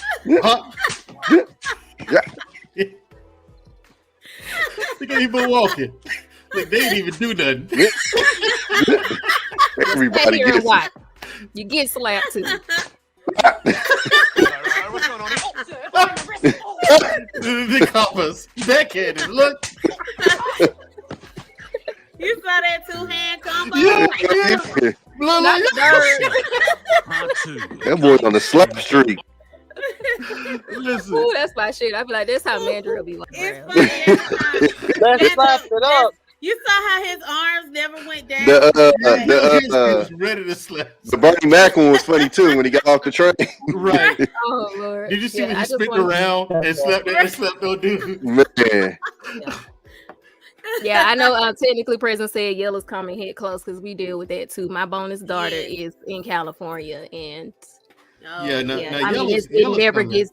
Look at him walking. Look, they didn't even do nothing. Everybody gets watch. You get slapped too. What's going on? The coppers. Backhanded. Look. You saw that 2-hand combo? Yeah. Not the That boy's on the slap streak. Listen. Ooh, that's my shit. I be like, that's how Mandrill be like. It's funny. Let's slap it up. You saw how his arms never went down. He was ready to slap. The Bernie Mac one was funny too when he got off the train. Right. Oh Lord. Did you see when he spin around and slapped no dude? Man. Yeah, I know. Technically, President said Yellow's comment hit close because we deal with that too. My bonus daughter is in California, and Now it never gets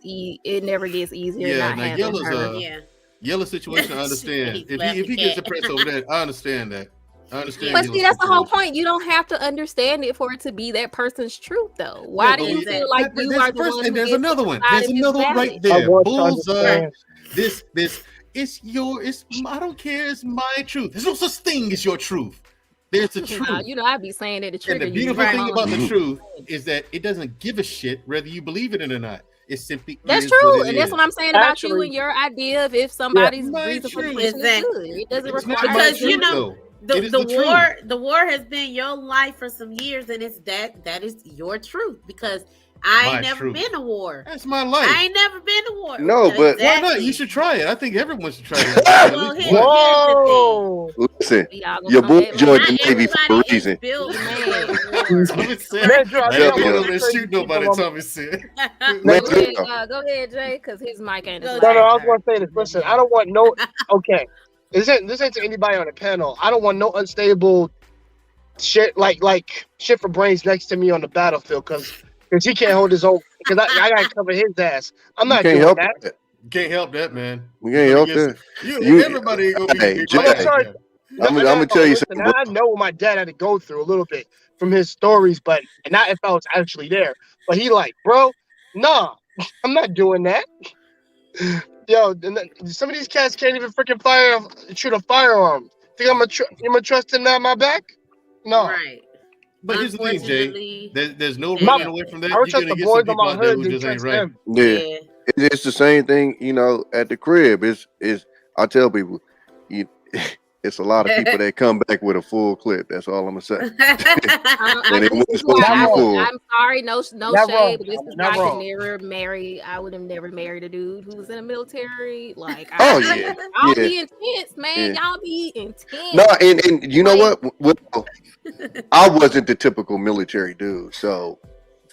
easier. Yeah, not now having Yellow's her. Yellow situation. I understand. If he gets depressed over that, I understand that. I understand. But see, that's the whole point. You don't have to understand it for it to be that person's truth, though. Why do you feel like you are the one? And there's another one. There's another one right there. Bullseye. This. It's I don't care. It's my truth. There's no such thing as your truth. There's a truth. I be saying that the truth. And the beautiful thing about the truth is that it doesn't give a shit whether you believe it or not. It's simply that's true, and that's what I'm saying about you and your idea of if somebody's reason for depression is good. It doesn't require because the war has been your life for some years, and it's that is your truth because I ain't never been to war. That's my life. I ain't never been to war. No, but why not? You should try it. I think everyone should try it. Well, here's the thing. Listen, your boy joined the Navy for a reason. Shoot nobody. Tommy said. Go ahead, Jay, because his mic ain't. No, I was going to say this. Listen, I don't want no. Okay, this ain't to anybody on the panel. I don't want no unstable shit like shit for brains next to me on the battlefield because he can't hold his own. Because I got to cover his ass. I'm not doing that. You can't help that, man. We can't help that. Everybody ain't gonna be. I'm gonna tell you something. I know what my dad had to go through a little bit from his stories, but not if I was actually there. But he like, bro, nah, I'm not doing that. Yo, some of these cats can't even freaking shoot a firearm. Think I'm gonna trust him at my back? No. Right. But here's the thing, Jay. There's no running away from that. I would trust the boys on my hood who just ain't right. Yeah. It's the same thing, at the crib. I tell people, it's a lot of people that come back with a full clip. That's all I'm gonna say. And it This was is why supposed to be full. I'm sorry, no Not shade, wrong. but this is Not why I could wrong. never marry. I would have never married a dude who was in the military. Like, Oh yeah, y'all yeah, be intense, man. yeah. Y'all be intense. No, and you know Like, what? Well, I wasn't the typical military dude, so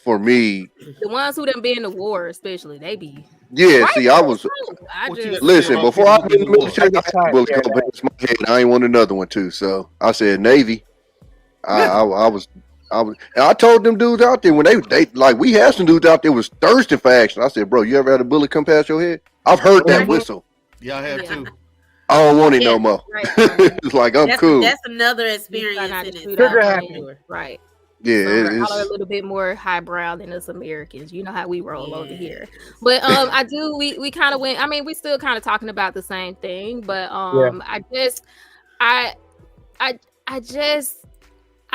for me, the ones who done been to war, especially, they be yeah. right. See, I was I What you just got to say listen about before people I who was been in to the war? military. I had a bullet Yeah, come past my head. I ain't want another one too, so I said Navy. I was. And I told them dudes out there when they like we had some dudes out there was thirsty for action. I said, bro, you ever had a bullet come past your head? I've heard that whistle. Yeah, I have Yeah. too. I don't want it no Yeah. more. right. It's like I'm cool. That's another You try experience not in to it. shoot Trigger out happy. range. Right. Yeah, Y'all are a it's little bit more highbrow than us Americans. You know how we roll over here. But I do we kind of went. I mean, we still kind of talking about the same thing, but I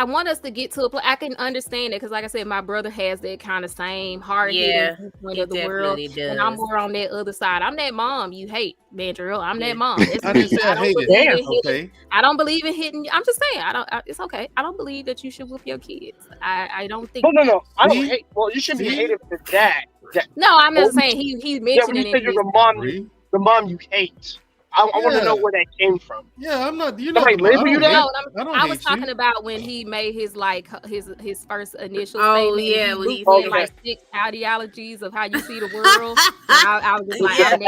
want us to get to a place. I can understand it because, like I said, my brother has that kind of same hard hitting point of the world, and I'm more on that other side. I'm that mom you hate, Mandrill. I'm that mom. That's I me. didn't say I don't hate believe it. in hitting. Okay. I don't believe in hitting. I'm just saying. It's okay. I don't believe that you should whoop your kids. I don't think. No. I don't See? hate. Well, you shouldn't be See? hated for that. No, I'm Well, just saying he Yeah, when mentioned you it. say In you're his, the mom you hate. I want to know Yeah. where that came from. Yeah, I'm not. You're not. Somebody The mom. I label you don't hate. that? no, I I don't was hate talking you. about when he made his his first initial Oh, statement. yeah, He when he looped in said- like 6 ideologies of how you see the world. And I was just like, I'm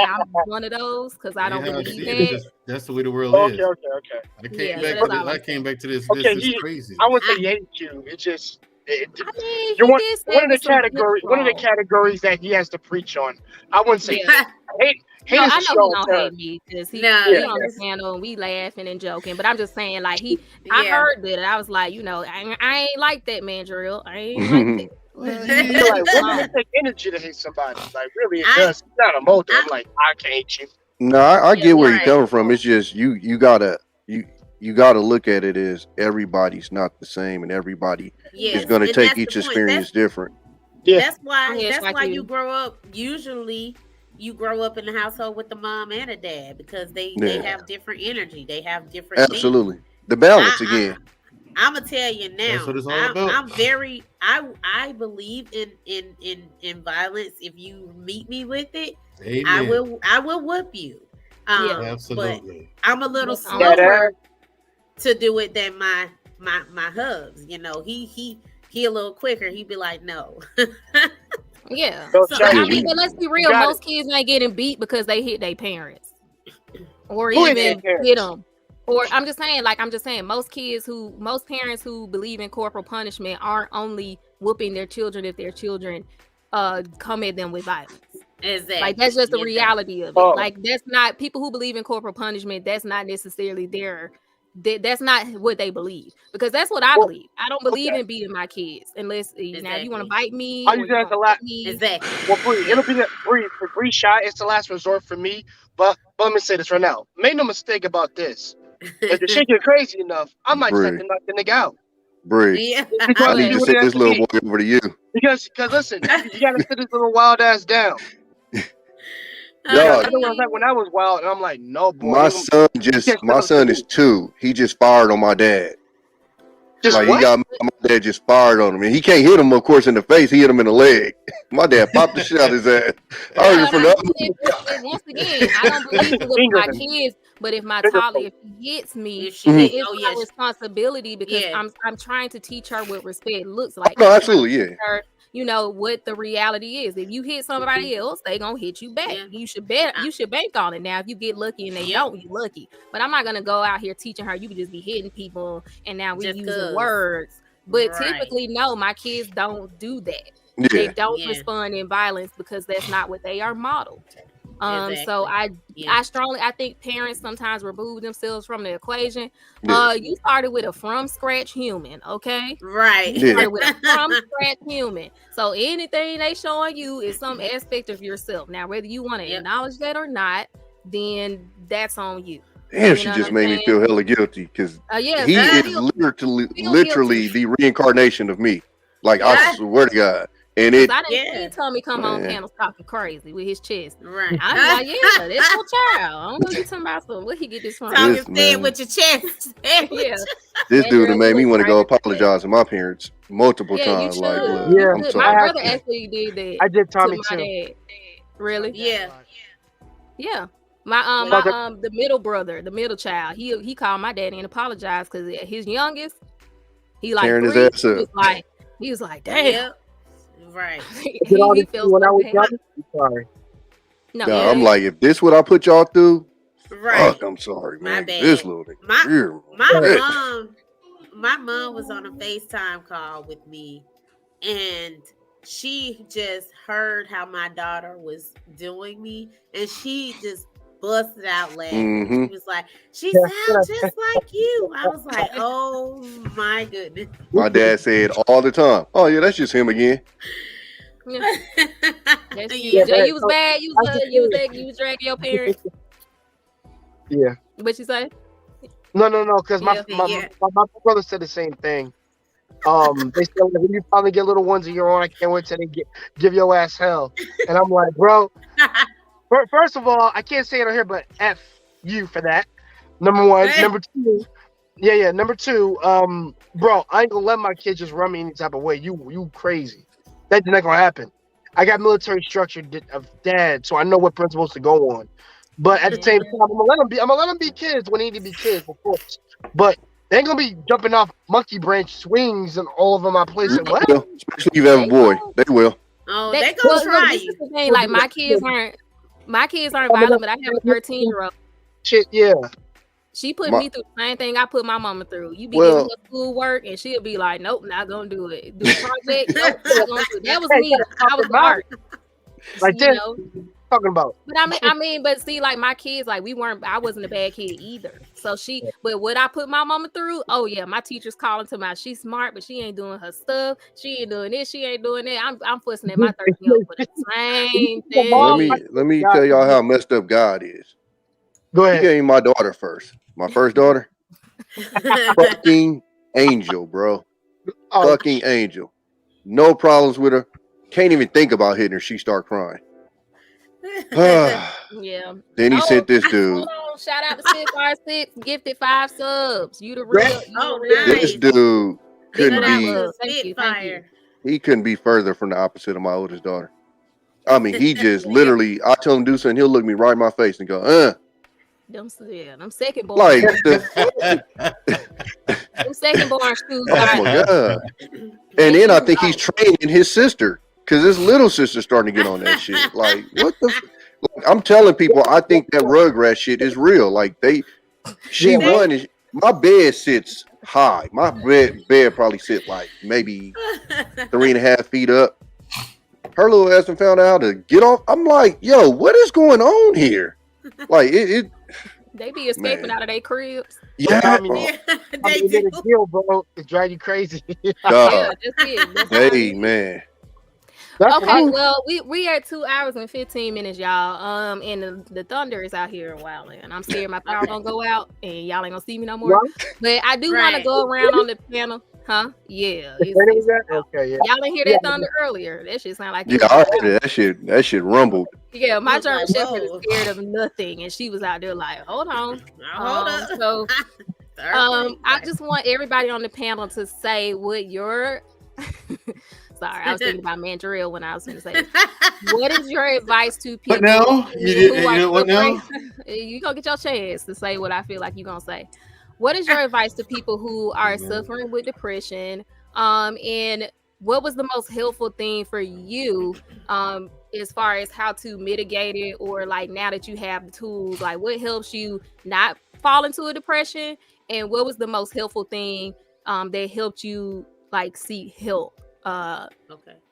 one of those because I don't Yeah, I believe see it. that. That's the way the world Okay. is. I Yeah, came so back that's to this. all I I'm came back to this. Okay, This is crazy. I wouldn't say he hates you. It's just I mean, you're he one did say of the with some good categories. One of the songs. categories that he has to preach on. I wouldn't say Yeah. hate. Hate No, is I a know strong he don't term. hate me because he No, on he the channel and we laughing and joking. But I'm just saying, like I Yeah. heard that. I was like, I ain't like that, man, Drill. I ain't like that. Well, I feel like women it take energy to hate somebody. Like really, it does. It's not a motive. I'm like, I can't hate you. No, I get where you're right. coming from. It's just you gotta look at it as everybody's not the same, and everybody is going to and take that's each the point. experience different. Yeah. That's why. Yeah, That's why ShyCutie. you grow up. Usually, you grow up in the household with the mom and a dad because they Yeah. have different energy. They have different Absolutely, needs. the balance again. I'm gonna tell you now. That's what it's all about. I'm very. I believe in violence. If you meet me with it, Amen. I will whoop you. But Absolutely. I'm a little That's slower to do it than my hubs. You know, he a little quicker. He'd be like, no. Yeah. So, So, I Yeah, mean, but let's be real. got Most kids ain't getting beat because they hit their parents, or Who hit even their parents? hit them. Or I'm just saying, most parents who believe in corporal punishment aren't only whooping their children if their children come at them with violence. Exactly. Like that's just the reality of it. Oh. Like that's not people who believe in corporal punishment. That's not necessarily that's not what they believe, because that's what I believe. I don't believe in beating my kids unless now if you want to bite me. I'll use that as the last. Exactly. Well, Bree, it'll be Bree shy. It's the last resort for me. But let me say this right now. Make no mistake about this. If the shit get crazy enough, I might start to knock the nigga out. Bree, Yeah. I need to send this little boy over to you. Because listen, you gotta sit this little wild ass down. Dog, I know what I was like when I was wild, and I'm like, no, boy. my son is 2. He just fired on my dad. Just like what? my dad just fired on him, and he can't hit him, of course, in the face. He hit him in the leg. My dad popped the shit out of his ass. I heard it from the Once again, I don't believe it with my kids, but if my toddler, if he hits me, it's my responsibility because I'm trying to teach her what respect looks like. No, absolutely, yeah. Her, you know what the reality is. If you hit somebody else, they gonna hit you back. You should bank on it. Now, if you get lucky and they don't, you're lucky. But I'm not gonna go out here teaching her you can just be hitting people and now we're using words. But typically, no, my kids don't do that. Yeah. They don't respond in violence because that's not what they are modeled. So I think parents sometimes remove themselves from the equation. You started with a from scratch human, okay? Right. You started with a from scratch human. So anything they showing you is some aspect of yourself. Now, whether you want to acknowledge that or not, then that's on you. Damn, she just made me feel hella guilty because he is literally the reincarnation of me. Like I swear to God, And Cause it, I didn't see Tommy come on man. panels talking crazy with his chest. Right. I'm like, yeah, that's your child. I don't know you talking about something. Where he get this from? Talking This, stand man. with your chest. Stand with Yeah. This That dude girl made me was want to go right at the chest. apologize to my parents multiple Yeah, you times. Like, should. look, Yeah, I'm My sorry. I brother actually did that I did to Tommy my too. dad. Really? Yeah. Yeah. My But the middle brother, the middle child, he called my daddy and apologized because his youngest, he like Tearing his 3. ass up. He was like, damn. Yep. Right. did all he this feels when I so was bad. young. I'm sorry. No, Nah, Yeah. I'm like, if this what I put y'all through, Right. fuck, I'm sorry, My man. bad. This little nigga. My here, my mom was on a FaceTime call with me, and she just heard how my daughter was doing me, and she just busted out laughing. Mhm. She was like, she sounds just like you. I was like, oh my goodness. My dad said all the time, oh yeah, that's just him again. Yeah. That's you. Yeah. Jay, you was So, bad. You was dragging your parents. Yeah. What you say? No, because Yeah. my brother said the same thing. They said like, when you finally get little ones of your own, I can't wait till they give your ass hell. And I'm like, bro, first of all, I can't say it on here, but F you for that. Number one. Number two, number two, bro, I ain't gonna let my kids just run me any type of way. You crazy. That's not gonna happen. I got military structure of dad, so I know what principles to go on. But at the same time, I'm gonna let them be kids when they need to be kids, of course. But they ain't gonna be jumping off monkey branch swings and all over my place. And what? Well, especially if you have a boy, they will. Oh, they gonna try this you. is the thing. Like my kids aren't violent, but I have a 13-year-old. Shit, yeah. She put My- me through the same thing I put my mama through. You be Well- giving her school work, and she'll be like, "Nope, not gonna do it. Do the project, nope, not gonna do it." That was me. I was smart. Like You this, know? talking about. But but see, like my kids, like I wasn't a bad kid either. So but what I put my mama through, oh yeah, my teacher's calling to my, she's smart, but she ain't doing her stuff. She ain't doing this, she ain't doing that. I'm fussing at my 13-year-old for the same thing. Let me tell y'all how messed up God is. Go He ahead. gave me my daughter first. My first daughter, fucking angel, bro. Oh, Fucking angel. No problems with her. Can't even think about hitting her. She start crying. Yeah. Then he sent this dude. Hold on. Shout out to Spitfire6, gifted 5 subs. You the real. This dude couldn't Shout out be. to Spitfire. He couldn't be further from the opposite of my oldest daughter. I mean, he just literally. I tell him to do something, he'll look me right in my face and go, Them second born. like them second born shoes. Oh my god! And then I think he's training his sister because his little sister's starting to get on that shit. Like, what the? Like, I'm telling people, I think that Rugrat shit is real. Like she won. My bed sits high. My bed probably sit like maybe 3.5 feet up. Her little ass found out how to get off. I'm like, yo, what is going on here? Like it they be escaping out of their cribs. Yeah, they do. Deal, bro. It drive you crazy. Yeah, that's it. Hey man. Okay, well, we are 2 hours and 15 minutes, y'all. And the thunder is out here in Wildland. I'm scared my power gonna go out and y'all ain't gonna see me no more. But I do want to go around on the panel, huh? Yeah. Okay, yeah. Y'all didn't hear that thunder earlier. That shit sound like I heard it. That shit rumbled. Yeah, my German Shepherd is scared of nothing, and she was out there like, hold on. Hold up. So, I just want everybody on the panel to say what your sorry, I was thinking about Mandrill when I was going to say this. What is your advice to people? What now? What now? You gonna get your chance to say what I feel like you're gonna say. What is your advice to people who are suffering with depression? And what was the most helpful thing for you as far as how to mitigate it, or like now that you have the tools, like what helps you not fall into a depression, and what was the most helpful thing that helped you like seek help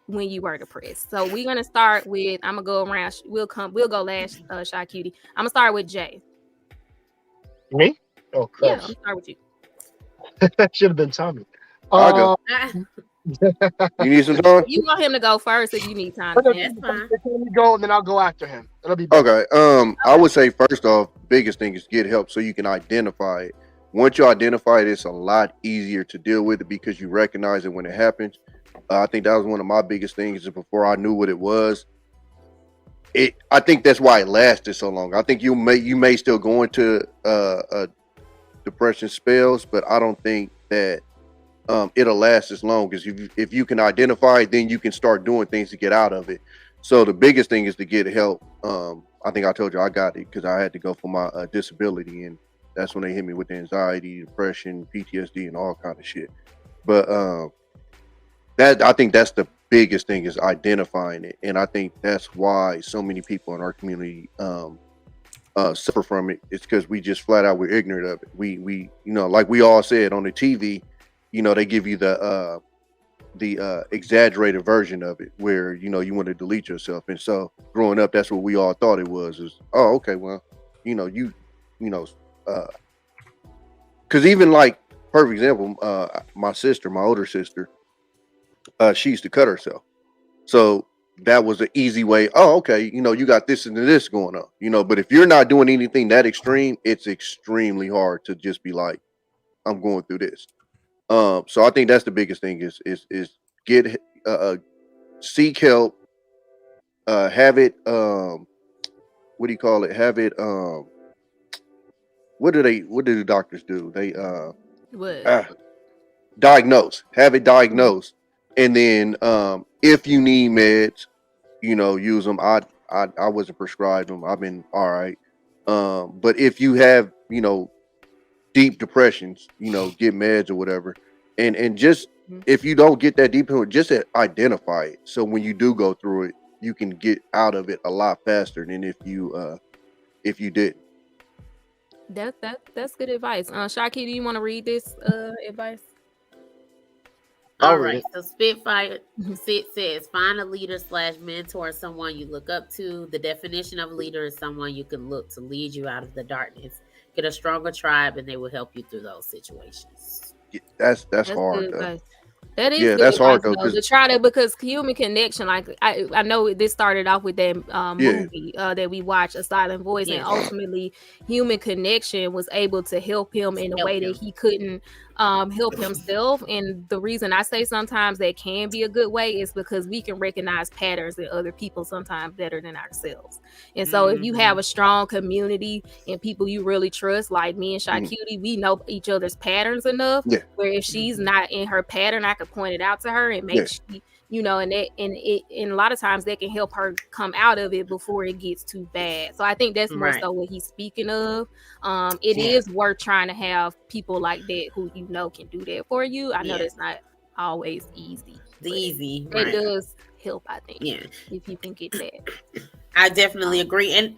when you were depressed? So we're gonna start with, I'm gonna go around, we'll go last, ShyCutie. I'm gonna start with Jay. Me? Oh, Chris. Yeah, I'm gonna start with you. That should have been Tommy. I'll go. You need some time? You want him to go first if you need time. Let me go, and then I'll go after him. It'll be better. Okay. I would say first off, biggest thing is get help so you can identify it. Once you identify it, it's a lot easier to deal with it because you recognize it when it happens. I think that was one of my biggest things. Is before I knew what it was, I think that's why it lasted so long. I think you may still go into depression spells, but I don't think that it'll last as long, because if you can identify it, then you can start doing things to get out of it. So the biggest thing is to get help. I think I told you I got it because I had to go for my disability, and that's when they hit me with the anxiety, depression, PTSD, and all kind of shit. But that, I think that's the biggest thing, is identifying it, and I think that's why so many people in our community suffer from it. It's because we just flat out, we're ignorant of it. We like we all said on the TV, they give you the exaggerated version of it, where you want to delete yourself. And so growing up, that's what we all thought it was, is, oh, okay, well, because even, like, perfect example, my older sister, she used to cut herself. So that was an easy way. Oh, okay, you got this and this going on, but if you're not doing anything that extreme, it's extremely hard to just be like, I'm going through this. So I think that's the biggest thing, is get seek help, have it, what do you call it? Have it, what do the doctors do? They diagnose, have it diagnosed, and then if you need meds, use them. I wasn't prescribed them. I've been all right. But if you have, deep depressions, get meds or whatever. And just, if you don't get that deep into it, just identify it. So when you do go through it, you can get out of it a lot faster than if you didn't. That's good advice. ShyCutie, do you want to read this advice? All right. So Spitfire says, find a leader / mentor, someone you look up to. The definition of a leader is someone you can look to lead you out of the darkness. Get a stronger tribe, and they will help you through those situations. That's hard, though. That is that's hard, though, to try to, because human connection, like I know this started off with that movie that we watched, A Silent Voice, and ultimately human connection was able to help him in a way that he couldn't help himself. And the reason I say sometimes that can be a good way is because we can recognize patterns in other people sometimes better than ourselves. And so if you have a strong community and people you really trust, like me and ShyCutie, we know each other's patterns enough where if she's not in her pattern, I could point it out to her and make she, and a lot of times that can help her come out of it before it gets too bad. So I think that's more so what he's speaking of. It is worth trying to have people like that who can do that for you. I know that's not always easy. It does help, I think. Yeah, if you can get that. I definitely agree, and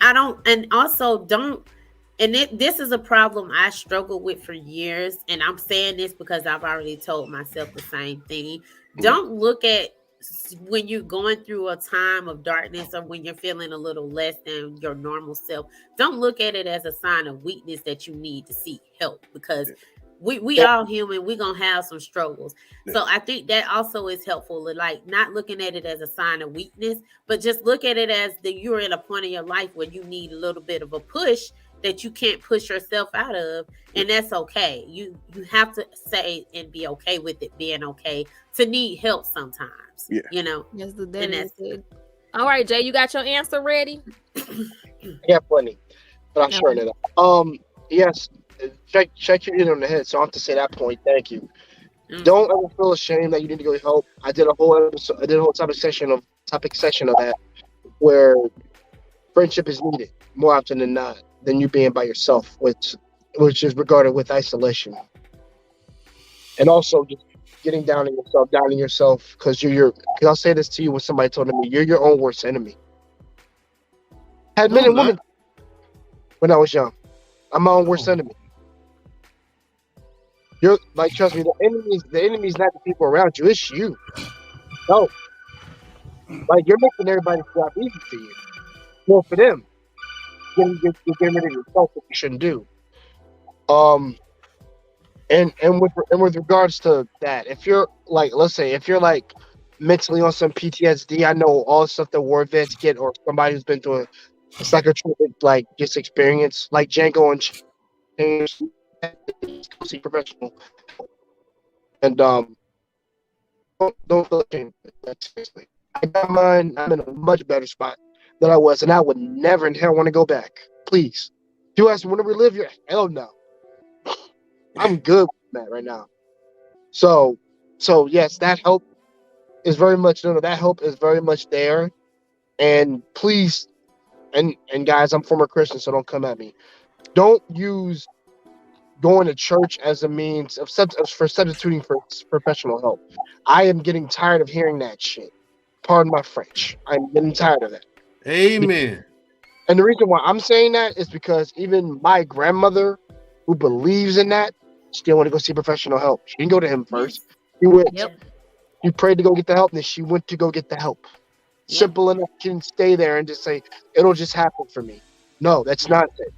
this is a problem I struggled with for years, and I'm saying this because I've already told myself the same thing. Don't look at, when you're going through a time of darkness or when you're feeling a little less than your normal self, don't look at it as a sign of weakness that you need to seek help, because we all human. We're going to have some struggles. So I think that also is helpful, like not looking at it as a sign of weakness, but just look at it as you're at a point in your life where you need a little bit of a push that you can't push yourself out of, and that's okay. You have to say and be okay with it being okay to need help sometimes. Yes, that's good. All right, Jay, you got your answer ready? Yeah, plenty, but I'm sure that. Yes, check your in on the head. So I have to say that point. Thank you. Don't ever feel ashamed that you need to go help. I did a whole episode. I did a whole topic session of that, where friendship is needed more often than not than you being by yourself, which is regarded with isolation. And also just getting down on yourself, because because I'll say this to you, when somebody told me, you're your own worst enemy. I had men and women when I was young. I'm my own worst enemy. You're like, trust me, the enemy's not the people around you, it's you. No. Like, you're making everybody's job easy for you. Well, for them, you're getting rid of yourself, that you shouldn't do. And with regards to that, if you're like, let's say, if you're like mentally on some PTSD, I know all the stuff that war vets get, or somebody who's been through a psychotropic like just experience, like Django and James, professional. And don't feel ashamed. Like, seriously, I got mine. I'm in a much better spot than I was, and I would never in hell want to go back. Please, you ask me when to relive your hell no. I'm good with that right now. So yes, that help is very much that help is very much there. And please, and guys, I'm former Christian, so don't come at me. Don't use going to church as a means of for substituting for professional help. I am getting tired of hearing that shit. Pardon my French. I'm getting tired of that. Amen. And the reason why I'm saying that is because even my grandmother, who believes in that, still want to go see professional help. She didn't go to him first. He went. Yep. He prayed to go get the help, and then she went to go get the help. Simple enough. She didn't stay there and just say it'll just happen for me. No, that's not it.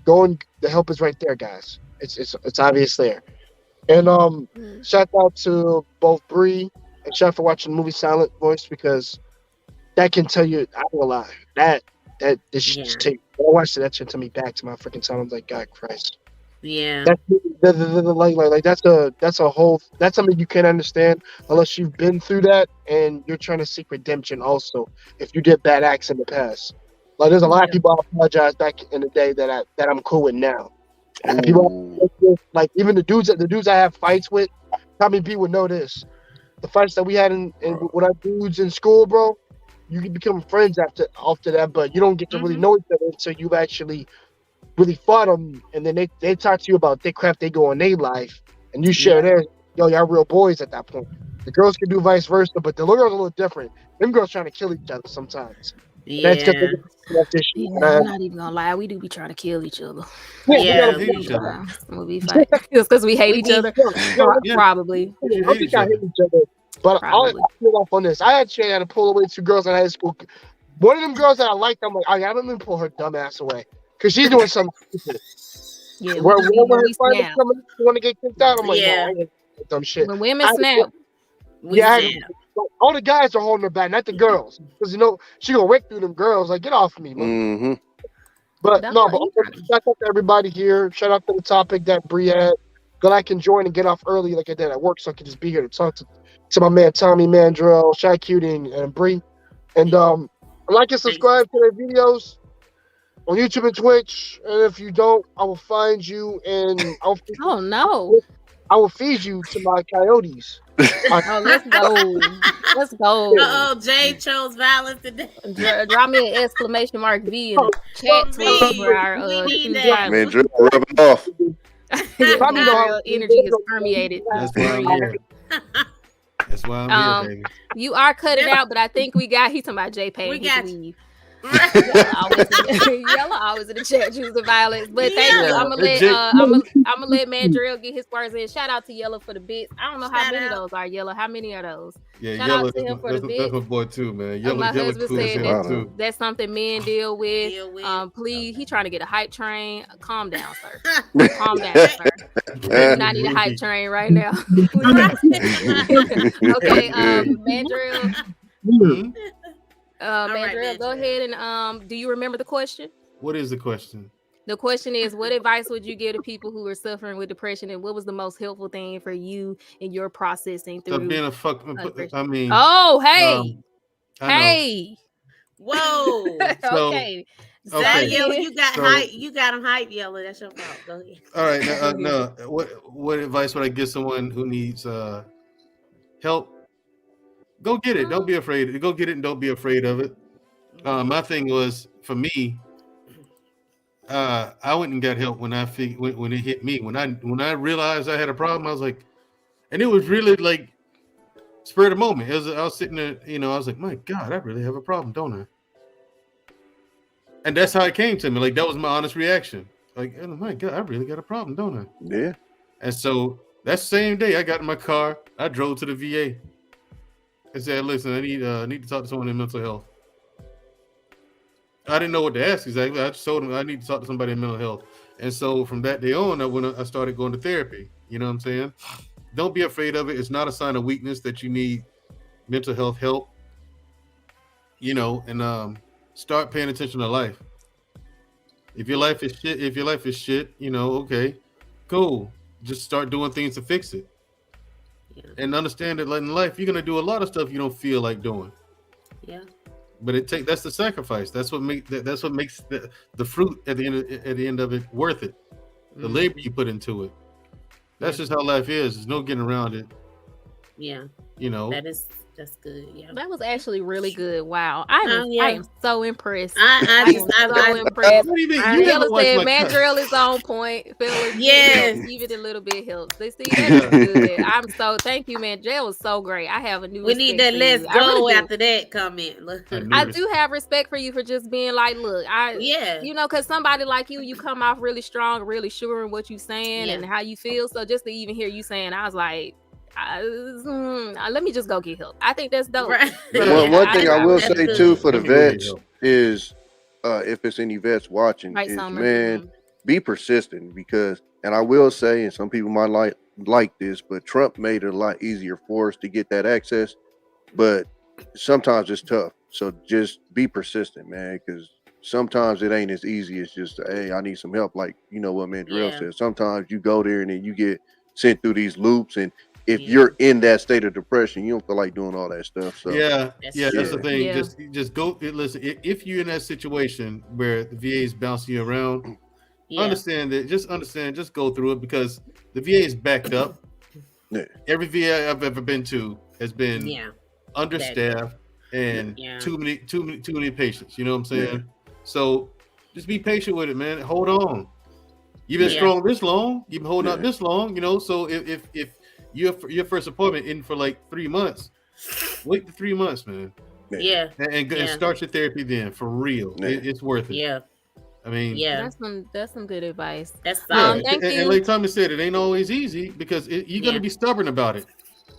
Going, the help is right there, guys. It's obvious there. And shout out to both Bree and Chef for watching the movie Silent Voice, because that can tell you, I will lie, that this shit just take. When I watched it, that shit took me back to my freaking time. I was like, God Christ. Yeah. Like that's a whole, that's something you can't understand unless you've been through that and you're trying to seek redemption also if you did bad acts in the past. Like there's a lot of people I apologize back in the day that I'm cool with now. And people, like even the dudes I have fights with, Tommy B would know this. The fights that we had in with our dudes in school, bro, you can become friends after that, but you don't get to really know each other until you've actually really fought them, and then they talk to you about the crap they go in their life, and you share theirs. Yo, y'all real boys at that point. The girls can do vice versa, but the little girls are a little different. Them girls trying to kill each other sometimes. Yeah. That's just I'm not even gonna lie. We do be trying to kill each other. Yeah. We'll be fighting because we hate each other. Probably. I think I hate each other. But I'll pull off on this. I actually had to pull away 2 girls in high school. One of them girls that I liked, I'm like, oh, yeah, let me pull her dumb ass away. Because she's doing something stupid. Yeah, where her friends want to get kicked out, I'm like, no, I ain't dumb shit. When women snap, all the guys are holding her back, not the girls. Because, she going to wreck through them girls. Like, get off of me, man. Mm-hmm. But shout out to everybody here. Shout out to the topic that Bree had. Glad I can join and get off early like I did at work, so I can just be here to talk to my man Tommy Mandrell, ShyCutie, and Bree. And like and subscribe to their videos on YouTube and Twitch. And if you don't, I will find you and I will feed you to my coyotes. Let's go. Let's go. Jay chose violence today. Drop me an exclamation mark V in the chat for our man, drip rubbing off. Our energy is permeated. That's why I'm here. That's why I'm here, baby. You are cutting out, but I think we got. He's talking about JPEG. We got you. Yellow always in the chat choosing violence, but thank you. I'm gonna let Mandrell get his words in. Shout out to Yellow for the bits. I don't know how many of those are Yellow. How many are those? Yeah, shout Yellow. Out to him for the bits. That's my boy too, man. Yellow. My husband said too. That's something men deal with. Please, he trying to get a hype train. Calm down, sir. Calm down, sir. You do not need a hype train right now. Okay, Mandrell. Mm-hmm. Mandrell, go ahead and do you remember the question? What is the question? The question is, what advice would you give to people who are suffering with depression, and what was the most helpful thing for you in your processing through being a fuck? I mean, hey, whoa, okay. Yellow, you got hype. You got him hype, Yellow. That's your fault. Go ahead. All right, no. What advice would I give someone who needs help? Go get it. Don't be afraid. Go get it and don't be afraid of it. My thing was, for me, I went and got help when when it hit me. When I realized I had a problem, I was like, and it was really like spur of the moment. I was sitting there, I was like, my God, I really have a problem, don't I? And that's how it came to me. Like, that was my honest reaction. Like, oh my God, I really got a problem, don't I? Yeah. And so that same day, I got in my car. I drove to the VA. I said, listen, I need to talk to someone in mental health. I didn't know what to ask exactly. I just told them I need to talk to somebody in mental health. And so from that day on, I started going to therapy. You know what I'm saying? Don't be afraid of it. It's not a sign of weakness that you need mental health help. And start paying attention to life. If your life is shit, okay, cool. Just start doing things to fix it. and understand that in life you're gonna do a lot of stuff you don't feel like doing. Yeah. But that's the sacrifice. That's what makes the fruit at the end of it worth it. The labor you put into it. That's just how life is. There's no getting around it. Yeah. That's good. Yeah. That was actually really good. Wow. I am so impressed. I'm so impressed. What do you mean? Ella said Mandrill is on point. Fellas, yes. Even a little bit helps. They see that's good. Thank you, Mandrill was so great. I have a new We need that let's go after that comment. Look. I do have respect for you for just being like, look, because somebody like you come off really strong, really sure in what you're saying and how you feel. So just to even hear you saying, I was like, let me just go get help. I think that's dope. Right. One thing I will say too for the vets is, if it's any vets watching, be persistent because, and I will say, and some people might like this, but Trump made it a lot easier for us to get that access, but sometimes it's tough. So just be persistent, man, because sometimes it ain't as easy as just, hey, I need some help. Like, you know what Mandrill said. Sometimes you go there and then you get sent through these loops, and if you're in that state of depression, you don't feel like doing all that stuff. So that's the thing. Yeah. Just go listen. If you're in that situation where the VA is bouncing you around, understand that. Just go through it because the VA is backed up. Yeah. Every VA I've ever been to has been understaffed and too many patients. You know what I'm saying? Yeah. So just be patient with it, man. Hold on. You've been strong this long. You've been holding out this long. You know. So if your first appointment in for like 3 months, wait the 3 months, man. Yeah. And start your therapy then for real. It's worth it. Yeah. I mean, that's some good advice. That's thank you. And like Tommy said, it ain't always easy because you're gonna be stubborn about it.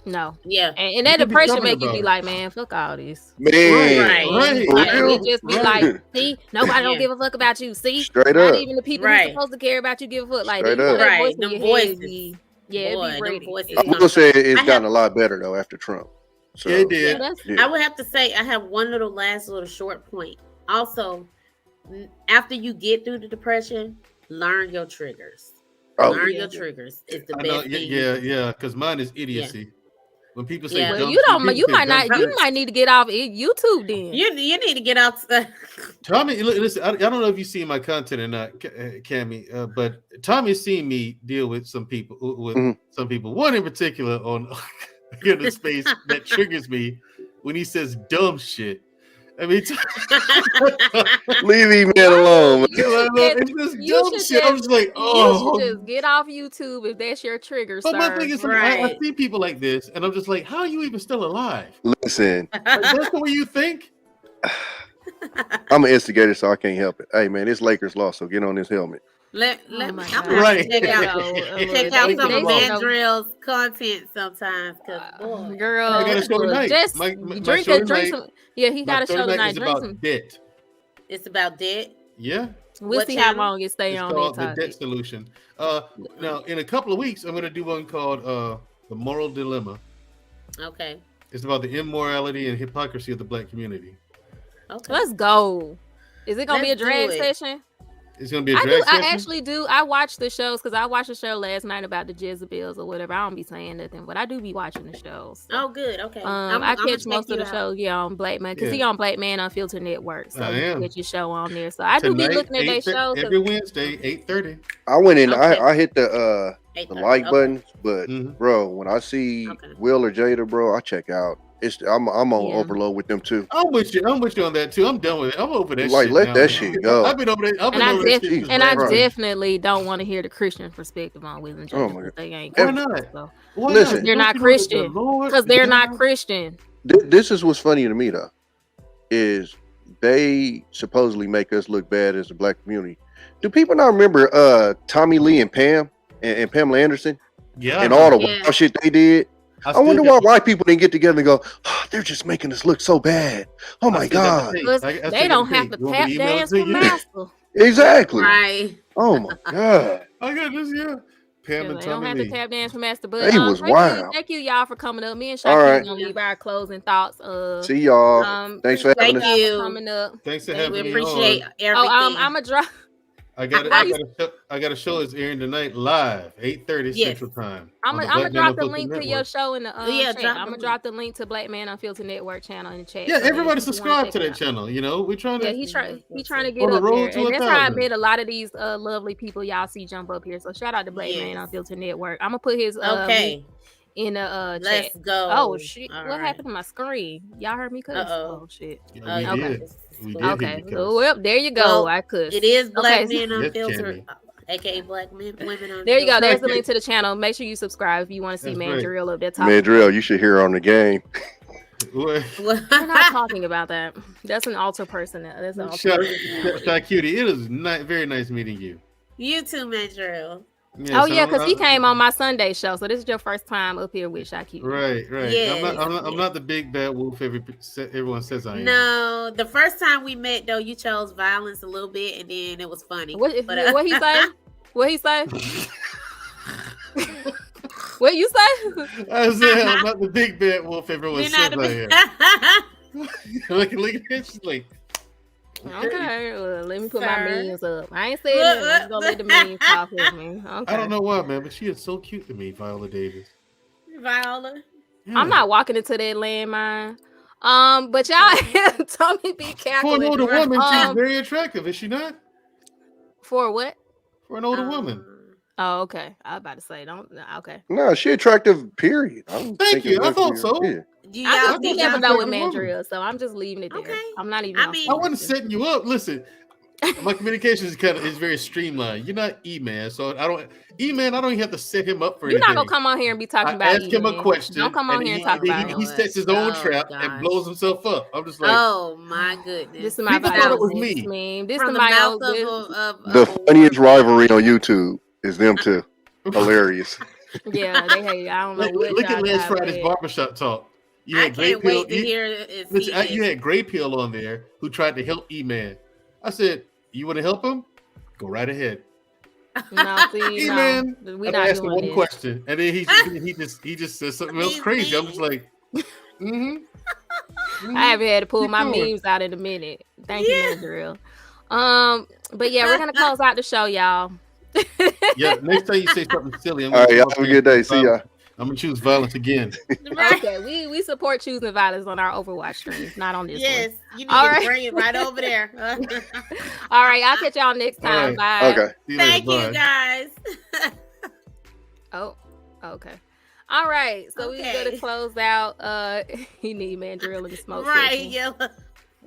No. Yeah. And that depression make you be like, man, fuck all this. Man. Right. Like, just be like, see, nobody don't give a fuck about you. See, straight not up. even the people who's supposed to care about you give a fuck. Like, straight up. Right. The voices. It be I'm gonna say it's gotten a lot better though after Trump. So, it did. I would have to say I have one last short point. Also, after you get through the depression, learn your triggers. Learn your triggers. It's the best thing. Yeah. Because mine is idiocy. When people say, well, you might need to get off YouTube then. You need to get out. Tommy, listen, I don't know if you see my content or not, Cammy, but Tommy's seen me deal with some people. One in particular on in the space that triggers me when he says dumb shit. I mean, leave him alone. It's just dumb shit. I'm just like, you should just get off YouTube if that's your trigger. But my thing is, I see people like this, and I'm just like, how are you even still alive? Listen, that's the way you think. I'm an instigator, so I can't help it. Hey, man, this Lakers lost, so get on this helmet. I'm gonna check out some of Mandrill's content sometimes, cause girl, I got a show tonight. Just drink some. Yeah, he got a show tonight. Drink some. Debt. It's about debt. Yeah. We'll see how long it stays on. It's called The Debt Solution. Now in a couple of weeks, I'm gonna do one called The Moral Dilemma. Okay. It's about the immorality and hypocrisy of the Black community. Okay. Let's go. Is it gonna be a drag session? It's gonna be a drag session? I actually do. I watch the shows because I watched a show last night about the Jezebels or whatever. I don't be saying nothing, but I do be watching the shows. So. Oh, good. Okay. I catch most of the shows, on Black Man, because he on Black Man Unfiltered Network. So you get your show on there. So I do be looking at their shows every Wednesday, 8:30. I went in. I hit the like button, but bro, when I see Will or Jada, bro, I check out. I'm on overload with them too. I'm with you on that too. I'm done with it. I'm over that. Like shit let now, that shit go. I've been over that. I definitely don't want to hear the Christian perspective on Will and Jada. Oh my God. They ain't. Why not? So. Listen, they're not Christian because they're not Christian. This is what's funny to me though, is they supposedly make us look bad as a Black community. Do people not remember Tommy Lee and Pam and Pamela Anderson? Yeah, and all the wild shit they did. I wonder why white people didn't get together and go, oh, they're just making us look so bad. Oh my God. They don't have to tap dance for master. Exactly. Right. Oh my God. I got this, Pam and They don't have to tap dance for master, but it was wild. Thank you, y'all, for coming up. Me and ShyCutie gonna leave our closing thoughts. See y'all. Thanks for having us. Coming up. Thanks for having me. We appreciate everything. I'm gonna drop. I got a show that's airing tonight live, 8:30 Central Time. I'm gonna drop the link to your show in the chat. I'm gonna drop the link to Black Man Unfiltered Network channel in the chat. Yeah, everybody subscribe to that channel. You know, we're trying to. Yeah, he trying to get up there, and that's how I met a lot of these lovely people y'all see jump up here. So shout out to Black Man Unfiltered Network. I'm gonna put his link in the chat. Let's go. Oh shit! What happened to my screen? Y'all heard me cuss? Oh shit! Yeah, we did. Okay. Well, there you go. I cuss. It is Black Men Unfiltered, aka Black Women Unfiltered. There you go. There's the link to the channel. Make sure you subscribe if you want to see Mandrill up there talking. Mandrill, you should hear her on the game. We're not talking about that. That's an alter person. That's an alter ShyCutie, it is very nice meeting you. You too, Mandrill. Yeah, because he came on my Sunday show, so this is your first time up here with ShyCutie. Right. Yes. I'm not the big bad wolf everyone says I am. No, the first time we met though, you chose violence a little bit, and then it was funny. What he say? What he say? What you say? I said I'm not the big bad wolf everyone says I am. Look at this, she's like. Okay, well, let me put my memes up. I ain't saying nothing. I'm gonna let the memes talk with me. Okay. I don't know why, man, but she is so cute to me, Viola Davis. Viola. Yeah. I'm not walking into that landmine. But y'all told me be careful. For an older woman, she's very attractive, is she not? For what? For an older woman. Oh, okay. I was about to say, okay. No, she attractive, period. Thank you. I thought so. Yeah. I just never know with Mandrill, so I'm just leaving it there. Okay. I'm not even. I wasn't setting you up. Listen, my communication is very streamlined. You're not E-Man, so I don't even have to set him up for You're anything. Not gonna come on here and be talking about. Ask him a question. Don't come on here and talk about. He sets his own trap and blows himself up. I'm just like, oh my goodness. This is my people thought it was me. This is my mouth the funniest rivalry on YouTube is them two. Hilarious. Yeah, they hate. I don't know. Look at last Friday's barbershop talk. You had Gray Pill. You had Gray Pill on there who tried to help E-Man. I said, "You want to help him? Go right ahead." No, see, E-Man. We I not asked him doing one question, and then he just said something else crazy. I'm just like, I haven't had to pull my memes out in a minute. Thank you, Mandrill. But yeah, we're gonna close out the show, y'all. Yeah, next time you say something silly, all right, y'all have a good day. See ya. I'm gonna choose violence again. Okay, we support choosing violence on our Overwatch streams, not on this one. Yes, you need to bring it right over there. All right, I'll catch y'all next time. Right. Bye. Okay. Thank you, guys. Oh, okay. All right, so we're gonna close out. He need Mandrill in the smoke. Right, yeah.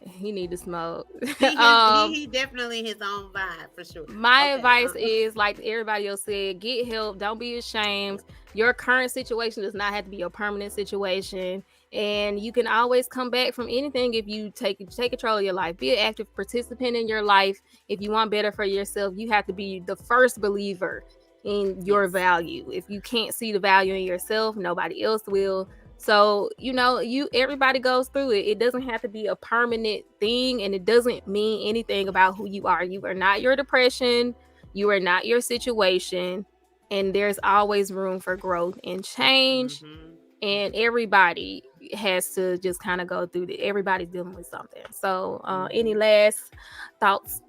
He need to smoke. He definitely his own vibe for sure. My advice is, like everybody else said, get help. Don't be ashamed. Your current situation does not have to be your permanent situation, and you can always come back from anything if you take control of your life. Be an active participant in your life. If you want better for yourself, you have to be the first believer in your value. If you can't see the value in yourself, nobody else will. So, everybody goes through it. It doesn't have to be a permanent thing, and it doesn't mean anything about who you are. You are not your depression. You are not your situation. And there's always room for growth and change. Mm-hmm. And everybody has to just kind of go through it. Everybody's dealing with something. So, any last thoughts,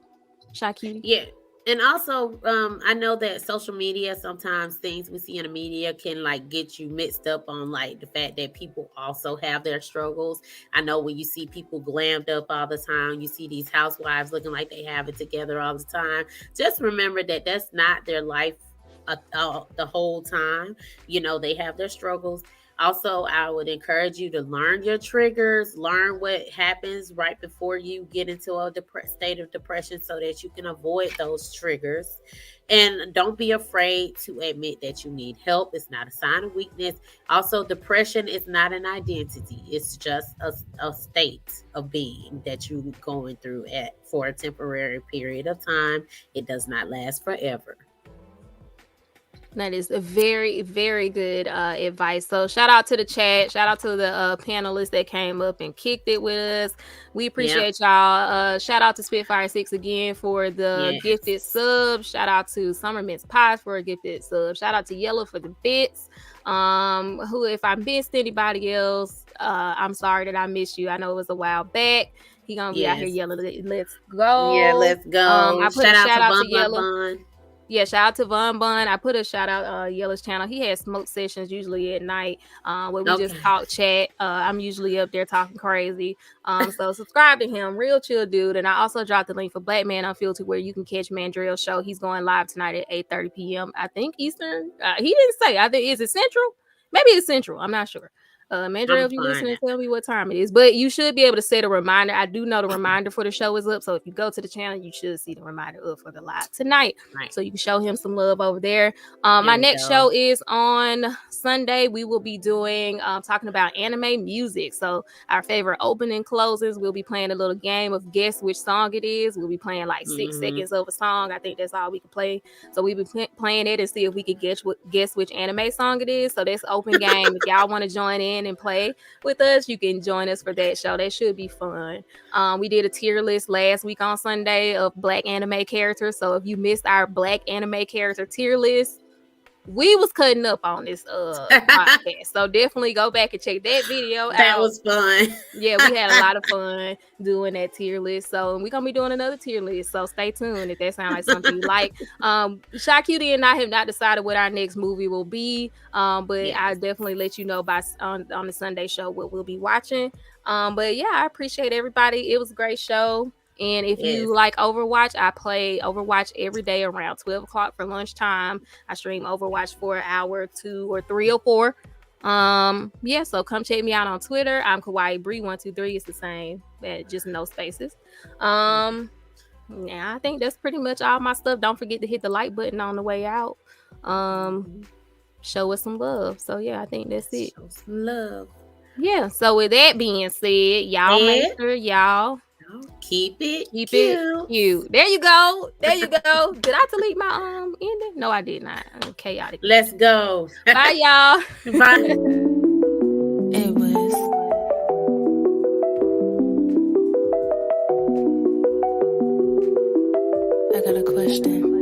ShyCutie? Yeah. And also, I know that social media, sometimes things we see in the media can get you mixed up on the fact that people also have their struggles. I know when you see people glammed up all the time, you see these housewives looking like they have it together all the time. Just remember that that's not their life the whole time. They have their struggles. Also, I would encourage you to learn your triggers, learn what happens right before you get into a state of depression so that you can avoid those triggers. And don't be afraid to admit that you need help. It's not a sign of weakness. Also, depression is not an identity. It's just a state of being that you're going through for a temporary period of time. It does not last forever. That is a very, very good advice. So shout out to the chat. Shout out to the panelists that came up and kicked it with us. We appreciate y'all. Shout out to Spitfire 6 again for the gifted sub. Shout out to Summer Mints Pies for a gifted sub. Shout out to Yellow for the bits. Who, if I missed anybody else, I'm sorry that I missed you. I know it was a while back. He gonna be out here yelling, "Let's go!" Yeah, let's go. I put a shout out to Yella. Bun. Yeah, shout out to Von Bun. I put a shout out Yella's channel. He has smoke sessions usually at night where we just talk chat. I'm usually up there talking crazy. So subscribe to him, real chill dude. And I also dropped the link for Black Man Unfiltered where you can catch Mandrell's show. He's going live tonight at 8:30 p.m. I think Eastern. He didn't say. I think is it Central? Maybe it's Central. I'm not sure. Mandrell, if you listening, tell me what time it is. But you should be able to set a reminder. I do know the reminder for the show is up. So if you go to the channel, you should see the reminder up for the live tonight. Right. So you can show him some love over there. My next show is on Sunday. We will be doing talking about anime music. So our favorite opening closings. We'll be playing a little game of guess which song it is. We'll be playing like 6 seconds of a song. I think that's all we can play. So we'll be playing it and see if we can guess which anime song it is. So that's open game. If y'all want to join in and play with us, you can join us for that show. That should be fun. We did a tier list last week on Sunday of Black anime characters. So if you missed our Black anime character tier list, we was cutting up on this podcast. So definitely go back and check that video out. That was fun. Yeah, we had a lot of fun doing that tier list. So we're gonna be doing another tier list. So stay tuned if that sounds like something you like. ShyCutie and I have not decided what our next movie will be. But I'll definitely let you know on the Sunday show what we'll be watching. But yeah, I appreciate everybody. It was a great show. And if you like Overwatch, I play Overwatch every day around 12 o'clock for lunchtime. I stream Overwatch for an hour, 2 or 3 or 4. So come check me out on Twitter. I'm Kawaii Bree 123. It's the same, just no spaces. I think that's pretty much all my stuff. Don't forget to hit the like button on the way out. Show us some love. So yeah, I think that's it. Show some love. Yeah. So with that being said, y'all make sure y'all keep it cute. There you go. Did I delete my ending? No, I did not. Chaotic. Let's go. Bye, y'all. Bye. It was. I got a question.